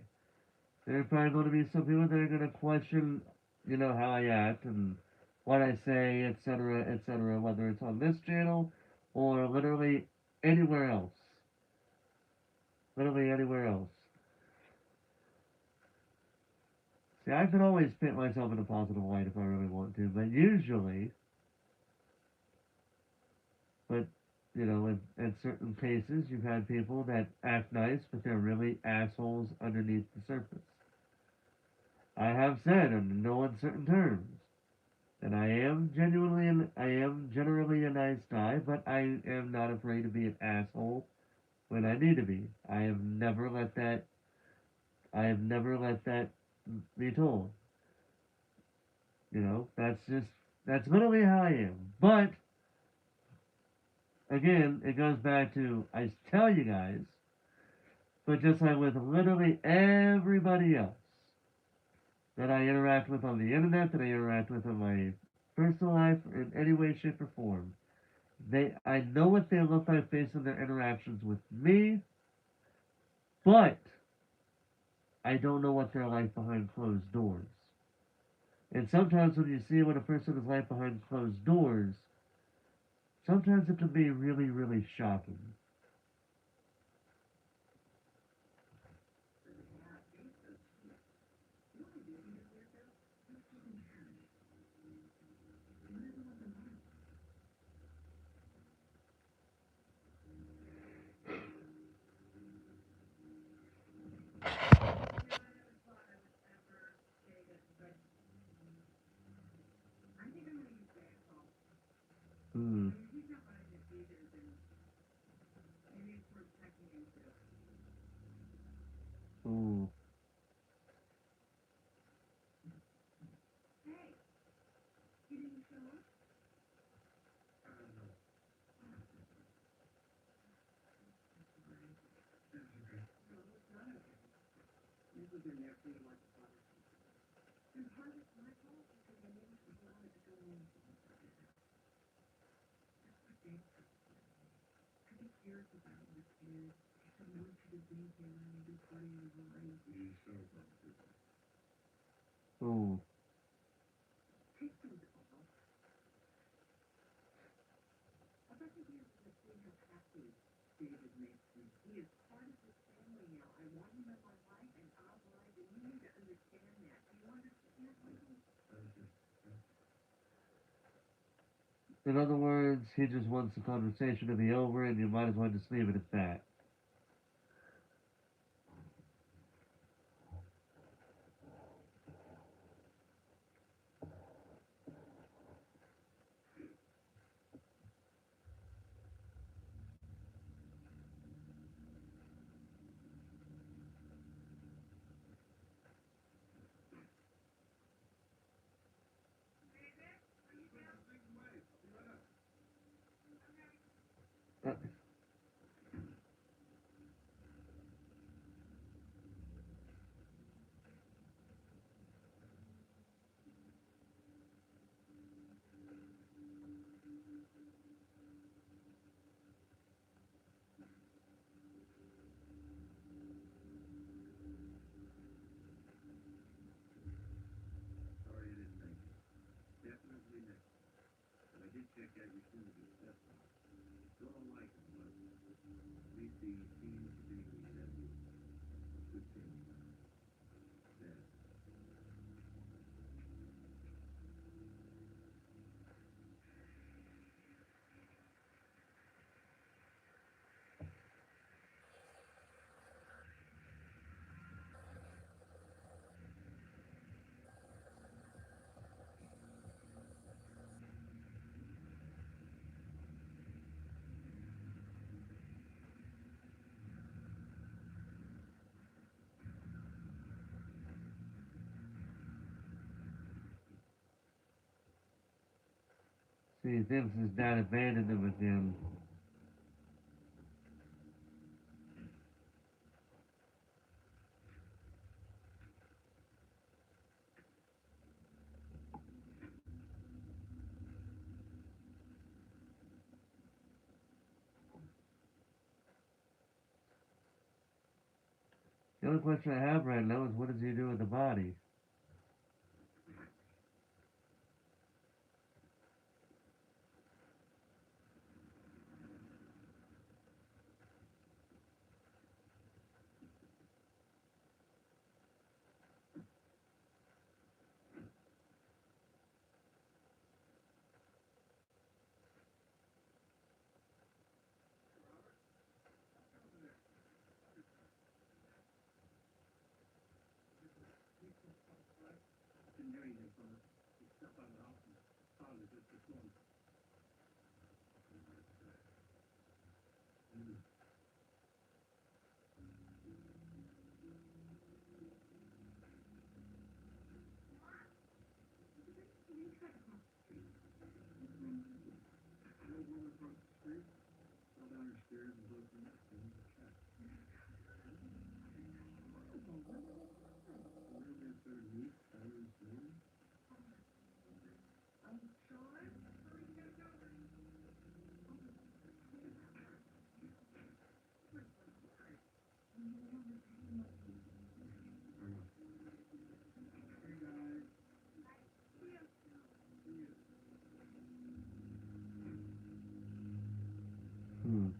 There are probably going to be some people that are going to question, how I act and what I say, etc., etc., whether it's on this channel or literally anywhere else. Literally anywhere else. See, I can always paint myself in a positive light if I really want to, but usually, but in certain cases, you've had people that act nice, but they're really assholes underneath the surface. I have said, in no uncertain terms, that I am generally a nice guy, but I am not afraid to be an asshole when I need to be. I have never let that be told. That's literally how I am. But again, it goes back to I tell you guys, but just like with literally everybody else that I interact with on the internet, that I interact with in my personal life, in any way, shape, or form, I know what they look like based on their interactions with me, but I don't know what they're like behind closed doors. And sometimes when you see what a person is like behind closed doors, sometimes it can be really, really shocking. Hmm. Ooh. Ooh. In other words, he just wants the conversation to be over, and you might as well just leave it at that. Uh, Sorry I didn't make it. Definitely next time. But I did check out your soon-to-be stepfather. Still don't like him, but at least he seems to be receptive. Good thing. Dad. See, Vince is not abandoned him again. The only question I have right now is what does he do with the body? Hmm.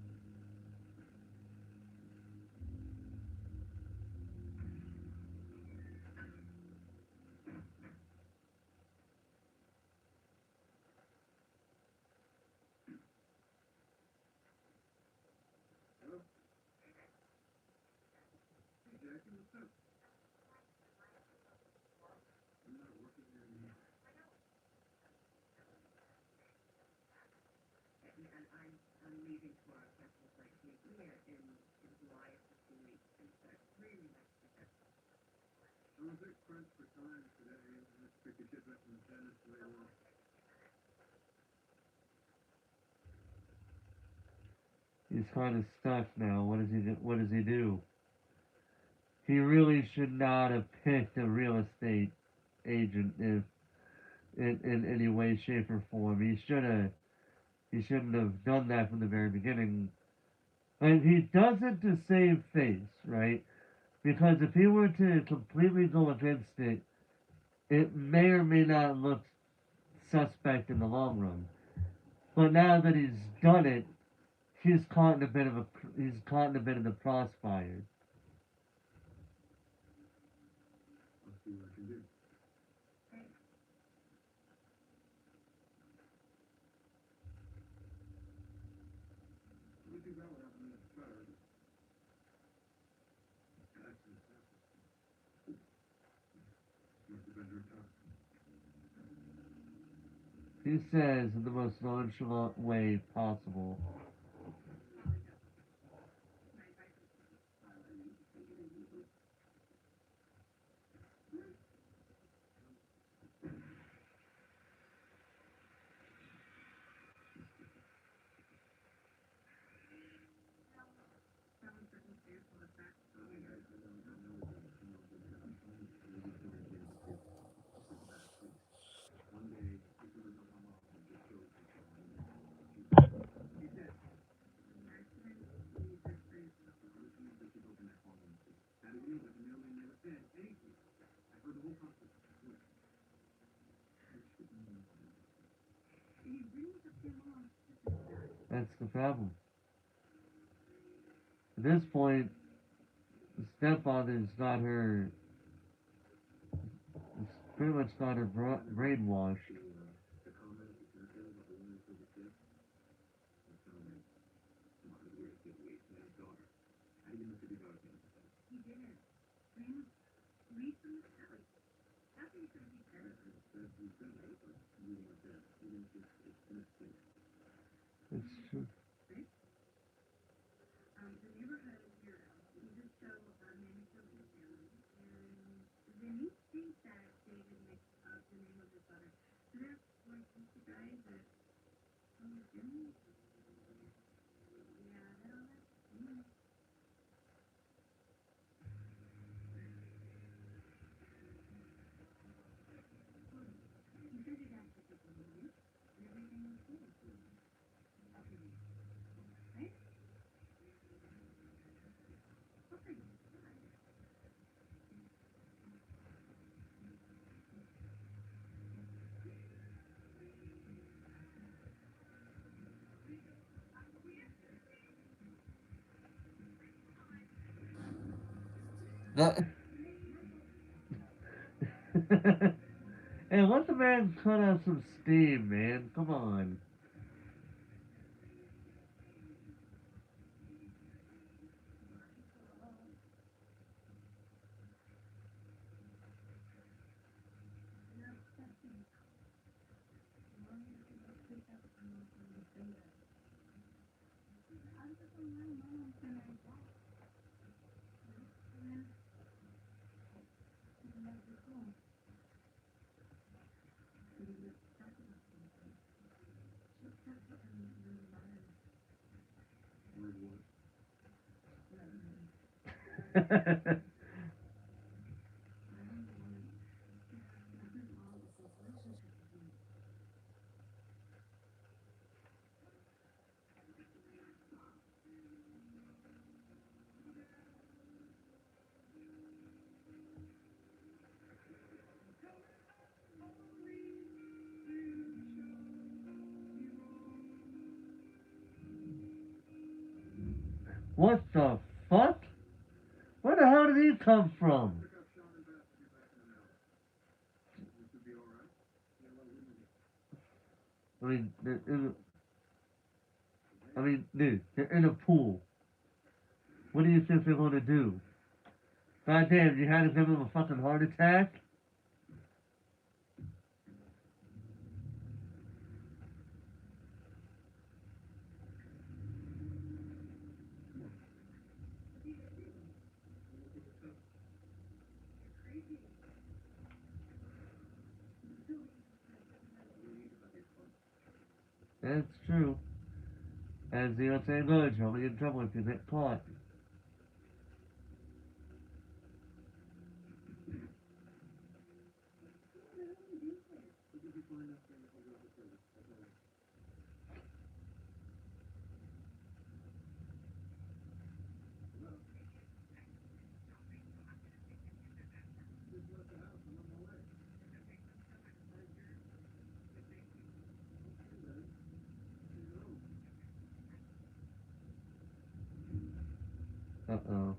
I'm leaving tomorrow. Captain's like to meet me in Hawaii for 2 weeks, and so I'd really like to get that. He's kind of stuck now. What does he do? What does he do? He really should not have picked a real estate agent if in any way, shape, or form. He shouldn't have done that from the very beginning. And he does it to save face, right? Because if he were to completely go against it, it may or may not look suspect in the long run. But now that he's done it, he's caught in a bit of the crossfire. He says in the most nonchalant way possible. That's the problem. At this point, the stepfather's got her, it's pretty much got her brainwashed. It's true. That. Hey, let the man cut out some steam, man. Come on. What the fuck? Where the hell did he come from? I mean, dude, they're in a pool. What do you think they're gonna do? Goddamn, you had to give him a fucking heart attack? That's true. As the old saying goes, you'll be in trouble if you get caught. Uh-oh.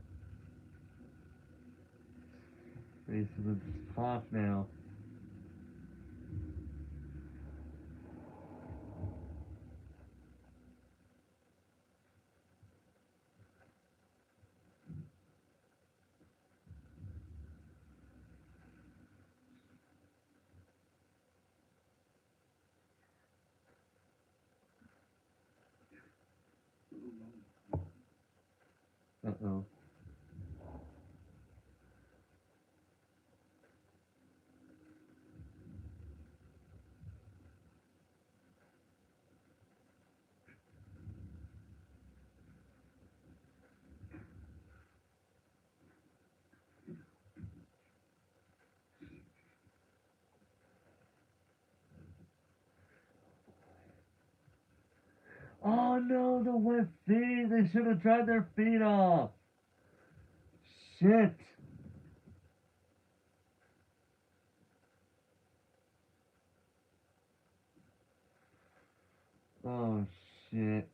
He's gonna cough now. Uh-oh. Oh no, the wet feet! They should have dried their feet off! Shit! Oh shit.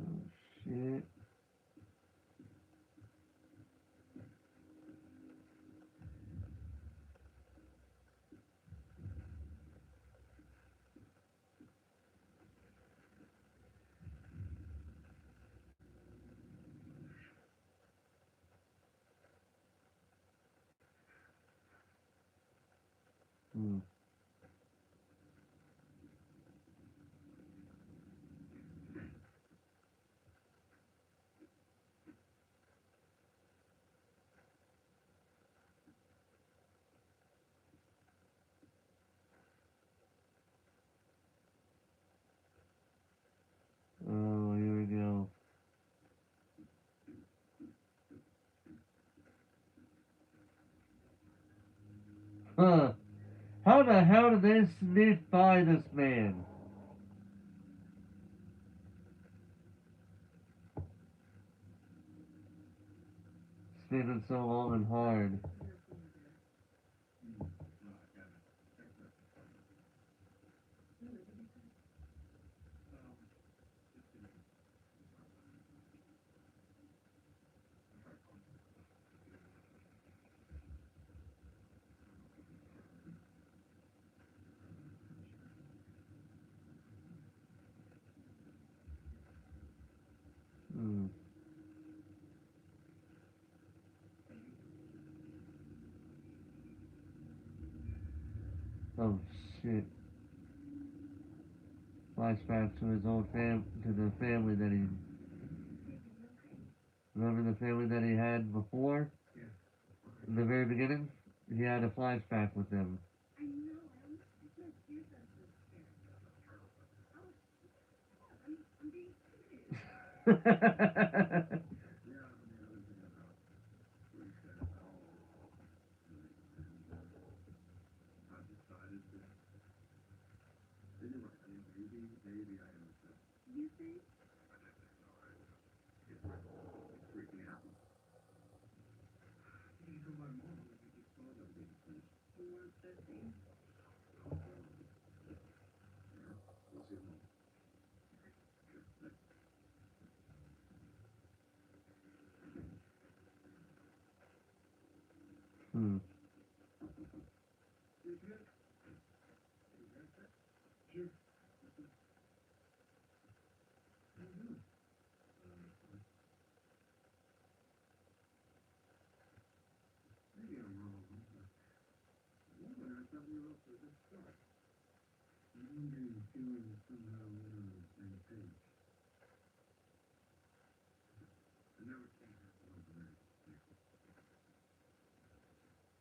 Oh shit. Hmm. Oh, here we go. Huh. How the hell did they sneak by this man? Sneaking so long and hard. Mm. Oh shit. Flashback to his old to the family that he, remember the family that he had before? Yeah. In the very beginning? He had a flashback with them. I know, I almost think my ears are so scared. Oh, I'm being serious. Yeah, I mean, other thing about what he said about all of this, I've decided that you're right. I mean, maybe I am obsessed. You think? I know, it's freaking me out. You told my mom that you just saw that being finished. You want obsessing? Yeah, we'll see you tomorrow. Sure, thanks. Hmm. You good? You good, sir? Sure. How you doing? Fine. Maybe I'm wrong, but I thought we were off to a good start. I'm wondering if you and somehow we're on the same page. I know it can't happen overnight.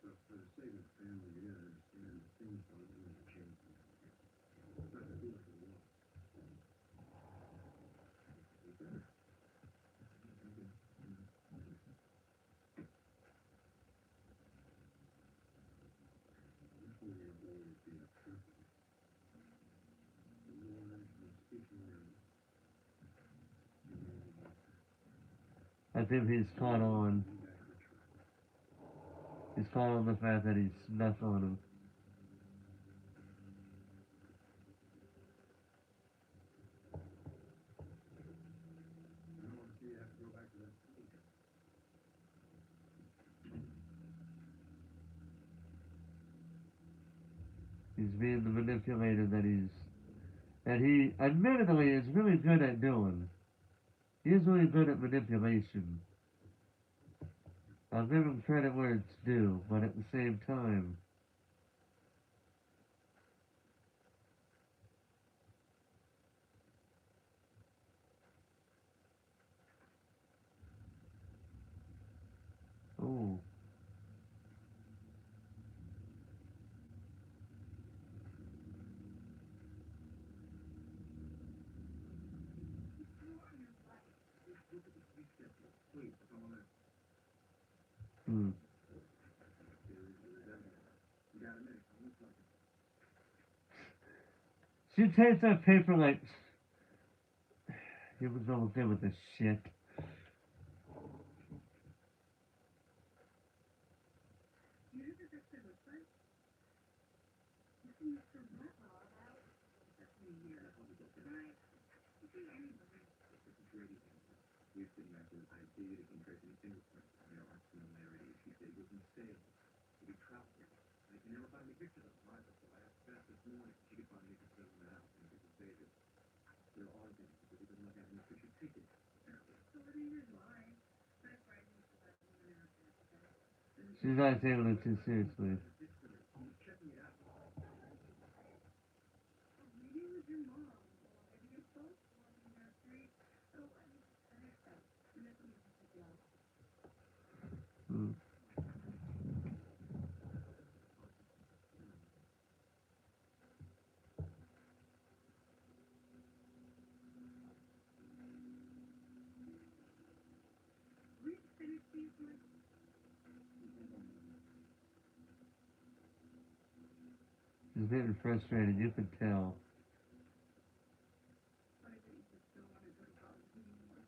But for the sake of the family, you gotta understand that things aren't going to change. Not to do it for long. You better. Okay. This way you'll always be upset with me. The more I'm speaking around, the more you want that. I think he's caught on. You back on track. He's caught on the fact that he snuck on him. I don't want to see you have to go back to that school again. He's being the manipulator that he admittedly is really good at doing. He is really good at manipulation. I'll give him credit where it's due, but at the same time, oh, Just look at the sleep schedule. Please, that's all I'm asking. hmm. Seriously, that man. You got a minute. I'm talking. She takes that paper like he was all good with this shit. You know what this actually looks like? You see Mr. Whitlaw about that's me here. That's all we got. Right. You see anybody. This is Grady Hansen. We've been matching ID to compress any fingerprints. There are similarities. She said he was in sales. He could travel with us. They can never find any pictures of him either, so I asked Beth this morning. She could find any pictures of him in the house, and we could save it. There are things, but he doesn't like having his picture taken, apparently. So what do you lie? But if Brandon says I don't want to interfere, She's not taking it too seriously. He's checking it out. maybe it was your mom, or maybe you're both walking down the street. Oh, I need to cut it out. And that's what you should do. Hmm. We finished these ones. She's getting frustrated, you could tell. What is it you just don't want to go to college anymore?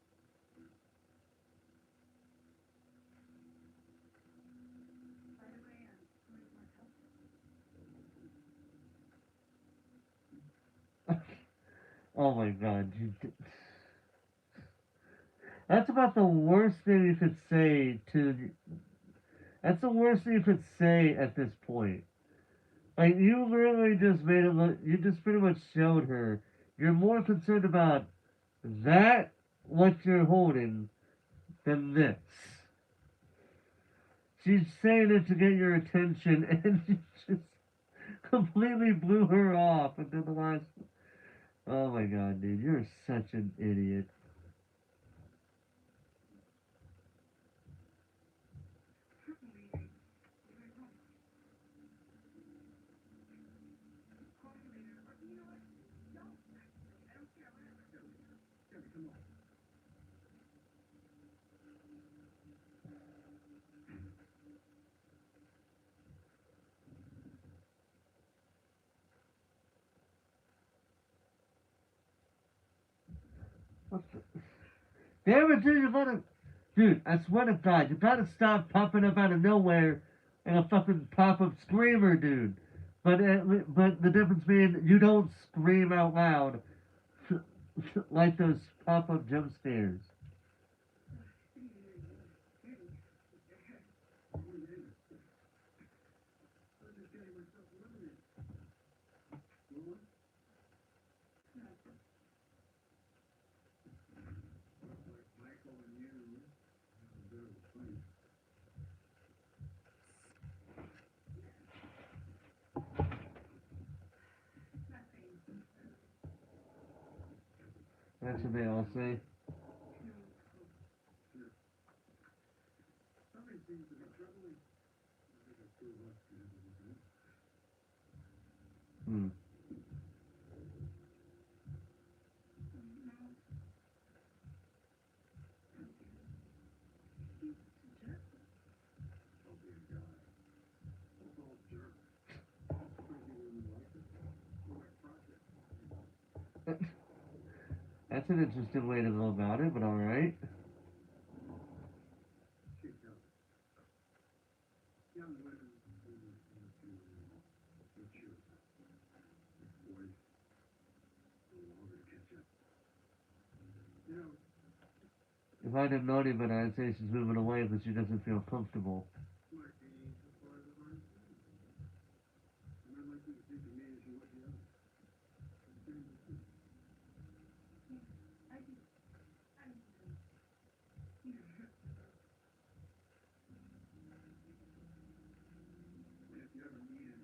By the way, I'm going to my house. Oh my god, that's about the worst thing you could say to. That's the worst thing you could say at this point. Like, you literally just made it look. You just pretty much showed her. You're more concerned about that what you're holding than this. She's saying it to get your attention, and you just completely blew her off. And then the last. Oh my god, dude, you're such an idiot. Certainly, you were wrong. Call you later, or you know what? Don't, actually. I don't care, whatever. Debbie, come on. What the? Damn it, dude, you gotta. Dude, I swear to God, you gotta stop popping up out of nowhere in a fucking pop up screamer, dude. But the difference being you don't scream out loud like those pop up jump scares. I was just getting myself eliminated. Well, like Michael and you have a bit of a fight. Nothing. That's what they all say. Something seems to be troubling. I think the two of us can have a look at it. Hmm. Don't be a guy. Don't all jerk. Crazy women like it. Or my project. That's an interesting way to go about it, but alright. She tells young women who want to mature. Boys, a little longer to catch up. You know, If I didn't know any better, I'd say she's moving away because she doesn't feel comfortable. might be a part of the hardest thing. And I'd like you to think of me as you would the others. Same as you. I do. I do. And if you ever need him,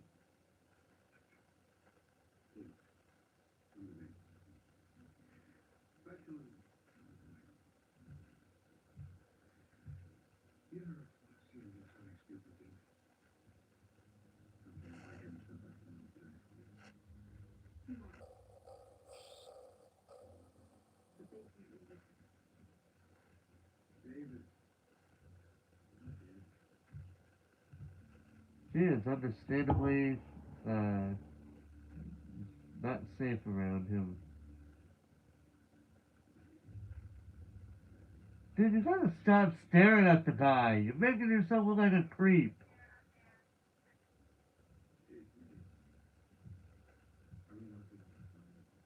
please, come to me. Especially, you ever see him do something stupid, dude? Something like him stuff like that. But they can't read it. David. She is understandably not safe around him. Dude, you gotta stop staring at the guy. You're making yourself look like a creep. I really want to know what's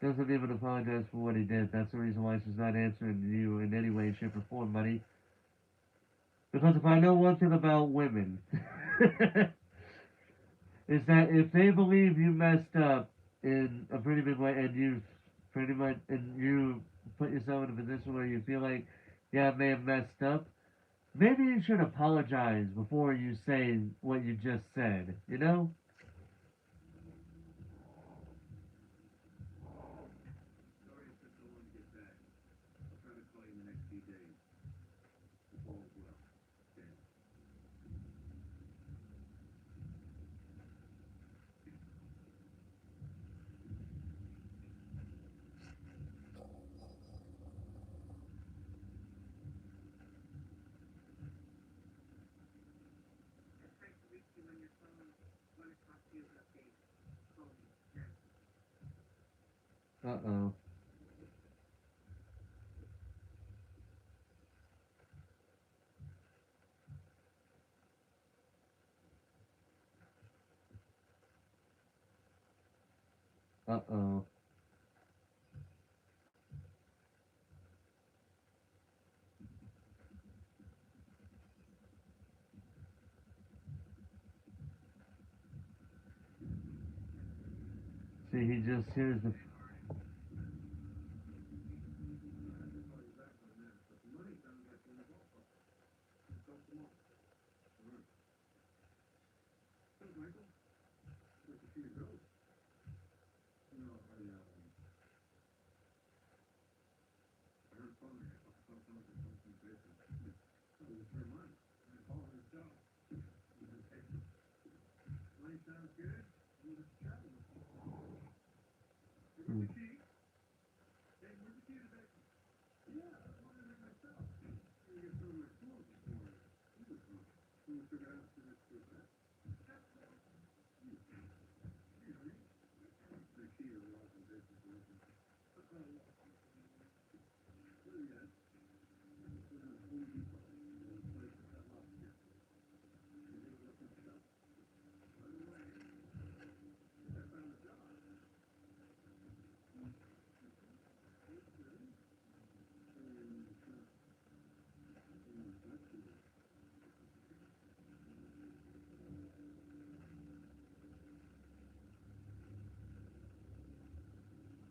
on it. Doesn't even apologize for what he did. That's the reason why she's not answering you in any way, shape, or form, buddy. Because if I know one thing about women, is that if they believe you messed up in a pretty big way and you pretty much and you put yourself in a position where you feel like, yeah, I may have messed up, maybe you should apologize before you say what you just said, you know? Sorry it took so long to get back. I'll try to call you in the next few days. If all is well. Dan. I tried to reach you on your phone. Want to talk to you about Dave. Call me. Uh-oh. Uh-oh. he just hears the. Hmm.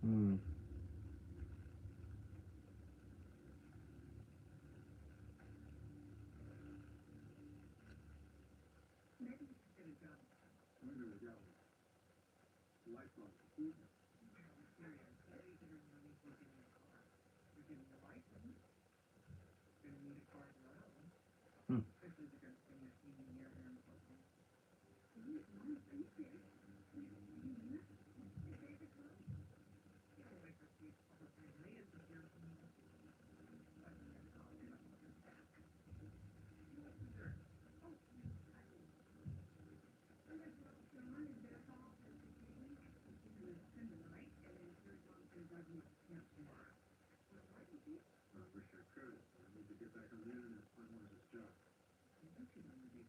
Hmm. Maybe you should get a job. Seriously, you money for getting a car. You're getting a license. You're gonna need a car of your own. Hmm. Especially if you're gonna spend your senior year here in Brooklyn. Mom, are you serious? You mean that? You pay the car? You can wait for Steve for 3 days if you're but I'll get up on your back. You what's the dirt? Oh, I mean, your money, that's all. You're gonna spend the night and then your mom's gonna drive you to camp tomorrow. Well, why would you? I wish I could. I need to get back on the internet and find one of his jobs. You don't you want to be?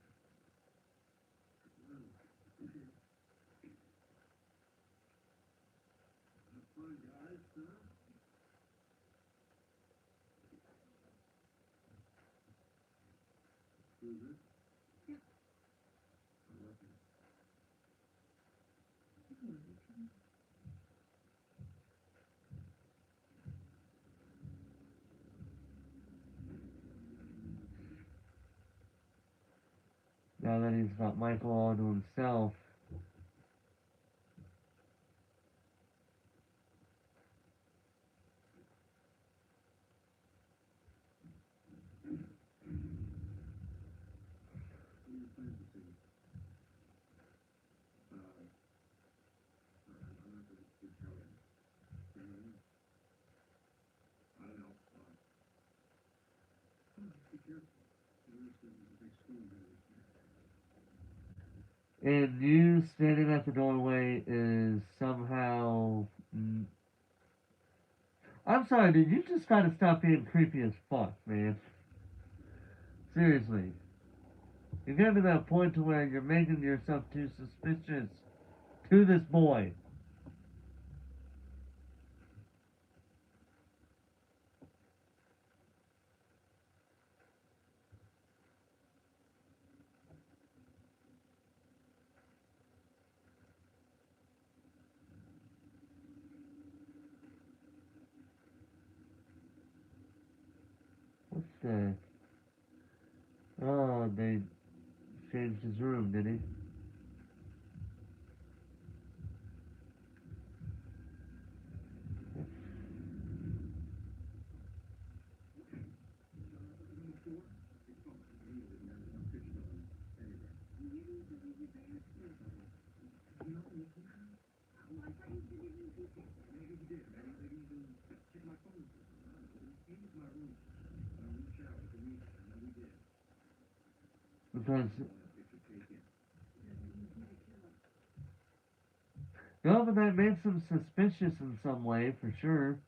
Have fun, guys, huh? Mm-hmm. Yeah. I love you. Now that he's got Michael all to himself. And you standing at the doorway is somehow. I'm sorry, dude. You just gotta stop being creepy as fuck, man. Seriously. You get to that point to where you're making yourself too suspicious to this boy. What's that? Oh, they changed his room, did he? Because no, but that makes him suspicious in some way, for sure.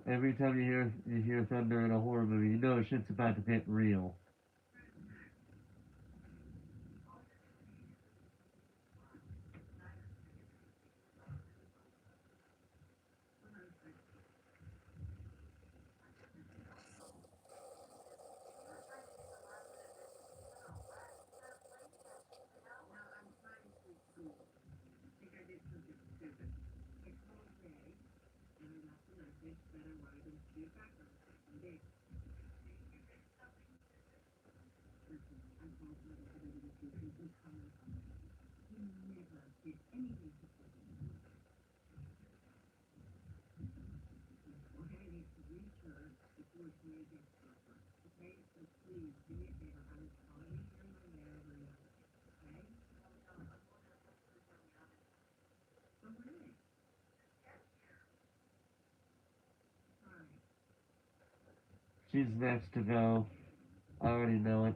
Every time you hear thunder in a horror movie, you know shit's about to get real. She's next to go. I already know it.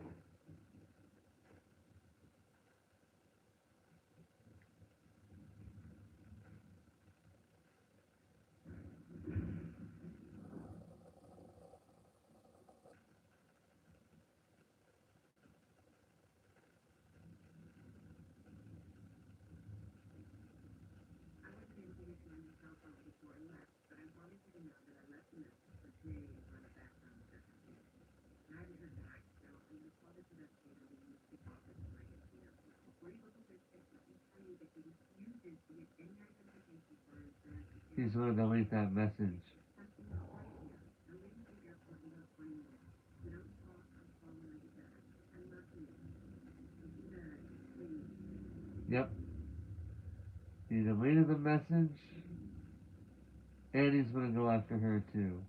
He's gonna delete that message. Yep. He deleted the message, and he's gonna go after her too.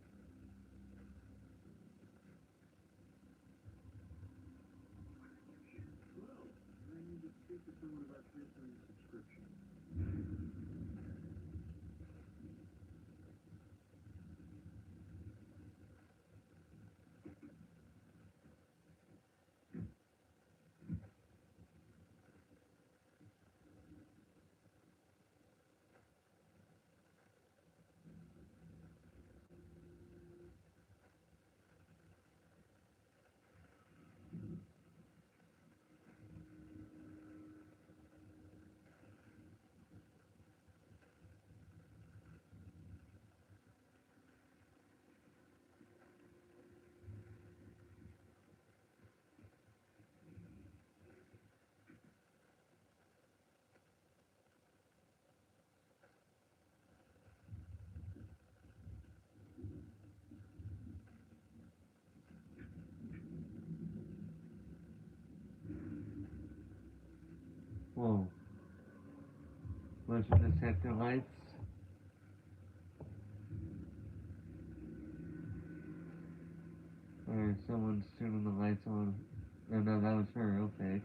Whoa. Motion detector lights. Or someone's turning the lights on. Oh no, that was her, okay.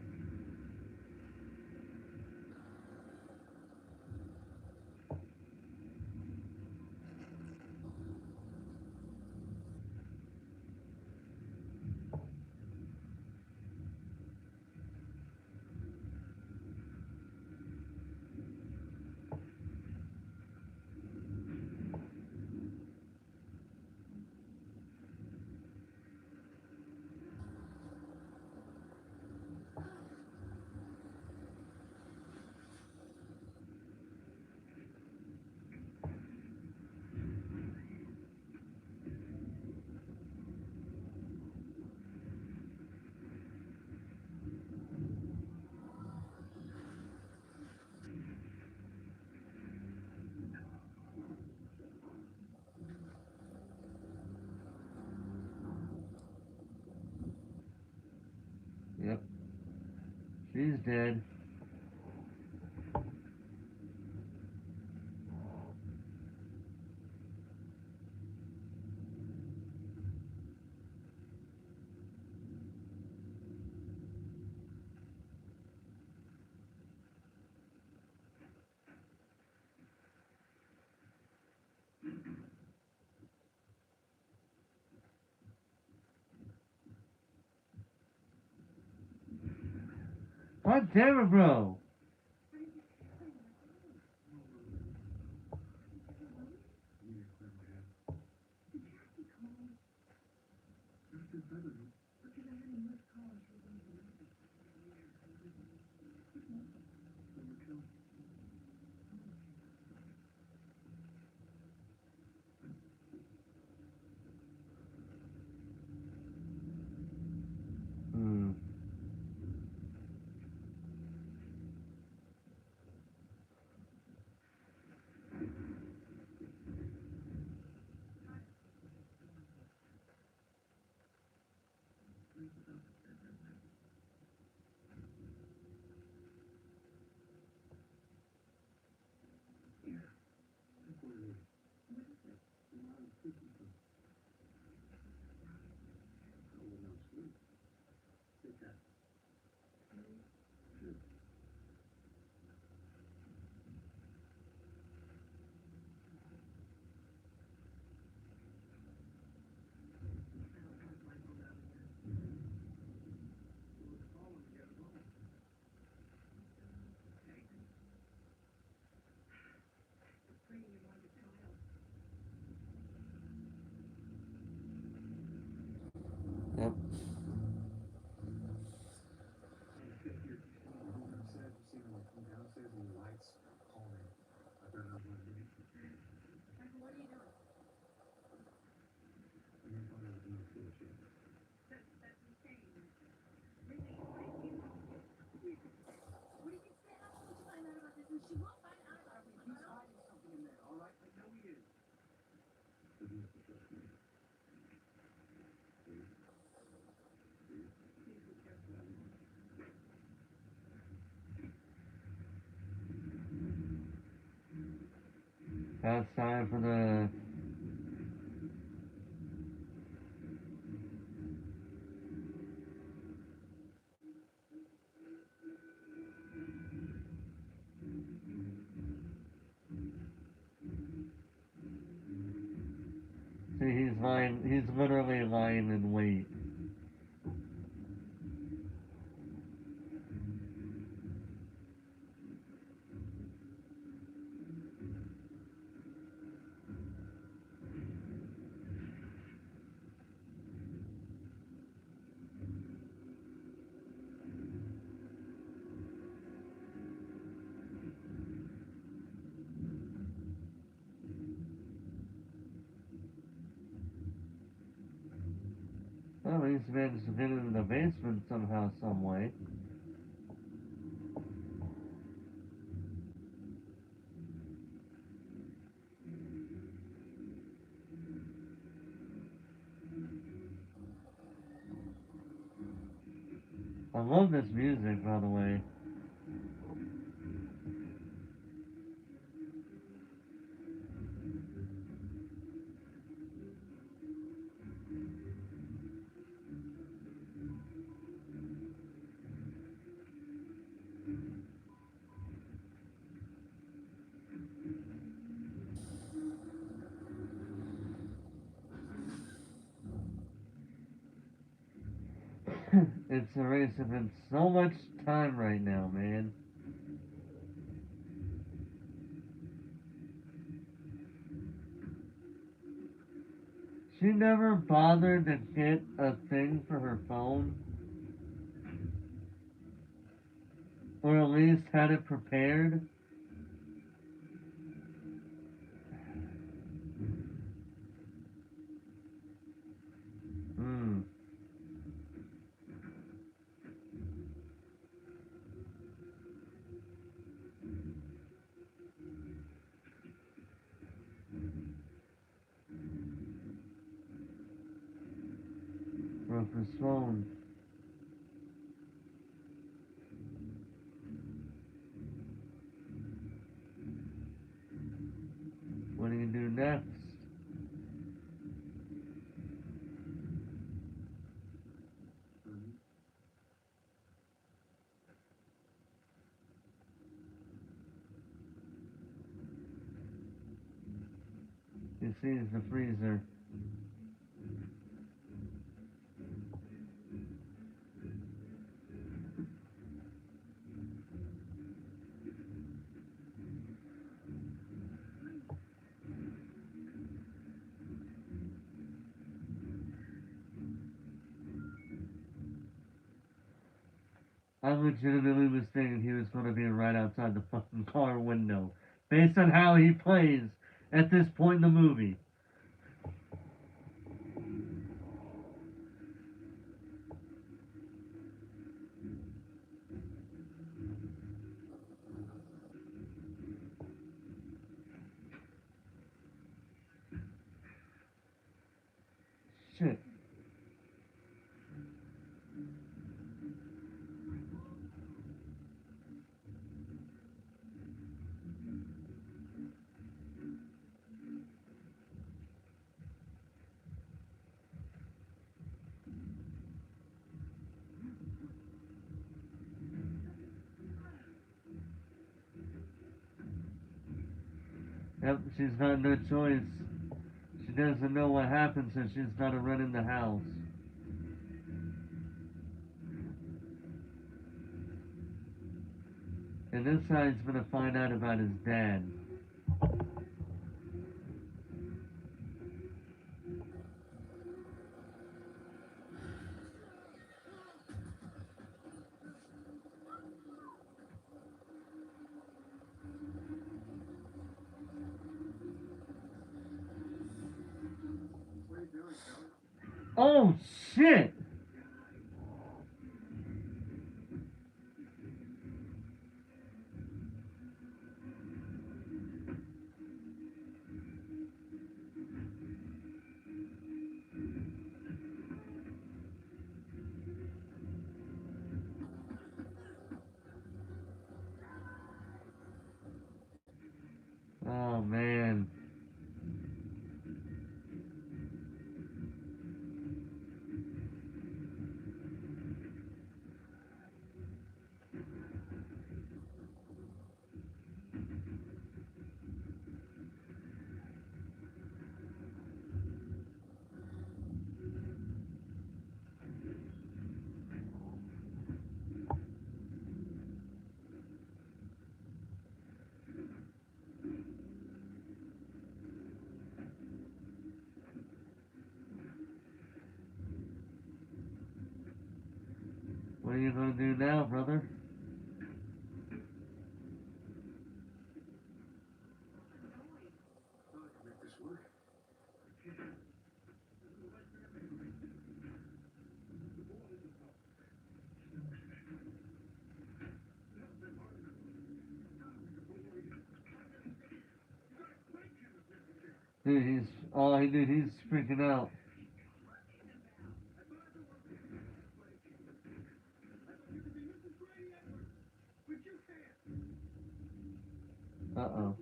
Yep. She's dead. God damn it, bro! Hmm. Yep. Now it's time for the. See, he's lying. He's literally lying in wait. Well, he's managed to get into the basement somehow, some way. I love this music, by the way. It's erasing so much time right now, man. She never bothered to get a thing for her phone, or at least had it prepared. Hmm. Broke his phone. What do you do next? He sees the freezer. I legitimately was thinking he was going to be right outside the fucking car window, based on how he plays at this point in the movie. Shit. Yep, she's got no choice. She doesn't know what happened, so she's got to run in the house. And this guy's gonna find out about his dad. Oh shit! Oh man. What are you gonna do now, brother? Dude, he's freaking out. Uh-oh.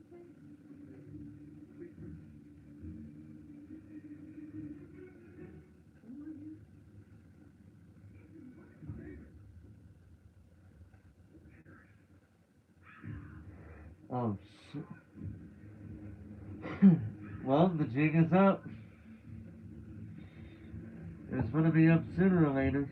Oh shit. Well, the jig is up. It's gonna be up sooner or later.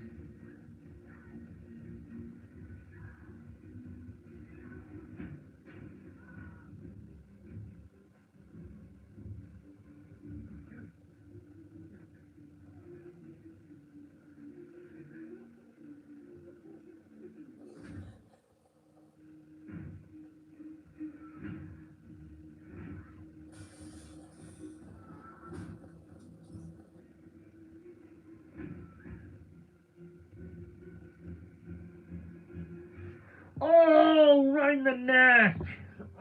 Oh, right in the neck.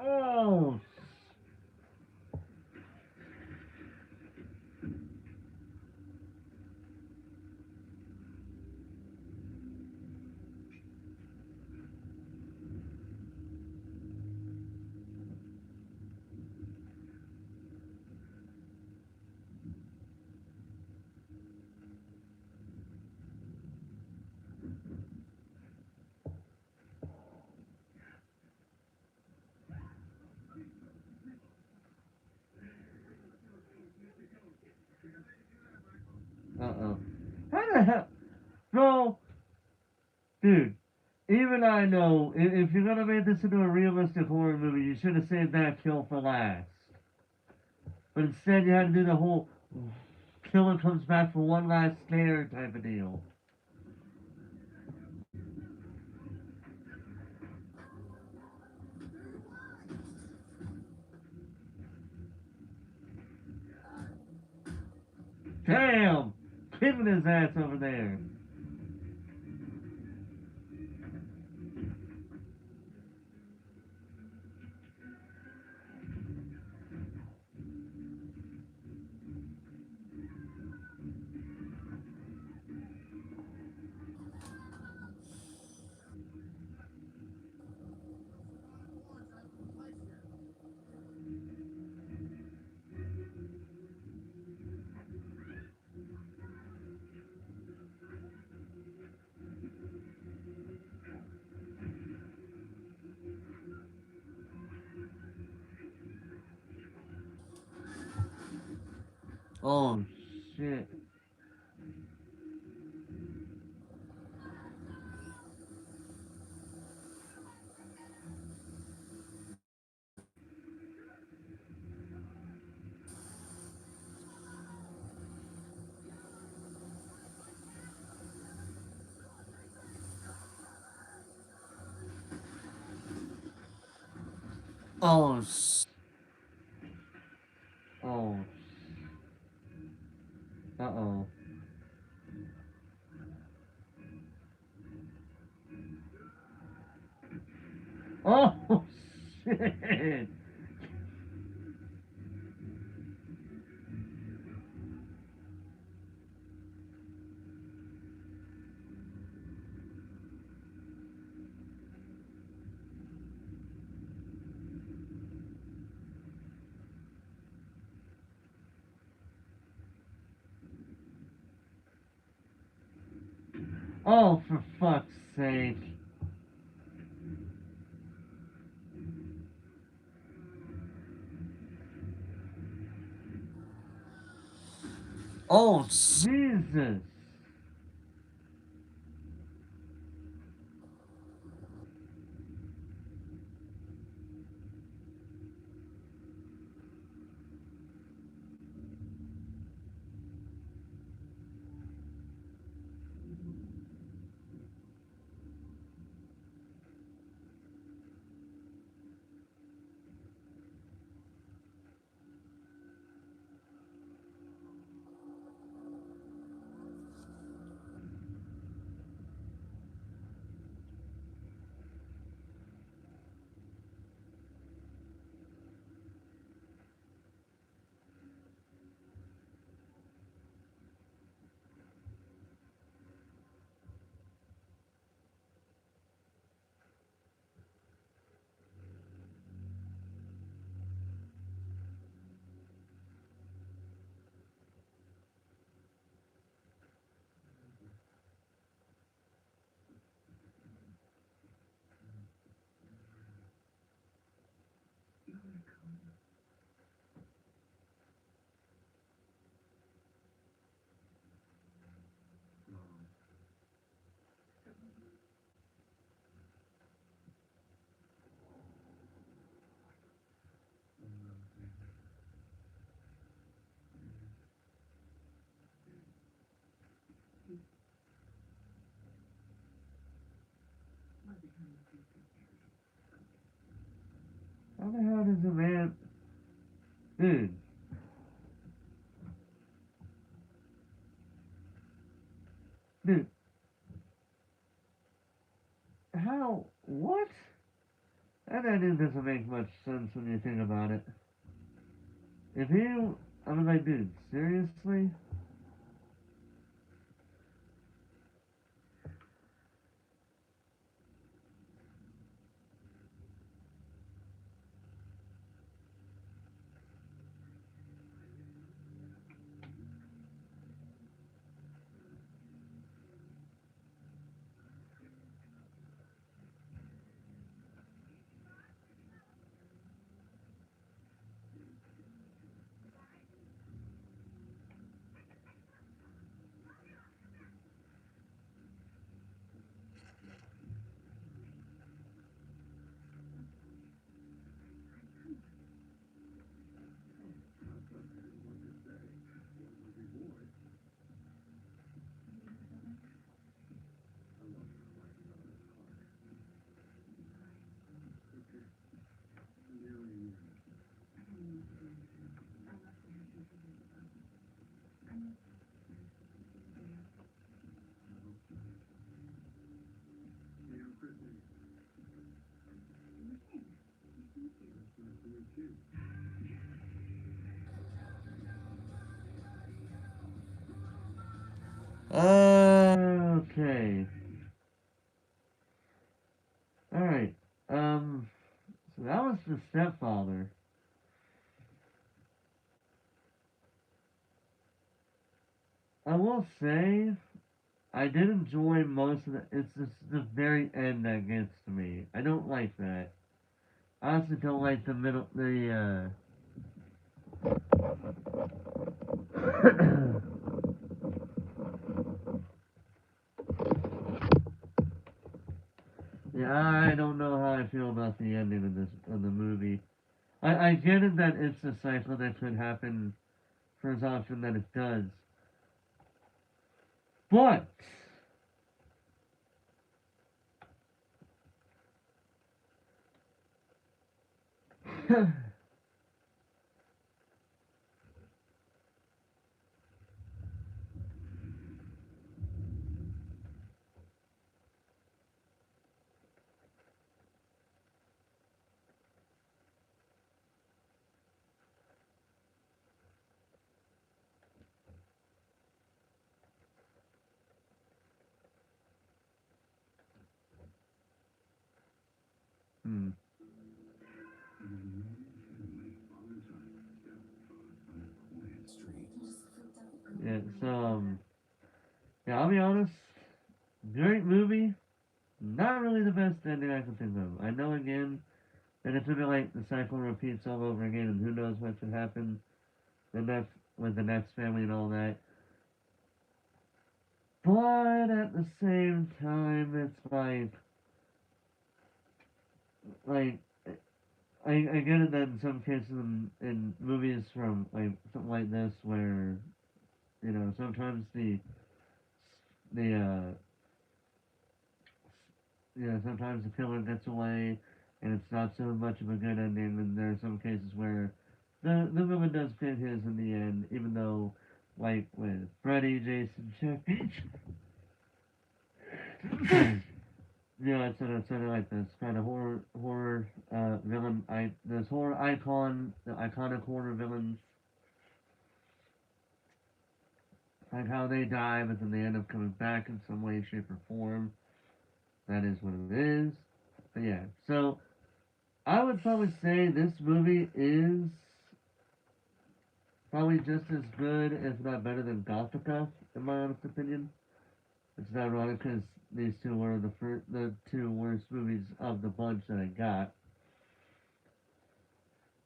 Oh. Uh-oh. How the hell? Bro, dude, even I know, if you're gonna make this into a realistic horror movie, you should have saved that kill for last. But instead, you had to do the whole killer comes back for one last scare type of deal. Damn! Kicking his ass over there. Oh shit. Oh oh. Uh-oh. Oh shit. Oh, for fuck's sake. Oh, Jesus. How the hell does a man... Dude. Dude. How... What? That idea doesn't make much sense when you think about it. If you... I was like, dude, seriously? Okay. Alright. So that was the stepfather. I will say, I did enjoy most of the. It's just the very end that gets to me. I don't like that. I also don't like the middle. Yeah, I don't know how I feel about the ending of the movie. I get it that it's a cycle that could happen for as often that it does, but hmm, yeah. So yeah, I'll be honest. Great movie. Not really the best ending I can think of. I know again that it's gonna be like the cycle repeats all over again, and who knows what should happen the next with the next family and all that. But at the same time, it's like I get it that in some cases in movies from like something like this where sometimes the sometimes the killer gets away and it's not so much of a good ending, and there are some cases where the villain does get his in the end, even though like with Freddy, Jason, Chucky, it's sort of like this kind of horror villain. This horror icon, the iconic horror villains, like how they die, but then they end up coming back in some way, shape, or form. That is what it is. But yeah, so I would probably say this movie is probably just as good, if not better, than Gothika, in my honest opinion. It's ironic because these two were the two worst movies of the bunch that I got.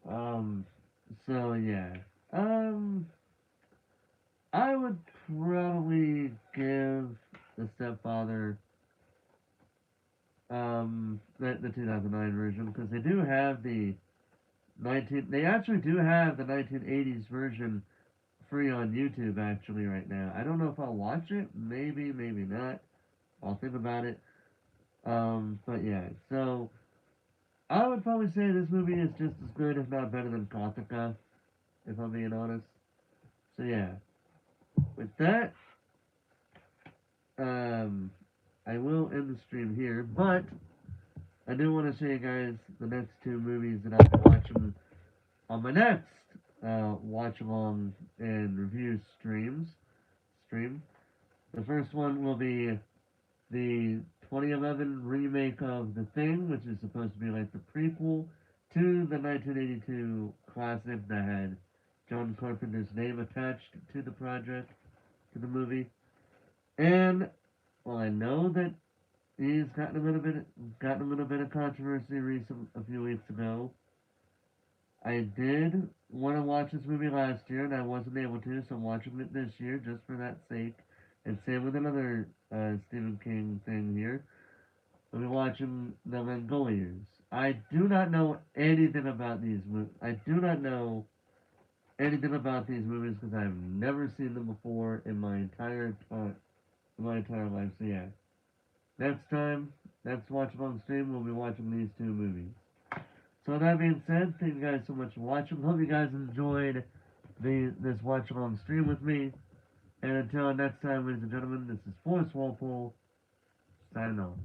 Um, so yeah. Um, I would probably give The Stepfather the 2009 version because they actually do have the 1980s version free on YouTube actually right now. I don't know if I'll watch it, maybe, maybe not. I'll think about it. But yeah, so I would probably say this movie is just as good, if not better than Gothika, if I'm being honest. So yeah, with that, um, I will end the stream here, but I do want to show you guys the next two movies that I'll be watching on my next watch along and review stream. The first one will be the 2011 remake of The Thing, which is supposed to be like the prequel to the 1982 classic that had John Carpenter's name attached to the project, to the movie. And well, I know that he's gotten a little bit of controversy a few weeks ago. I did want to watch this movie last year, and I wasn't able to, so I'm watching it this year just for that sake. And same with another Stephen King thing here. I'll be watching The Mongolians. I do not know anything about these movies. I do not know anything about these movies because I've never seen them before in my entire life. So yeah, next time, next watch along stream, we'll be watching these two movies. So with that being said, thank you guys so much for watching. Hope you guys enjoyed this watch along stream with me. And until next time, ladies and gentlemen, this is Forrest Walpole signing off.